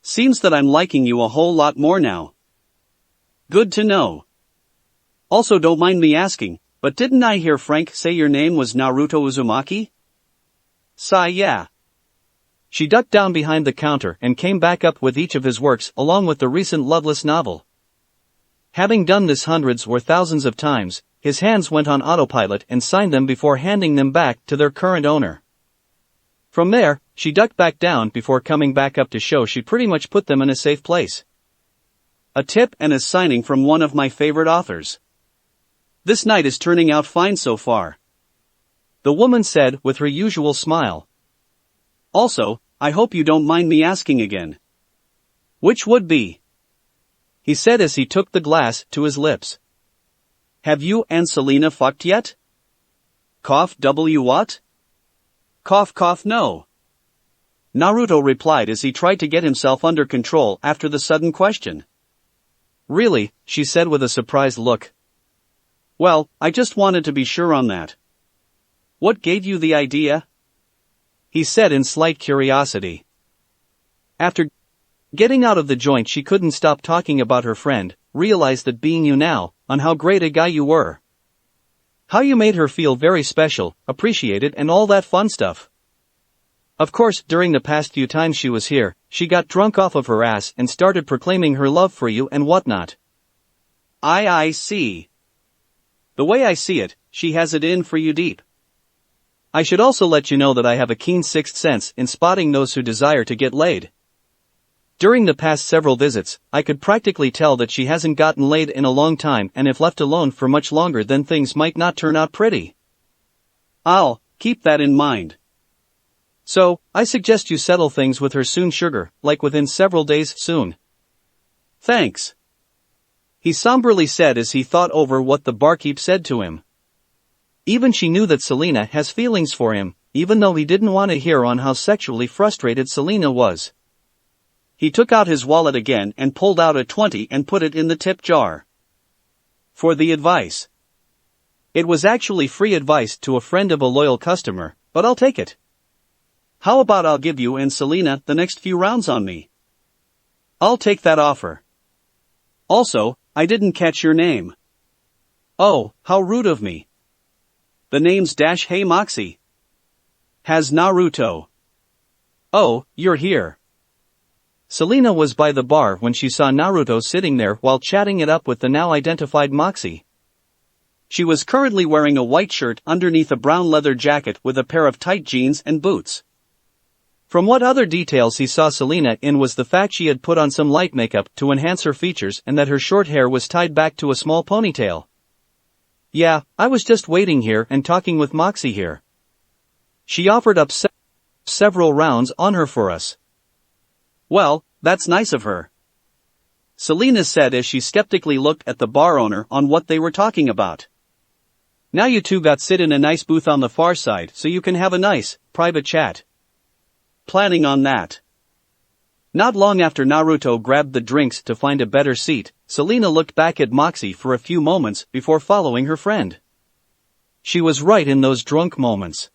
Seems that I'm liking you a whole lot more now. Good to know. Also, don't mind me asking, but didn't I hear Frank say your name was Naruto Uzumaki? Sigh, yeah. She ducked down behind the counter and came back up with each of his works along with the recent Loveless novel. Having done this hundreds or thousands of times, his hands went on autopilot and signed them before handing them back to their current owner. From there, she ducked back down before coming back up to show she pretty much put them in a safe place. A tip and a signing from one of my favorite authors. This night is turning out fine so far, the woman said with her usual smile. Also, I hope you don't mind me asking again. Which would be? He said as he took the glass to his lips. Have you and Selena fucked yet? Cough what? Cough no. Naruto replied as he tried to get himself under control after the sudden question. Really, she said with a surprised look. Well, I just wanted to be sure on that. What gave you the idea? He said in slight curiosity. After getting out of the joint, she couldn't stop talking about her friend, realized that being you now, on how great a guy you were. How you made her feel very special, appreciated and all that fun stuff. Of course, during the past few times she was here, she got drunk off of her ass and started proclaiming her love for you and whatnot. I see. The way I see it, she has it in for you deep. I should also let you know that I have a keen sixth sense in spotting those who desire to get laid. During the past several visits, I could practically tell that she hasn't gotten laid in a long time, and if left alone for much longer then things might not turn out pretty. I'll keep that in mind. So, I suggest you settle things with her soon, sugar, like within several days soon. Thanks, he somberly said as he thought over what the barkeep said to him. Even she knew that Selena has feelings for him, even though he didn't want to hear on how sexually frustrated Selena was. He took out his wallet again and pulled out a 20 and put it in the tip jar. For the advice. It was actually free advice to a friend of a loyal customer, but I'll take it. How about I'll give you and Selena the next few rounds on me? I'll take that offer. Also, I didn't catch your name. Oh, how rude of me. The name's Hey Moxie. Has Naruto. Oh, you're here. Selena was by the bar when she saw Naruto sitting there while chatting it up with the now identified Moxie. She was currently wearing a white shirt underneath a brown leather jacket with a pair of tight jeans and boots. From what other details he saw Selena in was the fact she had put on some light makeup to enhance her features and that her short hair was tied back to a small ponytail. Yeah, I was just waiting here and talking with Moxie here. She offered up several rounds on her for us. Well, that's nice of her, Selena said as she skeptically looked at the bar owner on what they were talking about. Now you two got sit in a nice booth on the far side so you can have a nice, private chat. Planning on that. Not long after Naruto grabbed the drinks to find a better seat, Selena looked back at Moxie for a few moments before following her friend. She was right in those drunk moments,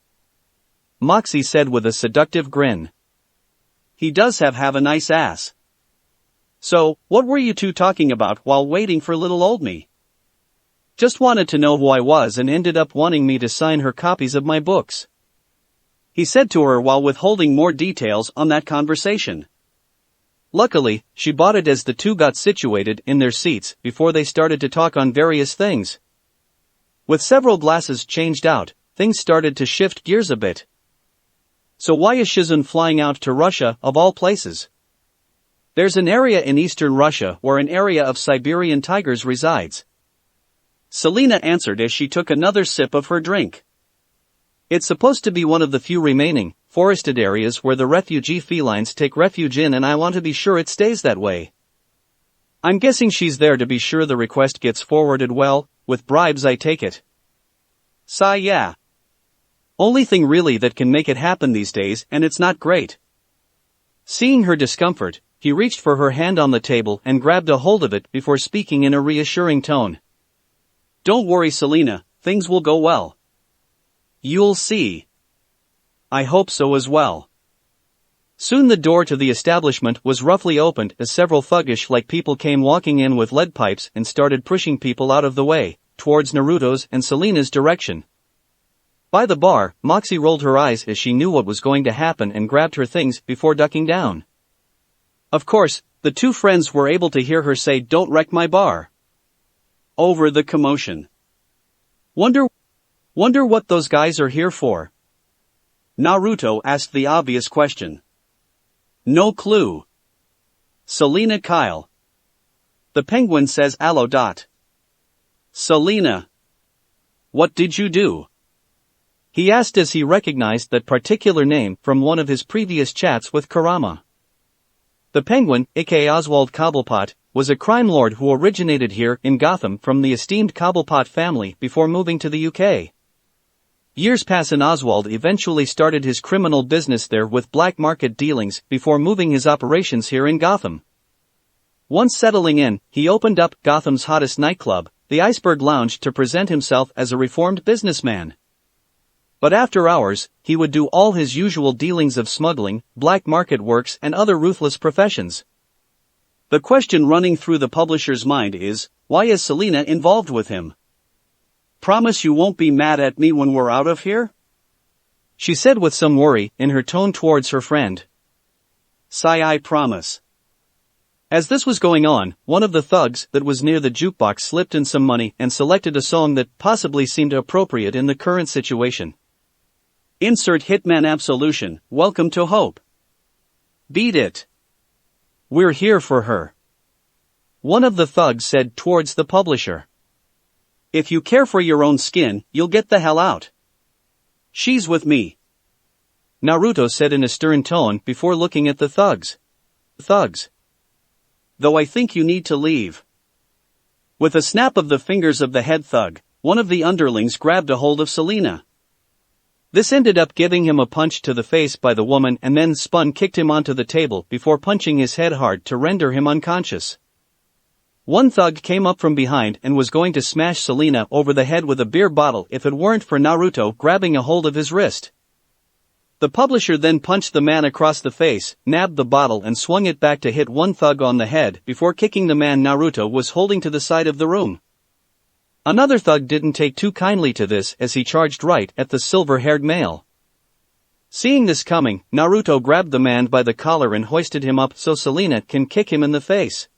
Moxie said with a seductive grin. He does have a nice ass. So, what were you two talking about while waiting for little old me? Just wanted to know who I was and ended up wanting me to sign her copies of my books. He said to her while withholding more details on that conversation. Luckily, she bought it as the two got situated in their seats before they started to talk on various things. With several glasses changed out, things started to shift gears a bit. So why is Shizun flying out to Russia, of all places? There's an area in eastern Russia where an area of Siberian tigers resides. Selena answered as she took another sip of her drink. It's supposed to be one of the few remaining, forested areas where the refugee felines take refuge in, and I want to be sure it stays that way. I'm guessing she's there to be sure the request gets forwarded well, with bribes I take it. Sigh, yeah. Only thing really that can make it happen these days, and it's not great. Seeing her discomfort, he reached for her hand on the table and grabbed a hold of it before speaking in a reassuring tone. Don't worry, Selena, things will go well. You'll see. I hope so as well. Soon the door to the establishment was roughly opened as several thuggish-like people came walking in with lead pipes and started pushing people out of the way, towards Naruto's and Selena's direction. By the bar, Moxie rolled her eyes as she knew what was going to happen and grabbed her things before ducking down. Of course, the two friends were able to hear her say, "Don't wreck my bar." Over the commotion. Wonder what those guys are here for? Naruto asked the obvious question. No clue. Selena Kyle. The penguin says allo. Selena. What did you do? He asked as he recognized that particular name from one of his previous chats with Kurama. The penguin, aka Oswald Cobblepot, was a crime lord who originated here in Gotham from the esteemed Cobblepot family before moving to the UK. Years pass and Oswald eventually started his criminal business there with black market dealings before moving his operations here in Gotham. Once settling in, he opened up Gotham's hottest nightclub, the Iceberg Lounge, to present himself as a reformed businessman. But after hours, he would do all his usual dealings of smuggling, black market works and other ruthless professions. The question running through the publisher's mind is, why is Selena involved with him? Promise you won't be mad at me when we're out of here? She said with some worry in her tone towards her friend. Sigh, I promise. As this was going on, one of the thugs that was near the jukebox slipped in some money and selected a song that possibly seemed appropriate in the current situation. Insert Hitman Absolution, Welcome to Hope. Beat it. We're here for her. One of the thugs said towards the publisher. If you care for your own skin, you'll get the hell out. She's with me. Naruto said in a stern tone before looking at the thugs. Thugs. Though I think you need to leave. With a snap of the fingers of the head thug, one of the underlings grabbed a hold of Selena. This ended up giving him a punch to the face by the woman and then kicked him onto the table before punching his head hard to render him unconscious. One thug came up from behind and was going to smash Selena over the head with a beer bottle if it weren't for Naruto grabbing a hold of his wrist. The publisher then punched the man across the face, nabbed the bottle and swung it back to hit one thug on the head before kicking the man Naruto was holding to the side of the room. Another thug didn't take too kindly to this as he charged right at the silver-haired male. Seeing this coming, Naruto grabbed the man by the collar and hoisted him up so Selena can kick him in the face.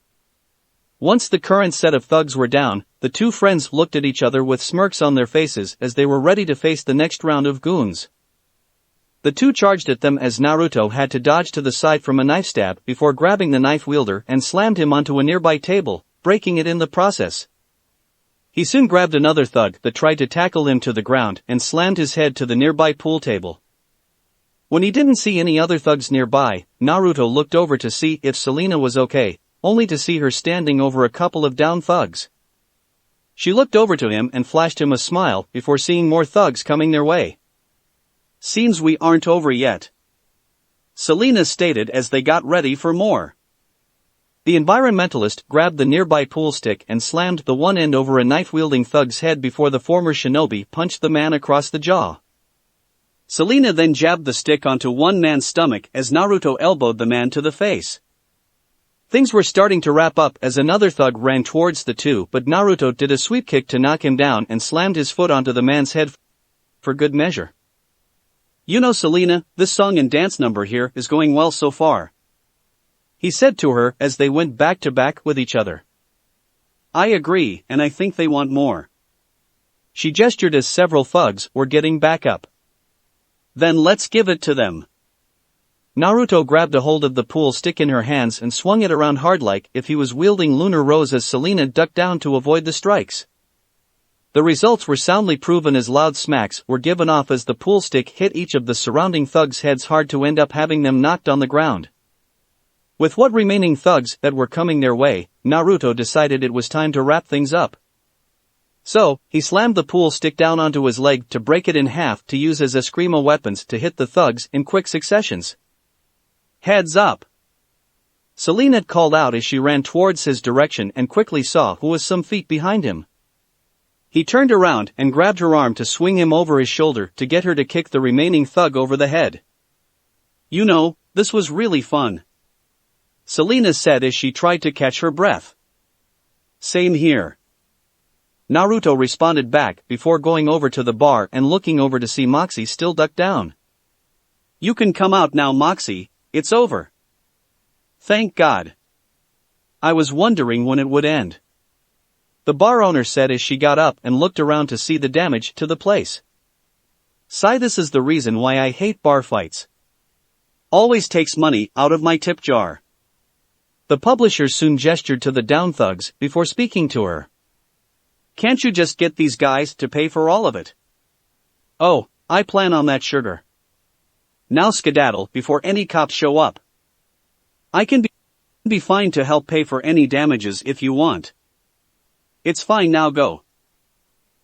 Once the current set of thugs were down, the two friends looked at each other with smirks on their faces as they were ready to face the next round of goons. The two charged at them as Naruto had to dodge to the side from a knife stab before grabbing the knife wielder and slammed him onto a nearby table, breaking it in the process. He soon grabbed another thug that tried to tackle him to the ground and slammed his head to the nearby pool table. When he didn't see any other thugs nearby, Naruto looked over to see if Selena was okay, only to see her standing over a couple of down thugs. She looked over to him and flashed him a smile before seeing more thugs coming their way. Seems we aren't over yet. Selena stated as they got ready for more. The environmentalist grabbed the nearby pool stick and slammed the one end over a knife-wielding thug's head before the former shinobi punched the man across the jaw. Selena then jabbed the stick onto one man's stomach as Naruto elbowed the man to the face. Things were starting to wrap up as another thug ran towards the two, but Naruto did a sweep kick to knock him down and slammed his foot onto the man's head for good measure. "You know, Selena, this song and dance number here is going well so far," he said to her as they went back to back with each other. "I agree, and I think they want more." She gestured as several thugs were getting back up. "Then let's give it to them." Naruto grabbed a hold of the pool stick in her hands and swung it around hard like if he was wielding Lunar Rose as Selena ducked down to avoid the strikes. The results were soundly proven as loud smacks were given off as the pool stick hit each of the surrounding thugs' heads hard to end up having them knocked on the ground. With what remaining thugs that were coming their way, Naruto decided it was time to wrap things up. So, he slammed the pool stick down onto his leg to break it in half to use as eskrima weapons to hit the thugs in quick successions. "Heads up!" Selena called out as she ran towards his direction and quickly saw who was some feet behind him. He turned around and grabbed her arm to swing him over his shoulder to get her to kick the remaining thug over the head. "You know, this was really fun," Selena said as she tried to catch her breath. "Same here," Naruto responded back before going over to the bar and looking over to see Moxie still ducked down. "You can come out now, Moxie, it's over." "Thank God. I was wondering when it would end," the bar owner said as she got up and looked around to see the damage to the place. "Sigh, this is the reason why I hate bar fights. Always takes money out of my tip jar." The publisher soon gestured to the down thugs before speaking to her. "Can't you just get these guys to pay for all of it?" "Oh, I plan on that, sugar. Now skedaddle before any cops show up. I can be fine to help pay for any damages if you want." "It's fine, now go,"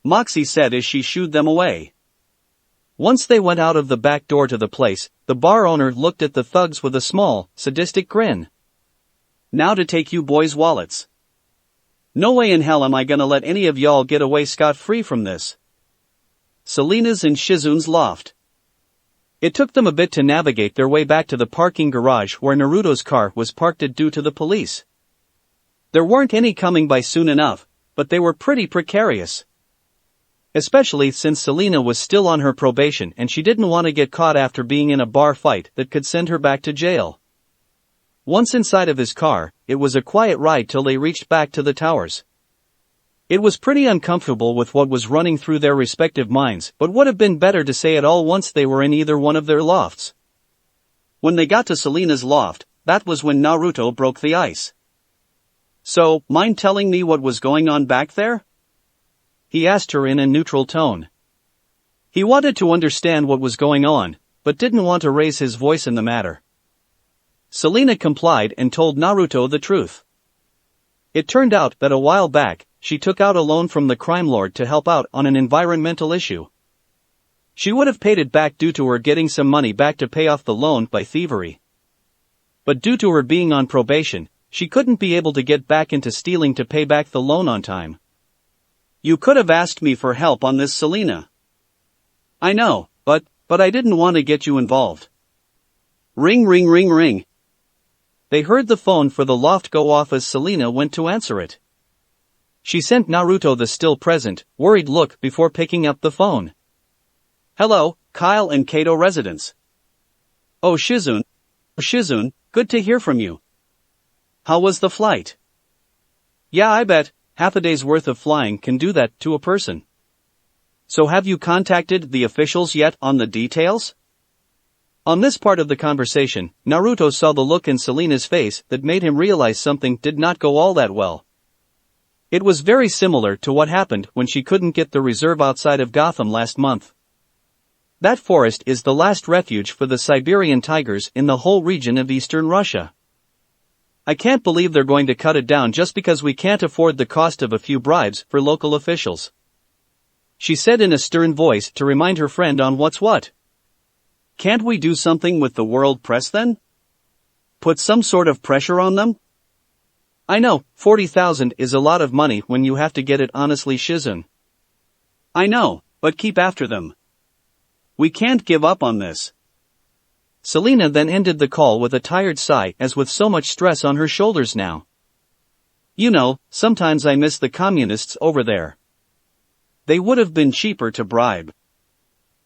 Moxie said as she shooed them away. Once they went out of the back door to the place, the bar owner looked at the thugs with a small, sadistic grin. "Now to take you boys' wallets. No way in hell am I gonna let any of y'all get away scot-free from this." Selena's and Shizun's loft. It took them a bit to navigate their way back to the parking garage where Naruto's car was parked due to the police. There weren't any coming by soon enough, but they were pretty precarious. Especially since Selena was still on her probation and she didn't want to get caught after being in a bar fight that could send her back to jail. Once inside of his car, it was a quiet ride till they reached back to the towers. It was pretty uncomfortable with what was running through their respective minds, but would have been better to say it all once they were in either one of their lofts. When they got to Selena's loft, that was when Naruto broke the ice. "So, mind telling me what was going on back there?" he asked her in a neutral tone. He wanted to understand what was going on, but didn't want to raise his voice in the matter. Selena complied and told Naruto the truth. It turned out that a while back, she took out a loan from the crime lord to help out on an environmental issue. She would have paid it back due to her getting some money back to pay off the loan by thievery. But due to her being on probation, she couldn't be able to get back into stealing to pay back the loan on time. "You could have asked me for help on this, Selena." "I know, but I didn't want to get you involved." Ring ring ring ring. They heard the phone for the loft go off as Selena went to answer it. She sent Naruto the still present, worried look before picking up the phone. "Hello, Kyle and Kato residence." "Oh, Shizun, good to hear from you. How was the flight?" "Yeah, I bet, half a day's worth of flying can do that to a person." "So have you contacted the officials yet on the details?" On this part of the conversation, Naruto saw the look in Selena's face that made him realize something did not go all that well. It was very similar to what happened when she couldn't get the reserve outside of Gotham last month. That forest is the last refuge for the Siberian tigers in the whole region of eastern Russia. "I can't believe they're going to cut it down just because we can't afford the cost of a few bribes for local officials," she said in a stern voice to remind her friend on what's what. "Can't we do something with the world press then? Put some sort of pressure on them?" "I know, 40,000 is a lot of money when you have to get it honestly, Shizun." "I know, but keep after them. We can't give up on this. Selena then ended the call with a tired sigh, as with so much stress on her shoulders now. You know, sometimes I miss the communists over there. They would have been cheaper to bribe.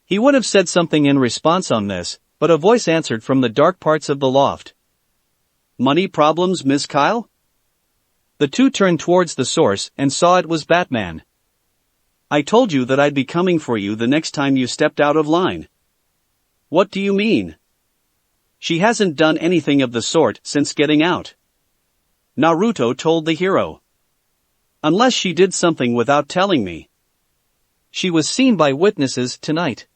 He would have said something in response on this, but a voice answered from the dark parts of the loft. Money problems, Miss Kyle? The two turned towards the source and saw it was Batman. I told you that I'd be coming for you the next time you stepped out of line. What do you mean? She hasn't done anything of the sort since getting out. Naruto told the hero. Unless she did something without telling me. She was seen by witnesses tonight.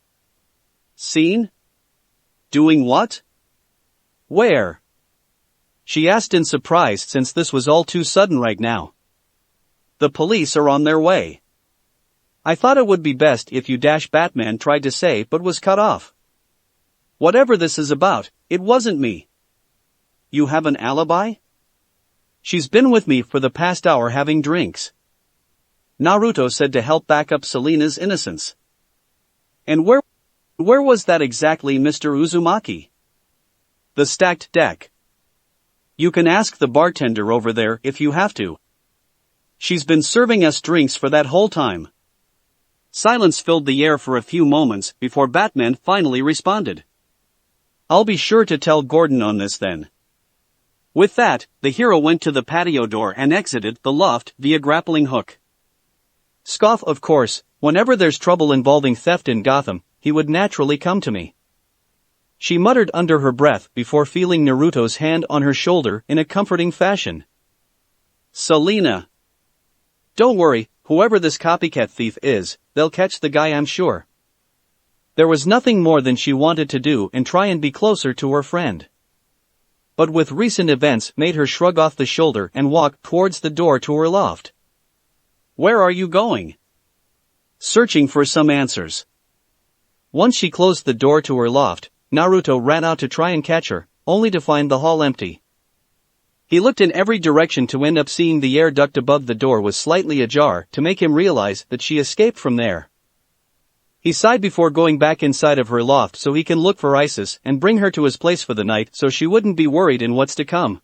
Seen? Doing what? Where? She asked in surprise, since this was all too sudden right now. The police are on their way. I thought it would be best if you Batman tried to say but was cut off. Whatever this is about, it wasn't me. You have an alibi? She's been with me for the past hour having drinks. Naruto said to help back up Selena's innocence. And where was that exactly, Mr. Uzumaki? The stacked deck. You can ask the bartender over there if you have to. She's been serving us drinks for that whole time. Silence filled the air for a few moments before Batman finally responded. I'll be sure to tell Gordon on this then. With that, the hero went to the patio door and exited the loft via grappling hook. Scoff, of course, whenever there's trouble involving theft in Gotham, he would naturally come to me. She muttered under her breath before feeling Naruto's hand on her shoulder in a comforting fashion. Selena. Don't worry, whoever this copycat thief is, they'll catch the guy, I'm sure. There was nothing more than she wanted to do and try and be closer to her friend. But with recent events made her shrug off the shoulder and walk towards the door to her loft. Where are you going? Searching for some answers. Once she closed the door to her loft, Naruto ran out to try and catch her, only to find the hall empty. He looked in every direction to end up seeing the air duct above the door was slightly ajar to make him realize that she escaped from there. He sighed before going back inside of her loft so he can look for Isis and bring her to his place for the night so she wouldn't be worried in what's to come.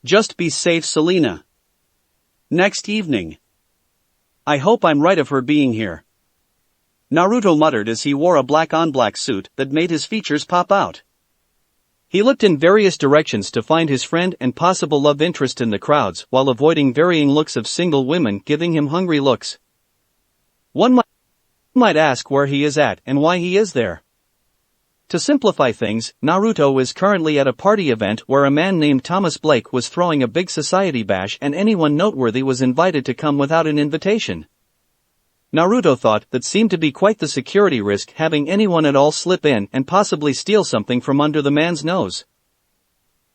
Just be safe, Selena. Next evening. I hope I'm right of her being here. Naruto muttered as he wore a black-on-black suit that made his features pop out. He looked in various directions to find his friend and possible love interest in the crowds while avoiding varying looks of single women giving him hungry looks. One might ask where he is at and why he is there. To simplify things, Naruto is currently at a party event where a man named Thomas Blake was throwing a big society bash and anyone noteworthy was invited to come without an invitation. Naruto thought that seemed to be quite the security risk, having anyone at all slip in and possibly steal something from under the man's nose.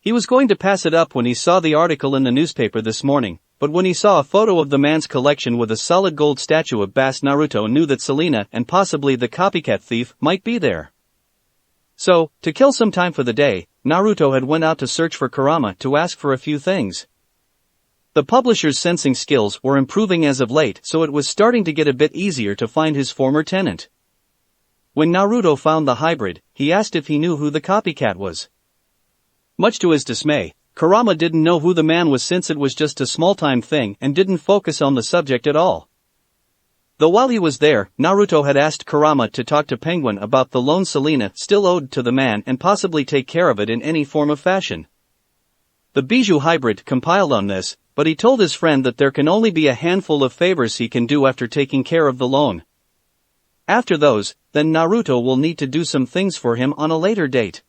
He was going to pass it up when he saw the article in the newspaper this morning, but when he saw a photo of the man's collection with a solid gold statue of Bass, Naruto knew that Selena and possibly the copycat thief might be there. So, to kill some time for the day, Naruto had went out to search for Kurama to ask for a few things. The publisher's sensing skills were improving as of late, so it was starting to get a bit easier to find his former tenant. When Naruto found the hybrid, he asked if he knew who the copycat was. Much to his dismay, Kurama didn't know who the man was since it was just a small-time thing and didn't focus on the subject at all. Though while he was there, Naruto had asked Kurama to talk to Penguin about the loan Selena still owed to the man and possibly take care of it in any form of fashion. The Bijou hybrid compiled on this, but he told his friend that there can only be a handful of favors he can do after taking care of the loan. After those, then Naruto will need to do some things for him on a later date.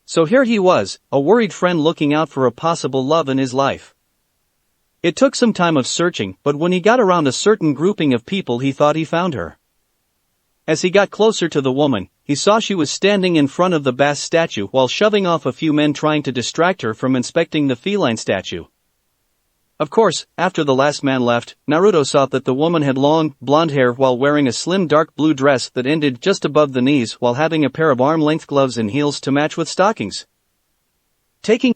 So here he was, a worried friend looking out for a possible love in his life. It took some time of searching, but when he got around a certain grouping of people he thought he found her. As he got closer to the woman, he saw she was standing in front of the Bass statue while shoving off a few men trying to distract her from inspecting the feline statue. Of course, after the last man left, Naruto saw that the woman had long, blonde hair while wearing a slim dark blue dress that ended just above the knees while having a pair of arm-length gloves and heels to match with stockings. Taking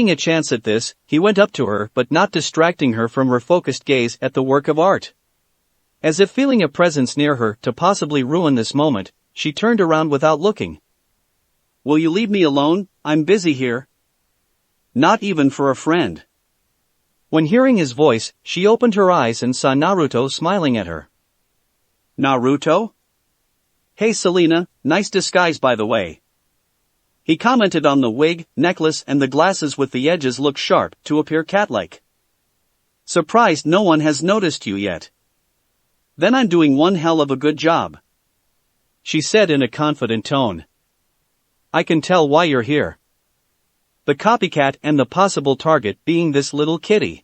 a chance at this, he went up to her but not distracting her from her focused gaze at the work of art. As if feeling a presence near her to possibly ruin this moment, she turned around without looking. Will you leave me alone? I'm busy here. Not even for a friend. When hearing his voice, she opened her eyes and saw Naruto smiling at her. Naruto? Hey Selena, nice disguise by the way. He commented on the wig, necklace and the glasses with the edges look sharp to appear cat-like. Surprised no one has noticed you yet. Then I'm doing one hell of a good job. She said in a confident tone. I can tell why you're here. The copycat and the possible target being this little kitty.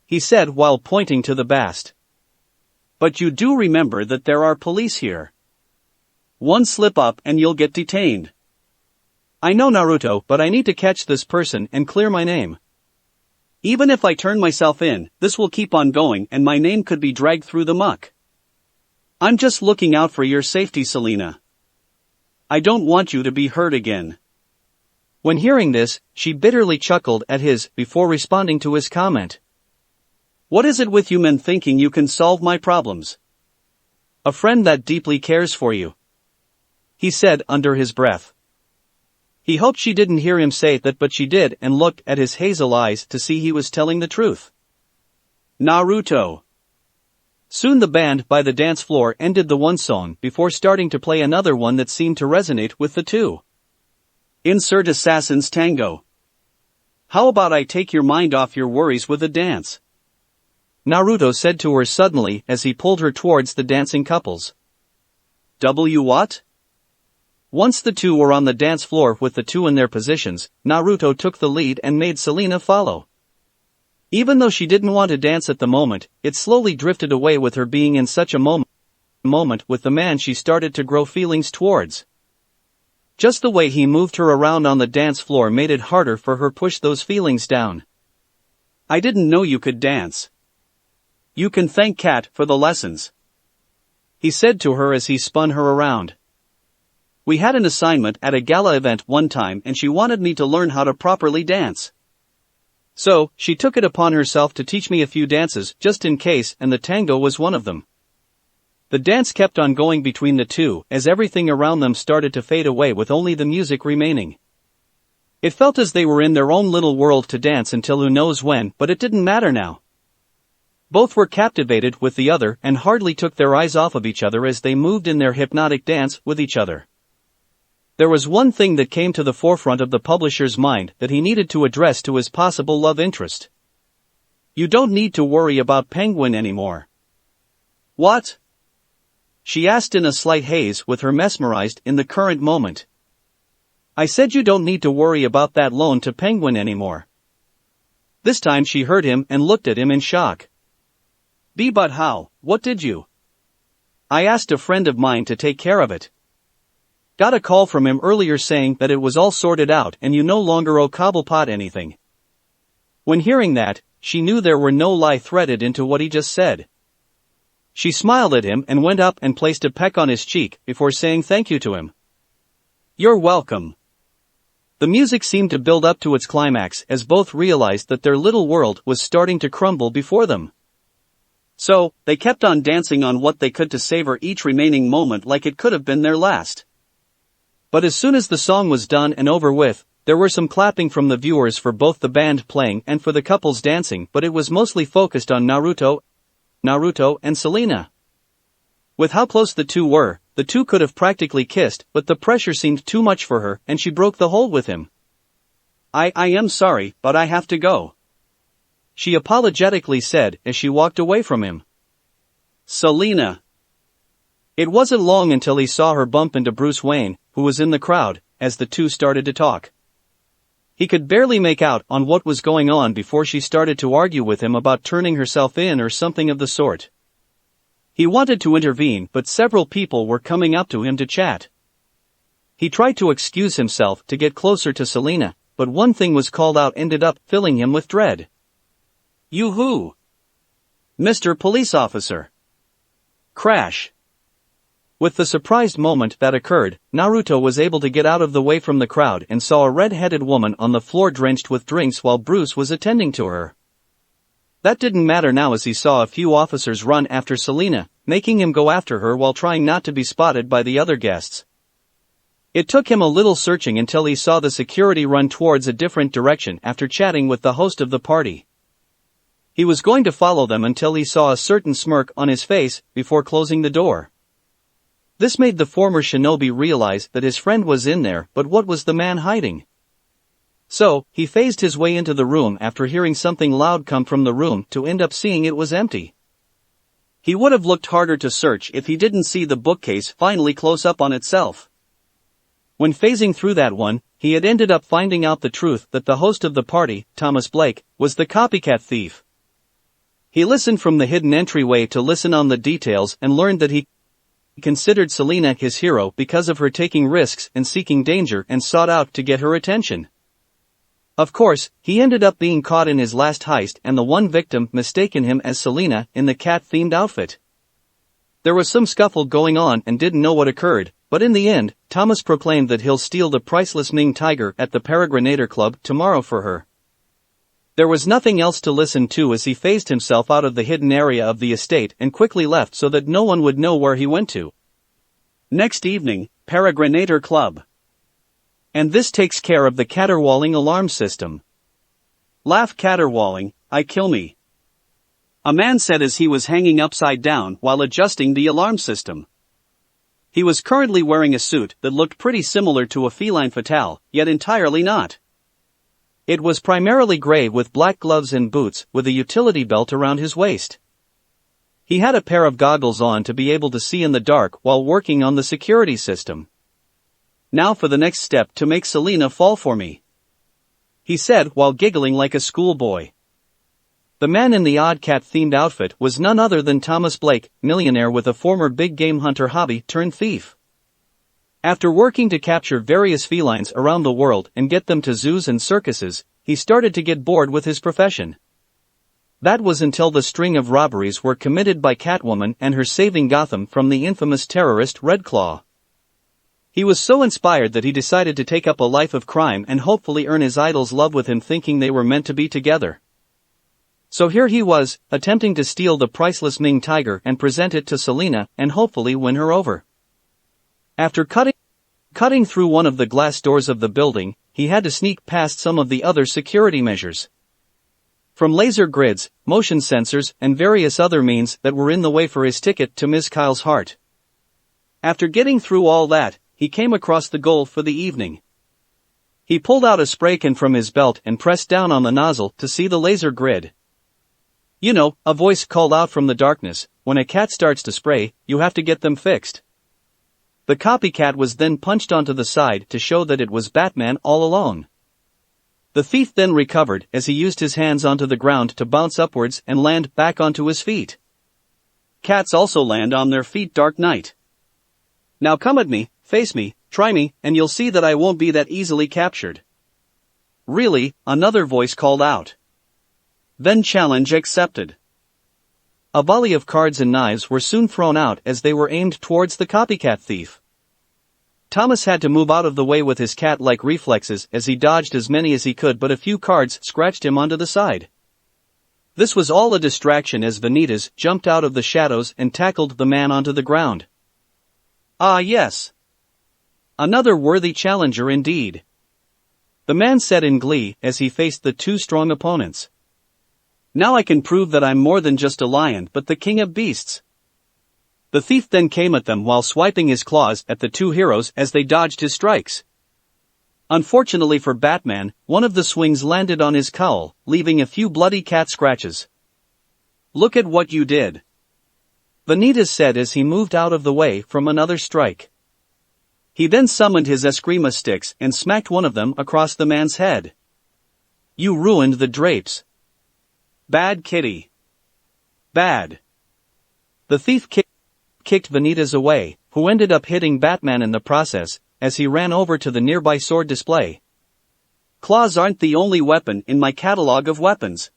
He said while pointing to the bast. But you do remember that there are police here. One slip up and you'll get detained. I know Naruto, but I need to catch this person and clear my name. Even if I turn myself in, this will keep on going and my name could be dragged through the muck. I'm just looking out for your safety, Selena. I don't want you to be hurt again. When hearing this, she bitterly chuckled at his before responding to his comment. What is it with you men thinking you can solve my problems? A friend that deeply cares for you. He said under his breath. He hoped she didn't hear him say that, but she did and looked at his hazel eyes to see he was telling the truth. Naruto. Soon the band by the dance floor ended the one song before starting to play another one that seemed to resonate with the two. Insert Assassin's Tango. How about I take your mind off your worries with a dance? Naruto said to her suddenly as he pulled her towards the dancing couples. What? Once the two were on the dance floor with the two in their positions, Naruto took the lead and made Selena follow. Even though she didn't want to dance at the moment, it slowly drifted away with her being in such a moment with the man she started to grow feelings towards. Just the way he moved her around on the dance floor made it harder for her push those feelings down. I didn't know you could dance. You can thank Cat for the lessons. He said to her as he spun her around. We had an assignment at a gala event one time and she wanted me to learn how to properly dance. So, she took it upon herself to teach me a few dances just in case, and the tango was one of them. The dance kept on going between the two as everything around them started to fade away with only the music remaining. It felt as they were in their own little world to dance until who knows when, but it didn't matter now. Both were captivated with the other and hardly took their eyes off of each other as they moved in their hypnotic dance with each other. There was one thing that came to the forefront of the publisher's mind that he needed to address to his possible love interest. You don't need to worry about Penguin anymore. What? She asked in a slight haze with her mesmerized in the current moment. I said you don't need to worry about that loan to Penguin anymore. This time she heard him and looked at him in shock. But how? What did you? I asked a friend of mine to take care of it. Got a call from him earlier saying that it was all sorted out and you no longer owe Cobblepot anything. When hearing that, she knew there were no lie threaded into what he just said. She smiled at him and went up and placed a peck on his cheek before saying thank you to him. You're welcome. The music seemed to build up to its climax as both realized that their little world was starting to crumble before them. So, they kept on dancing on what they could to savor each remaining moment like it could have been their last. But as soon as the song was done and over with, there were some clapping from the viewers for both the band playing and for the couples dancing, but it was mostly focused on Naruto and Selena. With how close the two were, the two could have practically kissed, but the pressure seemed too much for her and she broke the hold with him. I am sorry, but I have to go. She apologetically said as she walked away from him. Selena. It wasn't long until he saw her bump into Bruce Wayne, who was in the crowd, as the two started to talk. He could barely make out on what was going on before she started to argue with him about turning herself in or something of the sort. He wanted to intervene, but several people were coming up to him to chat. He tried to excuse himself to get closer to Selena, but one thing was called out ended up filling him with dread. You who? Mr. Police Officer. Crash. With the surprised moment that occurred, Naruto was able to get out of the way from the crowd and saw a red-headed woman on the floor drenched with drinks while Bruce was attending to her. That didn't matter now as he saw a few officers run after Selena, making him go after her while trying not to be spotted by the other guests. It took him a little searching until he saw the security run towards a different direction after chatting with the host of the party. He was going to follow them until he saw a certain smirk on his face before closing the door. This made the former shinobi realize that his friend was in there, but what was the man hiding? So, he phased his way into the room after hearing something loud come from the room to end up seeing it was empty. He would have looked harder to search if he didn't see the bookcase finally close up on itself. When phasing through that one, he had ended up finding out the truth that the host of the party, Thomas Blake, was the copycat thief. He listened from the hidden entryway to listen on the details and learned that he considered Selena his hero because of her taking risks and seeking danger and sought out to get her attention. Of course, he ended up being caught in his last heist and the one victim mistaken him as Selena in the cat-themed outfit. There was some scuffle going on and didn't know what occurred, but in the end, Thomas proclaimed that he'll steal the priceless Ming tiger at the Peregrinator Club tomorrow for her. There was nothing else to listen to as he phased himself out of the hidden area of the estate and quickly left so that no one would know where he went to. Next evening, Peregrinator Club. And this takes care of the caterwauling alarm system. Laugh caterwauling, I kill me. A man said as he was hanging upside down while adjusting the alarm system. He was currently wearing a suit that looked pretty similar to a feline fatale, yet entirely not. It was primarily gray with black gloves and boots with a utility belt around his waist. He had a pair of goggles on to be able to see in the dark while working on the security system. Now for the next step to make Selena fall for me, he said while giggling like a schoolboy. The man in the odd cat-themed outfit was none other than Thomas Blake, millionaire with a former big game hunter hobby turned thief. After working to capture various felines around the world and get them to zoos and circuses, he started to get bored with his profession. That was until the string of robberies were committed by Catwoman and her saving Gotham from the infamous terrorist Red Claw. He was so inspired that he decided to take up a life of crime and hopefully earn his idol's love with him, thinking they were meant to be together. So here he was, attempting to steal the priceless Ming tiger and present it to Selena and hopefully win her over. After cutting through one of the glass doors of the building, he had to sneak past some of the other security measures. From laser grids, motion sensors, and various other means that were in the way for his ticket to Ms. Kyle's heart. After getting through all that, he came across the goal for the evening. He pulled out a spray can from his belt and pressed down on the nozzle to see the laser grid. You know, a voice called out from the darkness, when a cat starts to spray, you have to get them fixed. The copycat was then punched onto the side to show that it was Batman all along. The thief then recovered as he used his hands onto the ground to bounce upwards and land back onto his feet. Cats also land on their feet, Dark Knight. Now come at me, face me, try me, and you'll see that I won't be that easily captured. Really, another voice called out. Then challenge accepted. A volley of cards and knives were soon thrown out as they were aimed towards the copycat thief. Thomas had to move out of the way with his cat-like reflexes as he dodged as many as he could, but a few cards scratched him onto the side. This was all a distraction as Vanitas jumped out of the shadows and tackled the man onto the ground. Ah yes. Another worthy challenger indeed. The man said in glee as he faced the two strong opponents. Now I can prove that I'm more than just a lion but the king of beasts. The thief then came at them while swiping his claws at the two heroes as they dodged his strikes. Unfortunately for Batman, one of the swings landed on his cowl, leaving a few bloody cat scratches. Look at what you did. Vanitas said as he moved out of the way from another strike. He then summoned his Eskrima sticks and smacked one of them across the man's head. You ruined the drapes. Bad kitty. Bad. The thief kicked Vanitas away, who ended up hitting Batman in the process, as he ran over to the nearby sword display. Claws aren't the only weapon in my catalog of weapons,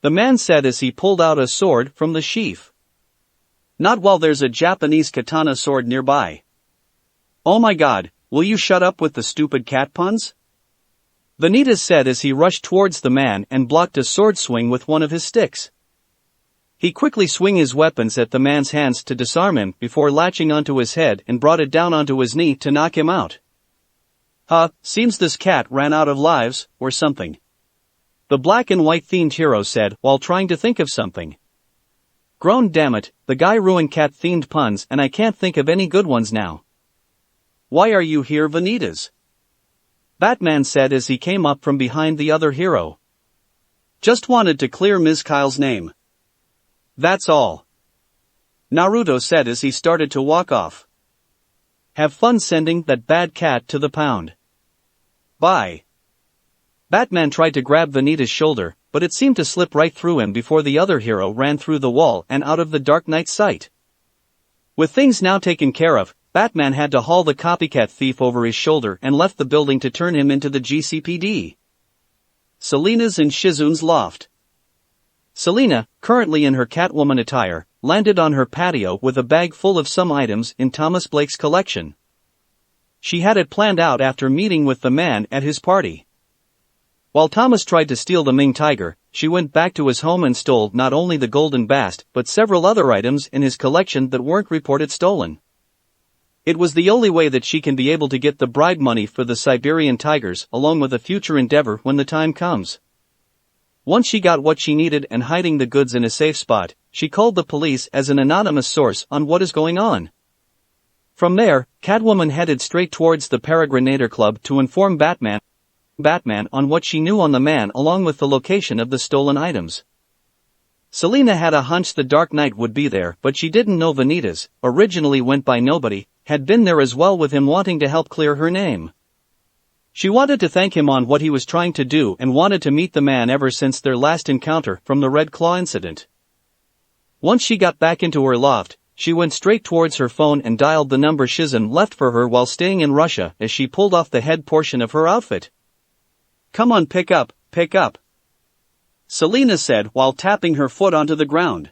the man said as he pulled out a sword from the sheath. Not while there's a Japanese katana sword nearby. Oh my god, will you shut up with the stupid cat puns? Vanitas said as he rushed towards the man and blocked a sword swing with one of his sticks. He quickly swung his weapons at the man's hands to disarm him before latching onto his head and brought it down onto his knee to knock him out. Seems this cat ran out of lives, or something. The black and white themed hero said while trying to think of something. Groaned, damn it, the guy ruined cat themed puns and I can't think of any good ones now. Why are you here, Vanitas? Batman said as he came up from behind the other hero. Just wanted to clear Ms. Kyle's name. That's all. Naruto said as he started to walk off. Have fun sending that bad cat to the pound. Bye. Batman tried to grab Vanitas' shoulder, but it seemed to slip right through him before the other hero ran through the wall and out of the Dark Knight's sight. With things now taken care of, Batman had to haul the copycat thief over his shoulder and left the building to turn him into the GCPD. Selena's and Shizun's loft. Selena, currently in her Catwoman attire, landed on her patio with a bag full of some items in Thomas Blake's collection. She had it planned out after meeting with the man at his party. While Thomas tried to steal the Ming Tiger, she went back to his home and stole not only the golden bast but several other items in his collection that weren't reported stolen. It was the only way that she can be able to get the bribe money for the Siberian tigers along with a future endeavor when the time comes. Once she got what she needed and hiding the goods in a safe spot, she called the police as an anonymous source on what is going on. From there, Catwoman headed straight towards the Peregrinator Club to inform Batman on what she knew on the man along with the location of the stolen items. Selena had a hunch the Dark Knight would be there, but she didn't know Vanitas, originally went by Nobody, had been there as well with him wanting to help clear her name. She wanted to thank him on what he was trying to do and wanted to meet the man ever since their last encounter from the Red Claw incident. Once she got back into her loft, she went straight towards her phone and dialed the number Shizun left for her while staying in Russia as she pulled off the head portion of her outfit. Come on, pick up, Selena said while tapping her foot onto the ground.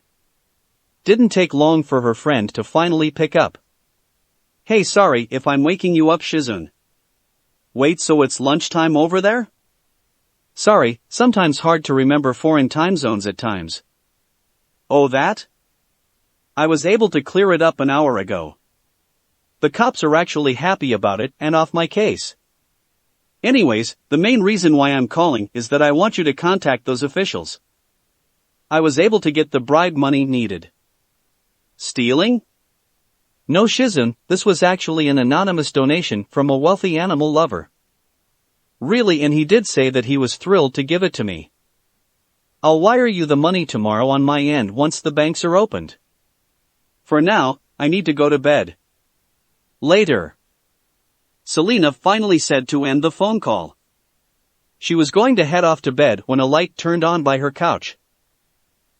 Didn't take long for her friend to finally pick up. Hey, sorry if I'm waking you up, Shizun. Wait, so it's lunchtime over there? Sorry, sometimes hard to remember foreign time zones at times. Oh, that? I was able to clear it up an hour ago. The cops are actually happy about it and off my case. Anyways, the main reason why I'm calling is that I want you to contact those officials. I was able to get the bribe money needed. Stealing? No, Shizun, this was actually an anonymous donation from a wealthy animal lover. Really, and he did say that he was thrilled to give it to me. I'll wire you the money tomorrow on my end once the banks are opened. For now, I need to go to bed. Later. Selena finally said to end the phone call. She was going to head off to bed when a light turned on by her couch.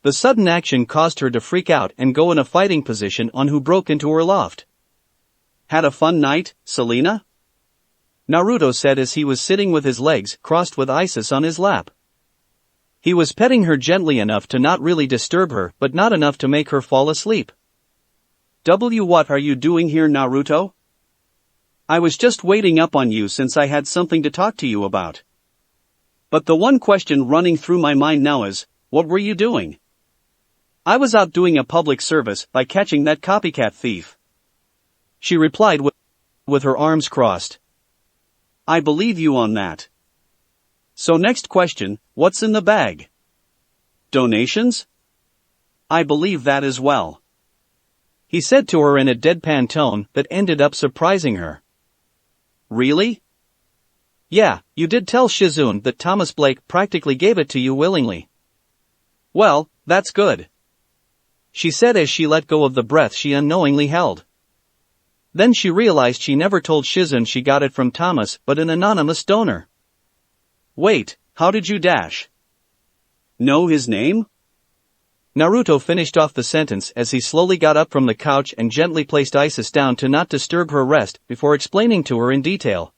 The sudden action caused her to freak out and go in a fighting position on who broke into her loft. Had a fun night, Selena? Naruto said as he was sitting with his legs crossed with Isis on his lap. He was petting her gently enough to not really disturb her but not enough to make her fall asleep. What are you doing here, Naruto? I was just waiting up on you since I had something to talk to you about. But the one question running through my mind now is, what were you doing? I was out doing a public service by catching that copycat thief. She replied with her arms crossed. I believe you on that. So next question, what's in the bag? Donations? I believe that as well. He said to her in a deadpan tone that ended up surprising her. Really? Yeah, you did tell Shizun that Thomas Blake practically gave it to you willingly. Well, that's good. She said as she let go of the breath she unknowingly held. Then she realized she never told Shizun she got it from Thomas but an anonymous donor. Wait, how did you dash? Know his name? Naruto finished off the sentence as he slowly got up from the couch and gently placed Isis down to not disturb her rest before explaining to her in detail.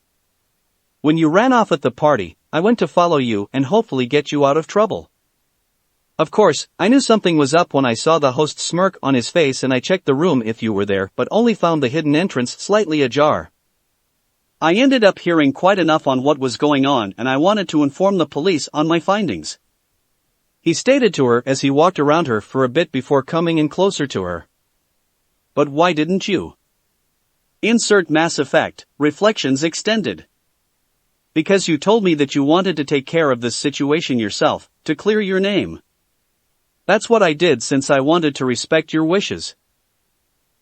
When you ran off at the party, I went to follow you and hopefully get you out of trouble. Of course, I knew something was up when I saw the host smirk on his face and I checked the room if you were there but only found the hidden entrance slightly ajar. I ended up hearing quite enough on what was going on and I wanted to inform the police on my findings. He stated to her as he walked around her for a bit before coming in closer to her. But why didn't you? Insert Mass Effect, Reflections Extended. Because you told me that you wanted to take care of this situation yourself, to clear your name. That's what I did since I wanted to respect your wishes.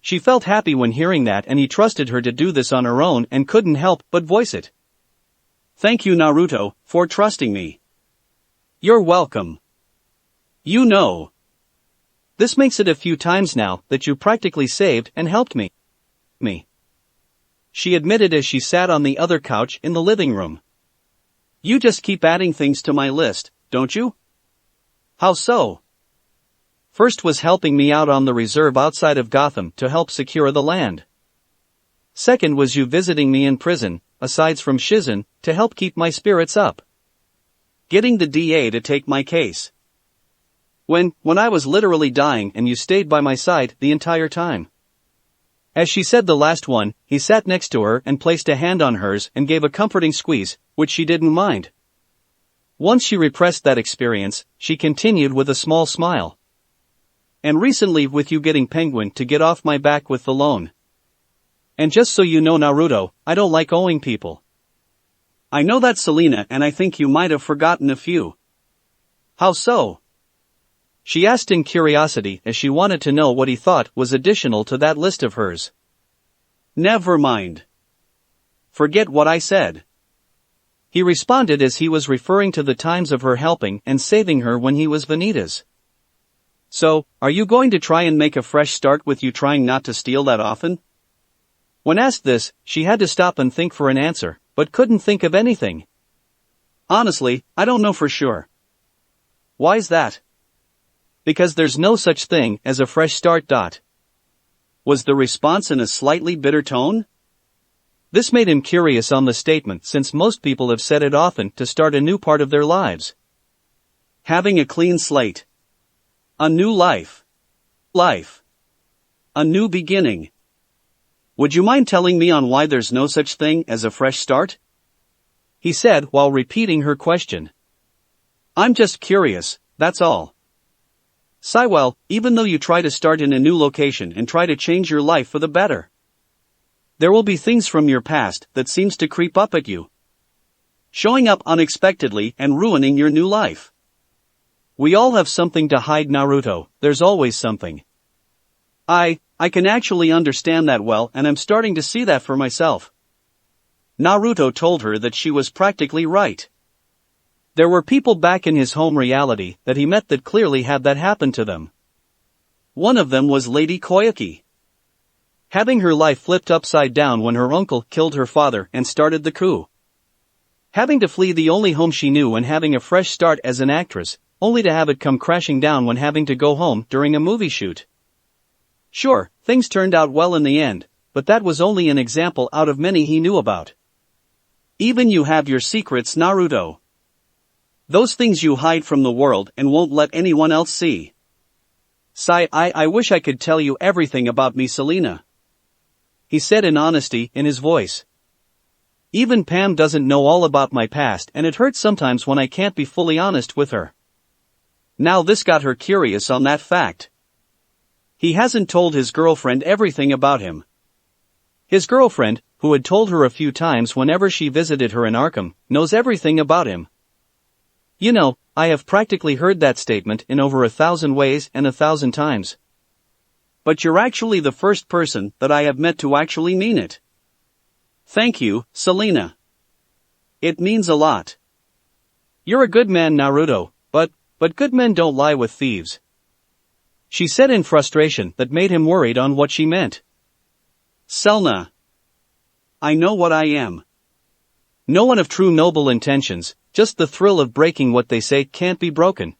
She felt happy when hearing that and he trusted her to do this on her own and couldn't help but voice it. Thank you Naruto, for trusting me. You're welcome. You know. This makes it a few times now that you practically saved and helped me. She admitted as she sat on the other couch in the living room. You just keep adding things to my list, don't you? How so? First was helping me out on the reserve outside of Gotham to help secure the land. Second was you visiting me in prison, aside from Shizen, to help keep my spirits up. Getting the DA to take my case. When I was literally dying and you stayed by my side the entire time. As she said the last one, he sat next to her and placed a hand on hers and gave a comforting squeeze, which she didn't mind. Once she repressed that experience, she continued with a small smile. And recently with you getting Penguin to get off my back with the loan. And just so you know Naruto, I don't like owing people. I know that Selena and I think you might have forgotten a few. How so? She asked in curiosity as she wanted to know what he thought was additional to that list of hers. Never mind. Forget what I said. He responded as he was referring to the times of her helping and saving her when he was Vanitas. So, are you going to try and make a fresh start with you trying not to steal that often? When asked this, she had to stop and think for an answer, but couldn't think of anything. Honestly, I don't know for sure. Why's that? Because there's no such thing as a fresh start. Was the response in a slightly bitter tone? This made him curious on the statement since most people have said it often to start a new part of their lives. Having a clean slate. A new life. A new beginning. Would you mind telling me on why there's no such thing as a fresh start? He said while repeating her question. I'm just curious, that's all. Well, even though you try to start in a new location and try to change your life for the better, there will be things from your past that seems to creep up at you. Showing up unexpectedly and ruining your new life. We all have something to hide Naruto, there's always something. I can actually understand that well and I'm starting to see that for myself. Naruto told her that she was practically right. There were people back in his home reality that he met that clearly had that happen to them. One of them was Lady Koyuki. Having her life flipped upside down when her uncle killed her father and started the coup. Having to flee the only home she knew and having a fresh start as an actress, only to have it come crashing down when having to go home during a movie shoot. Sure, things turned out well in the end, but that was only an example out of many he knew about. Even you have your secrets, Naruto. Those things you hide from the world and won't let anyone else see. I wish I could tell you everything about me, Selena. He said in honesty in his voice. Even Pam doesn't know all about my past and it hurts sometimes when I can't be fully honest with her. Now this got her curious on that fact. He hasn't told his girlfriend everything about him. His girlfriend, who had told her a few times whenever she visited her in Arkham, knows everything about him. You know, I have practically heard that statement in over 1,000 ways and 1,000 times. But you're actually the first person that I have met to actually mean it. Thank you, Selena. It means a lot. You're a good man, Naruto, but good men don't lie with thieves. She said in frustration that made him worried on what she meant. Selena. I know what I am. No one of true noble intentions, just the thrill of breaking what they say can't be broken.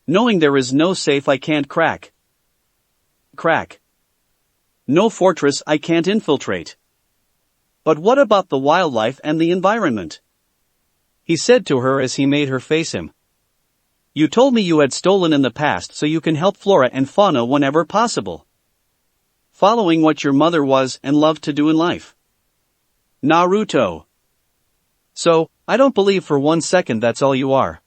Knowing there is no safe I can't crack. No fortress I can't infiltrate. But what about the wildlife and the environment? He said to her as he made her face him. You told me you had stolen in the past so you can help flora and fauna whenever possible. Following what your mother was and loved to do in life. Naruto. So, I don't believe for 1 second that's all you are.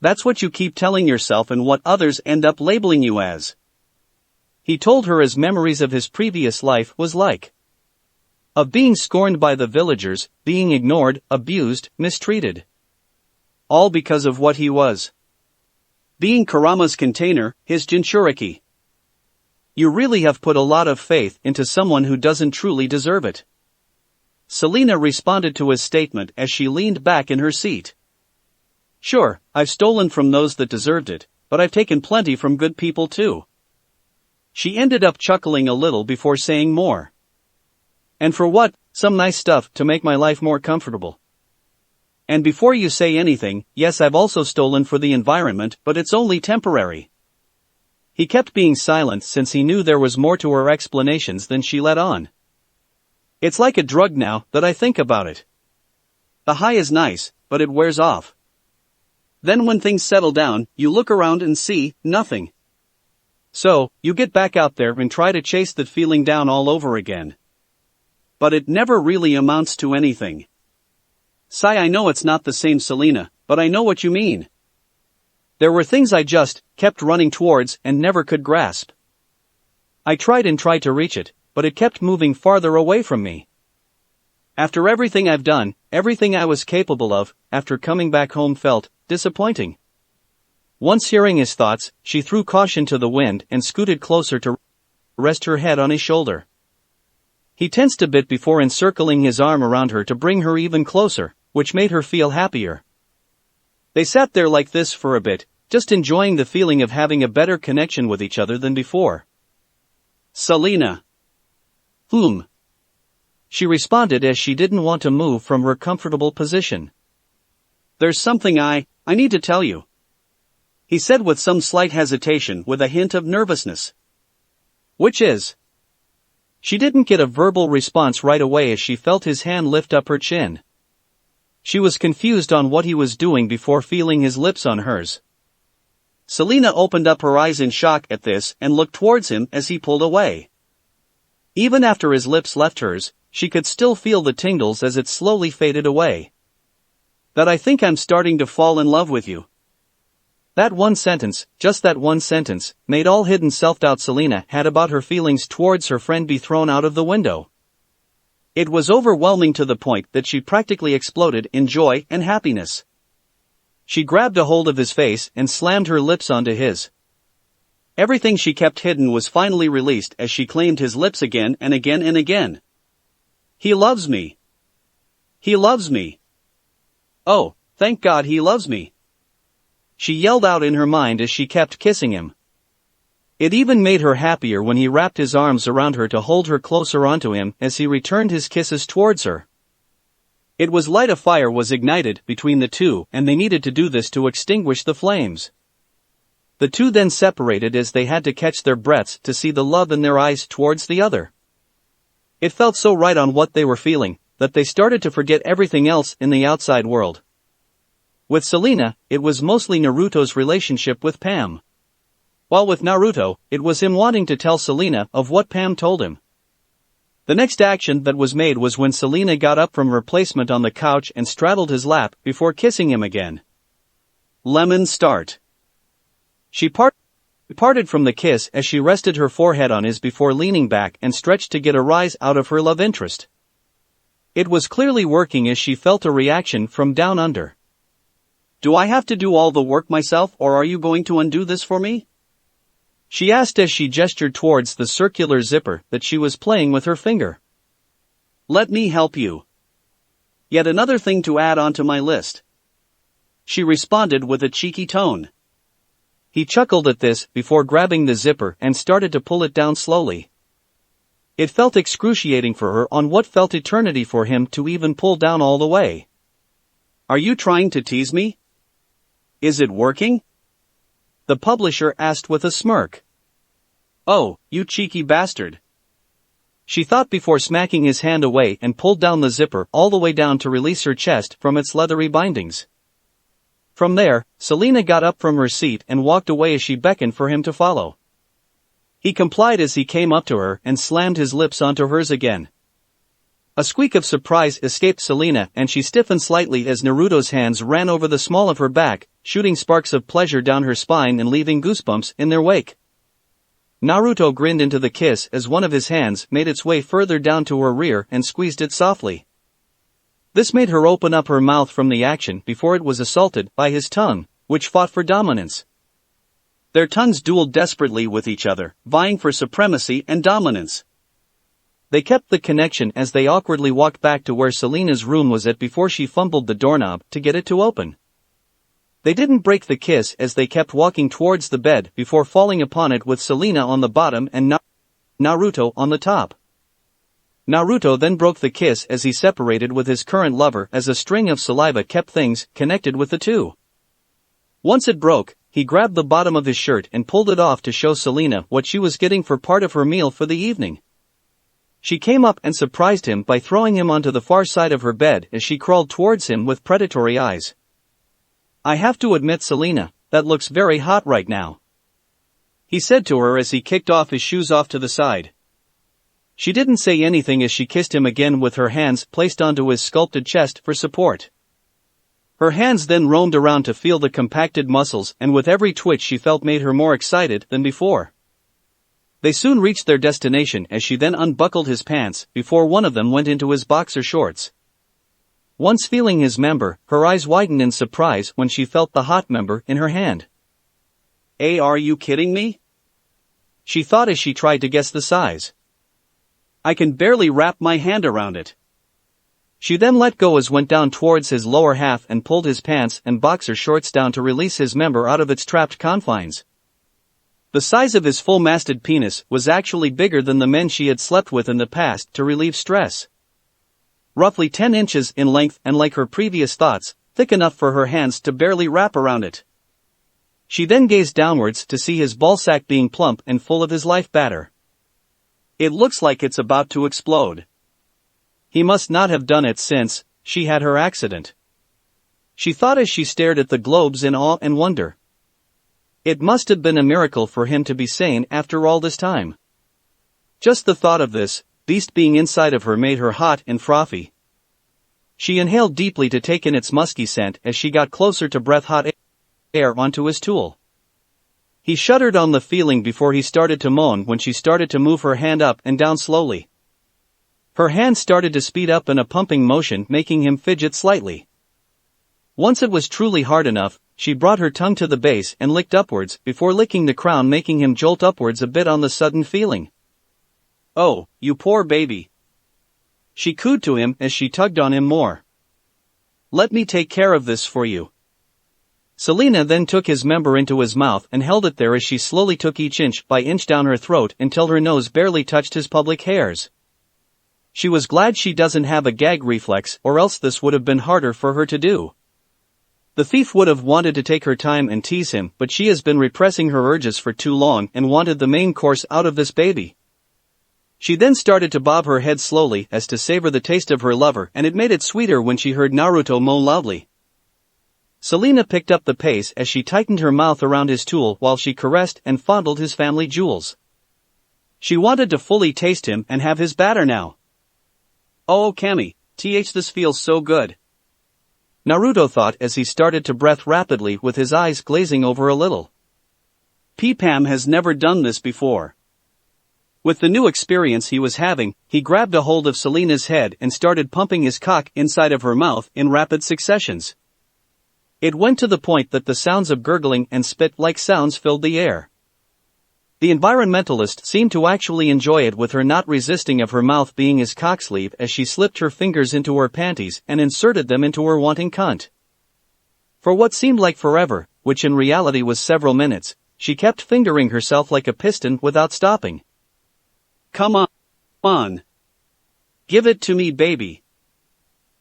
That's what you keep telling yourself and what others end up labeling you as. He told her his memories of his previous life was like. Of being scorned by the villagers, being ignored, abused, mistreated. All because of what he was. Being Kurama's container, his Jinchuriki. You really have put a lot of faith into someone who doesn't truly deserve it. Selena responded to his statement as she leaned back in her seat. Sure, I've stolen from those that deserved it, but I've taken plenty from good people too. She ended up chuckling a little before saying more. And for what? Some nice stuff to make my life more comfortable. And before you say anything, yes, I've also stolen for the environment, but it's only temporary. He kept being silent since he knew there was more to her explanations than she let on. It's like a drug now that I think about it. The high is nice, but it wears off. Then when things settle down, you look around and see nothing. So, you get back out there and try to chase that feeling down all over again. But it never really amounts to anything. Sigh, I know it's not the same Selena, but I know what you mean. There were things I just kept running towards and never could grasp. I tried to reach it, but it kept moving farther away from me. After everything I've done, everything I was capable of, after coming back home felt disappointing. Once hearing his thoughts, she threw caution to the wind and scooted closer to rest her head on his shoulder. He tensed a bit before encircling his arm around her to bring her even closer, which made her feel happier. They sat there like this for a bit, just enjoying the feeling of having a better connection with each other than before. Selena. She responded as she didn't want to move from her comfortable position. There's something I need to tell you. He said with some slight hesitation with a hint of nervousness. Which is? She didn't get a verbal response right away as she felt his hand lift up her chin. She was confused on what he was doing before feeling his lips on hers. Selena opened up her eyes in shock at this and looked towards him as he pulled away. Even after his lips left hers, she could still feel the tingles as it slowly faded away. That I think I'm starting to fall in love with you. That one sentence, just that one sentence, made all hidden self-doubt Selena had about her feelings towards her friend be thrown out of the window. It was overwhelming to the point that she practically exploded in joy and happiness. She grabbed a hold of his face and slammed her lips onto his. Everything she kept hidden was finally released as she claimed his lips again and again and again. He loves me. He loves me. Oh, thank God he loves me. She yelled out in her mind as she kept kissing him. It even made her happier when he wrapped his arms around her to hold her closer onto him as he returned his kisses towards her. It was like a fire was ignited between the two, and they needed to do this to extinguish the flames. The two then separated as they had to catch their breaths to see the love in their eyes towards the other. It felt so right on what they were feeling, that they started to forget everything else in the outside world. With Selena, it was mostly Naruto's relationship with Pam. While with Naruto, it was him wanting to tell Selena of what Pam told him. The next action that was made was when Selena got up from her placement on the couch and straddled his lap before kissing him again. Lemon start. She parted from the kiss as she rested her forehead on his before leaning back and stretched to get a rise out of her love interest. It was clearly working as she felt a reaction from down under. Do I have to do all the work myself, or are you going to undo this for me? She asked as she gestured towards the circular zipper that she was playing with her finger. Let me help you. Yet another thing to add onto my list. She responded with a cheeky tone. He chuckled at this before grabbing the zipper and started to pull it down slowly. It felt excruciating for her on what felt eternity for him to even pull down all the way. Are you trying to tease me? Is it working? The publisher asked with a smirk. Oh, you cheeky bastard. She thought before smacking his hand away and pulled down the zipper all the way down to release her chest from its leathery bindings. From there, Selena got up from her seat and walked away as she beckoned for him to follow. He complied as he came up to her and slammed his lips onto hers again. A squeak of surprise escaped Selena and she stiffened slightly as Naruto's hands ran over the small of her back, shooting sparks of pleasure down her spine and leaving goosebumps in their wake. Naruto grinned into the kiss as one of his hands made its way further down to her rear and squeezed it softly. This made her open up her mouth from the action before it was assaulted by his tongue, which fought for dominance. Their tongues dueled desperately with each other, vying for supremacy and dominance. They kept the connection as they awkwardly walked back to where Selena's room was at before she fumbled the doorknob to get it to open. They didn't break the kiss as they kept walking towards the bed before falling upon it with Selena on the bottom and Naruto on the top. Naruto then broke the kiss as he separated with his current lover as a string of saliva kept things connected with the two. Once it broke, he grabbed the bottom of his shirt and pulled it off to show Selena what she was getting for part of her meal for the evening. She came up and surprised him by throwing him onto the far side of her bed as she crawled towards him with predatory eyes. "I have to admit, Selena, that looks very hot right now," he said to her as he kicked off his shoes off to the side. She didn't say anything as she kissed him again with her hands placed onto his sculpted chest for support. Her hands then roamed around to feel the compacted muscles and with every twitch she felt made her more excited than before. They soon reached their destination as she then unbuckled his pants before one of them went into his boxer shorts. Once feeling his member, her eyes widened in surprise when she felt the hot member in her hand. Are you kidding me?" she thought as she tried to guess the size. "I can barely wrap my hand around it." She then let go as went down towards his lower half and pulled his pants and boxer shorts down to release his member out of its trapped confines. The size of his full-masted penis was actually bigger than the men she had slept with in the past to relieve stress. Roughly 10 inches in length and, like her previous thoughts, thick enough for her hands to barely wrap around it. She then gazed downwards to see his ballsack being plump and full of his life batter. "It looks like it's about to explode." He must not have done it since she had her accident, she thought as she stared at the globes in awe and wonder. It must have been a miracle for him to be sane after all this time. Just the thought of this beast being inside of her made her hot and frothy. She inhaled deeply to take in its musky scent as she got closer to breath hot air onto his tool. He shuddered on the feeling before he started to moan when she started to move her hand up and down slowly. Her hand started to speed up in a pumping motion, making him fidget slightly. Once it was truly hard enough, she brought her tongue to the base and licked upwards before licking the crown, making him jolt upwards a bit on the sudden feeling. "Oh, you poor baby," she cooed to him as she tugged on him more. "Let me take care of this for you." Selena then took his member into his mouth and held it there as she slowly took each inch by inch down her throat until her nose barely touched his public hairs. She was glad she doesn't have a gag reflex, or else this would have been harder for her to do. The thief would have wanted to take her time and tease him, but she has been repressing her urges for too long and wanted the main course out of this baby. She then started to bob her head slowly as to savor the taste of her lover, and it made it sweeter when she heard Naruto moan loudly. Selena picked up the pace as she tightened her mouth around his tool while she caressed and fondled his family jewels. She wanted to fully taste him and have his batter now. "Oh Kami, this feels so good," Naruto thought as he started to breath rapidly with his eyes glazing over a little. Pam has never done this before. With the new experience he was having, he grabbed a hold of Selena's head and started pumping his cock inside of her mouth in rapid successions. It went to the point that the sounds of gurgling and spit-like sounds filled the air. The environmentalist seemed to actually enjoy it, with her not resisting of her mouth being his cocksleeve as she slipped her fingers into her panties and inserted them into her wanting cunt. For what seemed like forever, which in reality was several minutes, she kept fingering herself like a piston without stopping. "Come on. Give it to me, baby.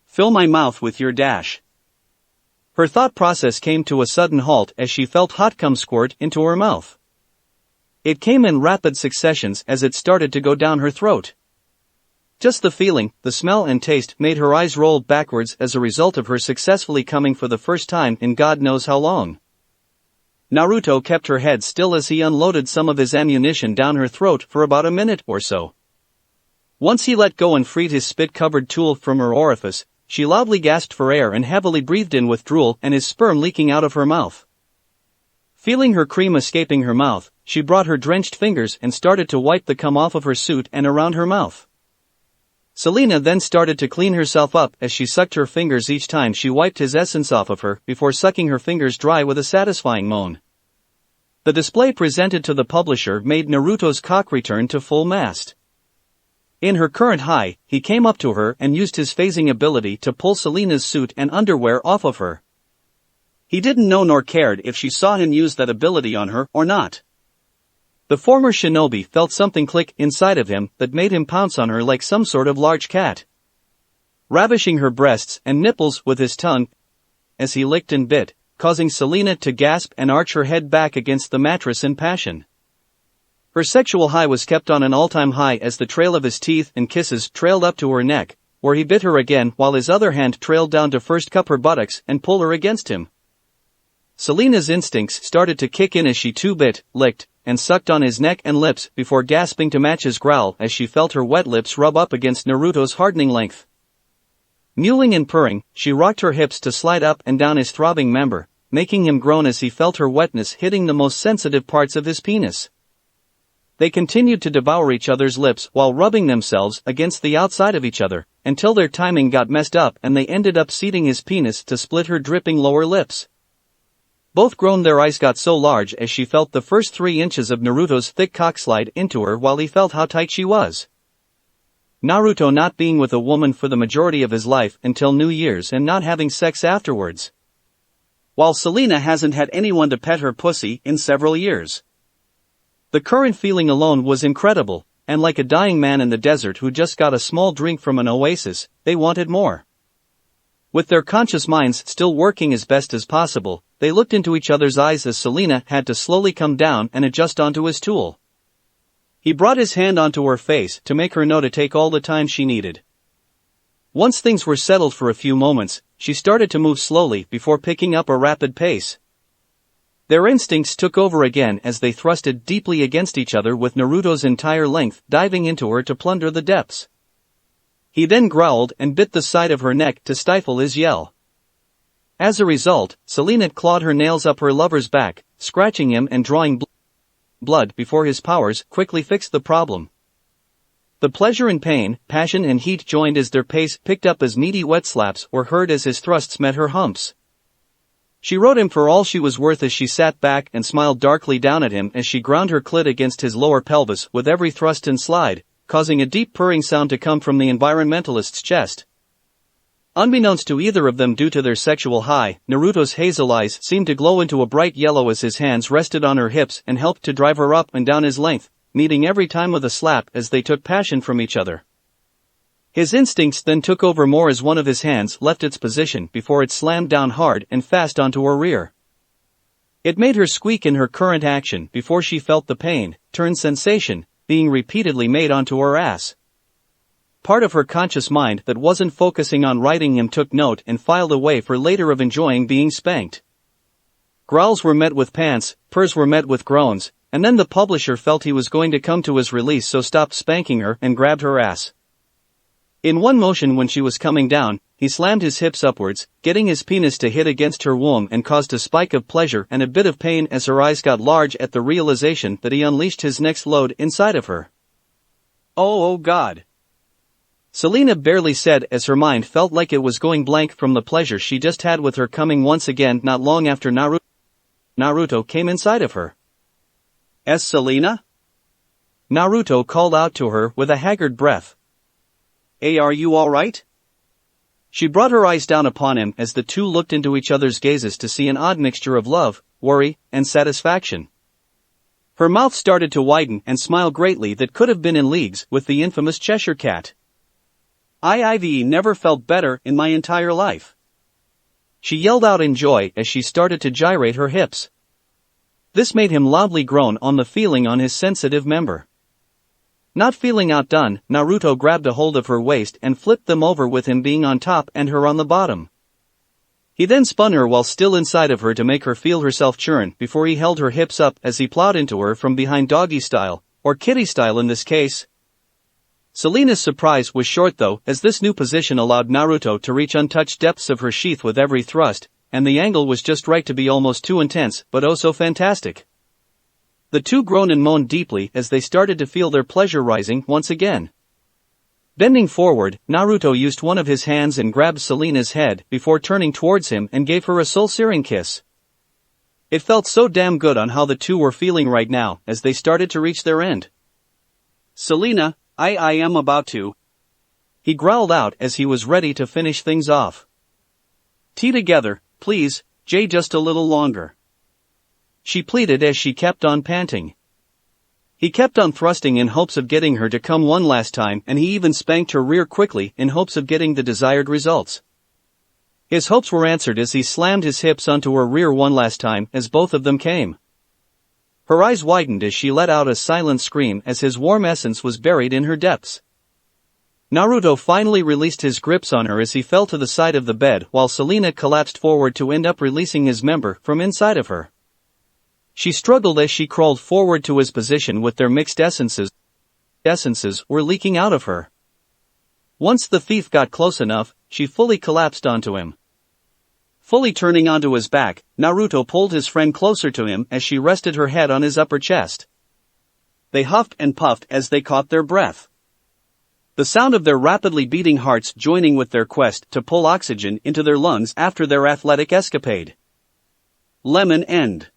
Fill my mouth with your dash." Her thought process came to a sudden halt as she felt hot cum squirt into her mouth. It came in rapid successions as it started to go down her throat. Just the feeling, the smell and taste made her eyes roll backwards as a result of her successfully coming for the first time in God knows how long. Naruto kept her head still as he unloaded some of his ammunition down her throat for about a minute or so. Once he let go and freed his spit-covered tool from her orifice, she loudly gasped for air and heavily breathed in with drool and his sperm leaking out of her mouth. Feeling her cream escaping her mouth, she brought her drenched fingers and started to wipe the cum off of her suit and around her mouth. Selena then started to clean herself up as she sucked her fingers each time she wiped his essence off of her before sucking her fingers dry with a satisfying moan. The display presented to the publisher made Naruto's cock return to full mast. In her current high, he came up to her and used his phasing ability to pull Selena's suit and underwear off of her. He didn't know nor cared if she saw him use that ability on her or not. The former shinobi felt something click inside of him that made him pounce on her like some sort of large cat, ravishing her breasts and nipples with his tongue as he licked and bit, causing Selena to gasp and arch her head back against the mattress in passion. Her sexual high was kept on an all-time high as the trail of his teeth and kisses trailed up to her neck, where he bit her again while his other hand trailed down to first cup her buttocks and pull her against him. Selena's instincts started to kick in as she too bit, licked, and sucked on his neck and lips before gasping to match his growl as she felt her wet lips rub up against Naruto's hardening length. Mewling and purring, she rocked her hips to slide up and down his throbbing member, making him groan as he felt her wetness hitting the most sensitive parts of his penis. They continued to devour each other's lips while rubbing themselves against the outside of each other, until their timing got messed up and they ended up seating his penis to split her dripping lower lips. Both groaned. Their eyes got so large as she felt the first 3 inches of Naruto's thick cock slide into her while he felt how tight she was. Naruto not being with a woman for the majority of his life until New Year's and not having sex afterwards. While Selena hasn't had anyone to pet her pussy in several years. The current feeling alone was incredible, and like a dying man in the desert who just got a small drink from an oasis, they wanted more. With their conscious minds still working as best as possible, they looked into each other's eyes as Selena had to slowly come down and adjust onto his tool. He brought his hand onto her face to make her know to take all the time she needed. Once things were settled for a few moments, she started to move slowly before picking up a rapid pace. Their instincts took over again as they thrusted deeply against each other with Naruto's entire length diving into her to plunder the depths. He then growled and bit the side of her neck to stifle his yell. As a result, Selena clawed her nails up her lover's back, scratching him and drawing blood before his powers quickly fixed the problem. The pleasure and pain, passion and heat joined as their pace picked up as meaty wet slaps were heard as his thrusts met her humps. She rode him for all she was worth as she sat back and smiled darkly down at him as she ground her clit against his lower pelvis with every thrust and slide, causing a deep purring sound to come from the environmentalist's chest. Unbeknownst to either of them due to their sexual high, Naruto's hazel eyes seemed to glow into a bright yellow as his hands rested on her hips and helped to drive her up and down his length, meeting every time with a slap as they took passion from each other. His instincts then took over more as one of his hands left its position before it slammed down hard and fast onto her rear. It made her squeak in her current action before she felt the pain, turn sensation, being repeatedly made onto her ass. Part of her conscious mind that wasn't focusing on righting him took note and filed away for later of enjoying being spanked. Growls were met with pants, purrs were met with groans, and then the publisher felt he was going to come to his release so stopped spanking her and grabbed her ass. In one motion when she was coming down, he slammed his hips upwards, getting his penis to hit against her womb and caused a spike of pleasure and a bit of pain as her eyes got large at the realization that he unleashed his next load inside of her. Oh God. Selena barely said as her mind felt like it was going blank from the pleasure she just had with her coming once again not long after Naruto came inside of her. Selena? Naruto called out to her with a haggard breath. Hey, are you alright? She brought her eyes down upon him as the two looked into each other's gazes to see an odd mixture of love, worry, and satisfaction. Her mouth started to widen and smile greatly that could have been in leagues with the infamous Cheshire Cat. I've never felt better in my entire life. She yelled out in joy as she started to gyrate her hips. This made him loudly groan on the feeling on his sensitive member. Not feeling outdone, Naruto grabbed a hold of her waist and flipped them over with him being on top and her on the bottom. He then spun her while still inside of her to make her feel herself churn before he held her hips up as he plowed into her from behind doggy style, or kitty style in this case. Selena's surprise was short though, as this new position allowed Naruto to reach untouched depths of her sheath with every thrust, and the angle was just right to be almost too intense, but oh so fantastic. The two groaned and moaned deeply as they started to feel their pleasure rising once again. Bending forward, Naruto used one of his hands and grabbed Selena's head before turning towards him and gave her a soul-searing kiss. It felt so damn good on how the two were feeling right now as they started to reach their end. Selena, I am about to. He growled out as he was ready to finish things off. Tea together, please, Jay, just a little longer. She pleaded as she kept on panting. He kept on thrusting in hopes of getting her to come one last time, and he even spanked her rear quickly in hopes of getting the desired results. His hopes were answered as he slammed his hips onto her rear one last time as both of them came. Her eyes widened as she let out a silent scream as his warm essence was buried in her depths. Naruto finally released his grips on her as he fell to the side of the bed while Selena collapsed forward to end up releasing his member from inside of her. She struggled as she crawled forward to his position with their mixed essences. Essences were leaking out of her. Once the thief got close enough, she fully collapsed onto him. Fully turning onto his back, Naruto pulled his friend closer to him as she rested her head on his upper chest. They huffed and puffed as they caught their breath. The sound of their rapidly beating hearts joining with their quest to pull oxygen into their lungs after their athletic escapade. Lemon end.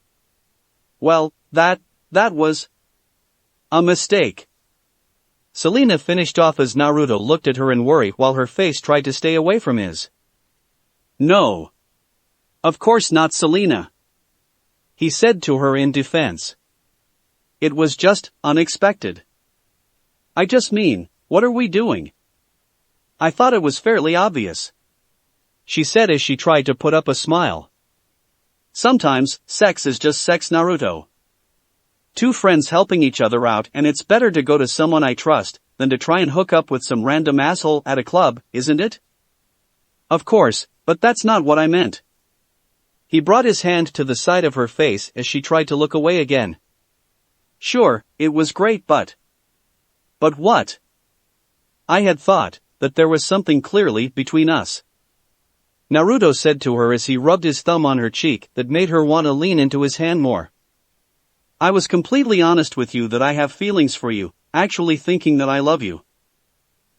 Well, that was a mistake. Selena finished off as Naruto looked at her in worry while her face tried to stay away from his. No. Of course not, Selena. He said to her in defense. It was just unexpected. I just mean, what are we doing? I thought it was fairly obvious. She said as she tried to put up a smile. Sometimes, sex is just sex, Naruto. Two friends helping each other out, and it's better to go to someone I trust than to try and hook up with some random asshole at a club, isn't it? Of course, but that's not what I meant. He brought his hand to the side of her face as she tried to look away again. Sure, it was great, but what? I had thought that there was something clearly between us. Naruto said to her as he rubbed his thumb on her cheek that made her want to lean into his hand more. I was completely honest with you that I have feelings for you, actually thinking that I love you.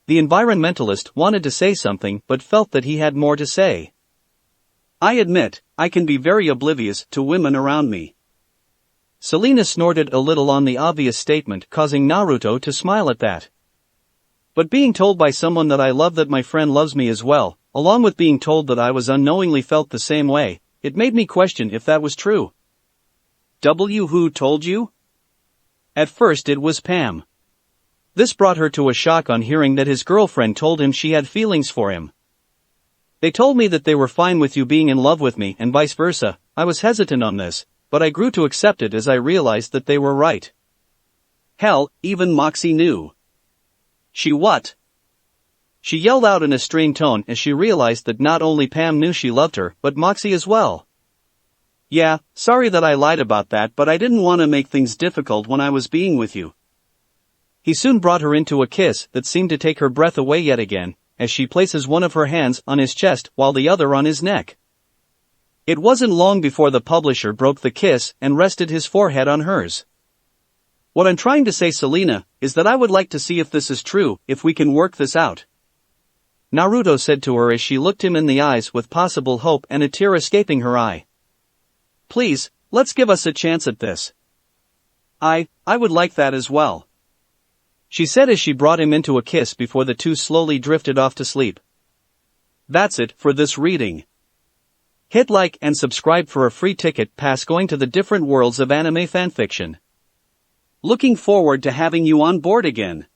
The environmentalist wanted to say something but felt that he had more to say. I admit, I can be very oblivious to women around me. Selena snorted a little on the obvious statement, causing Naruto to smile at that. But being told by someone that I love that my friend loves me as well, along with being told that I was unknowingly felt the same way, it made me question if that was true. Who told you? At first it was Pam. This brought her to a shock on hearing that his girlfriend told him she had feelings for him. They told me that they were fine with you being in love with me and vice versa. I was hesitant on this, but I grew to accept it as I realized that they were right. Hell, even Moxie knew. She what? She yelled out in a strained tone as she realized that not only Pam knew she loved her, but Moxie as well. Yeah, sorry that I lied about that, but I didn't want to make things difficult when I was being with you. He soon brought her into a kiss that seemed to take her breath away yet again, as she places one of her hands on his chest while the other on his neck. It wasn't long before the publisher broke the kiss and rested his forehead on hers. What I'm trying to say, Selena, is that I would like to see if this is true, if we can work this out. Naruto said to her as she looked him in the eyes with possible hope and a tear escaping her eye. Please, let's give us a chance at this. I would like that as well. She said as she brought him into a kiss before the two slowly drifted off to sleep. That's it for this reading. Hit like and subscribe for a free ticket pass going to the different worlds of anime fanfiction. Looking forward to having you on board again.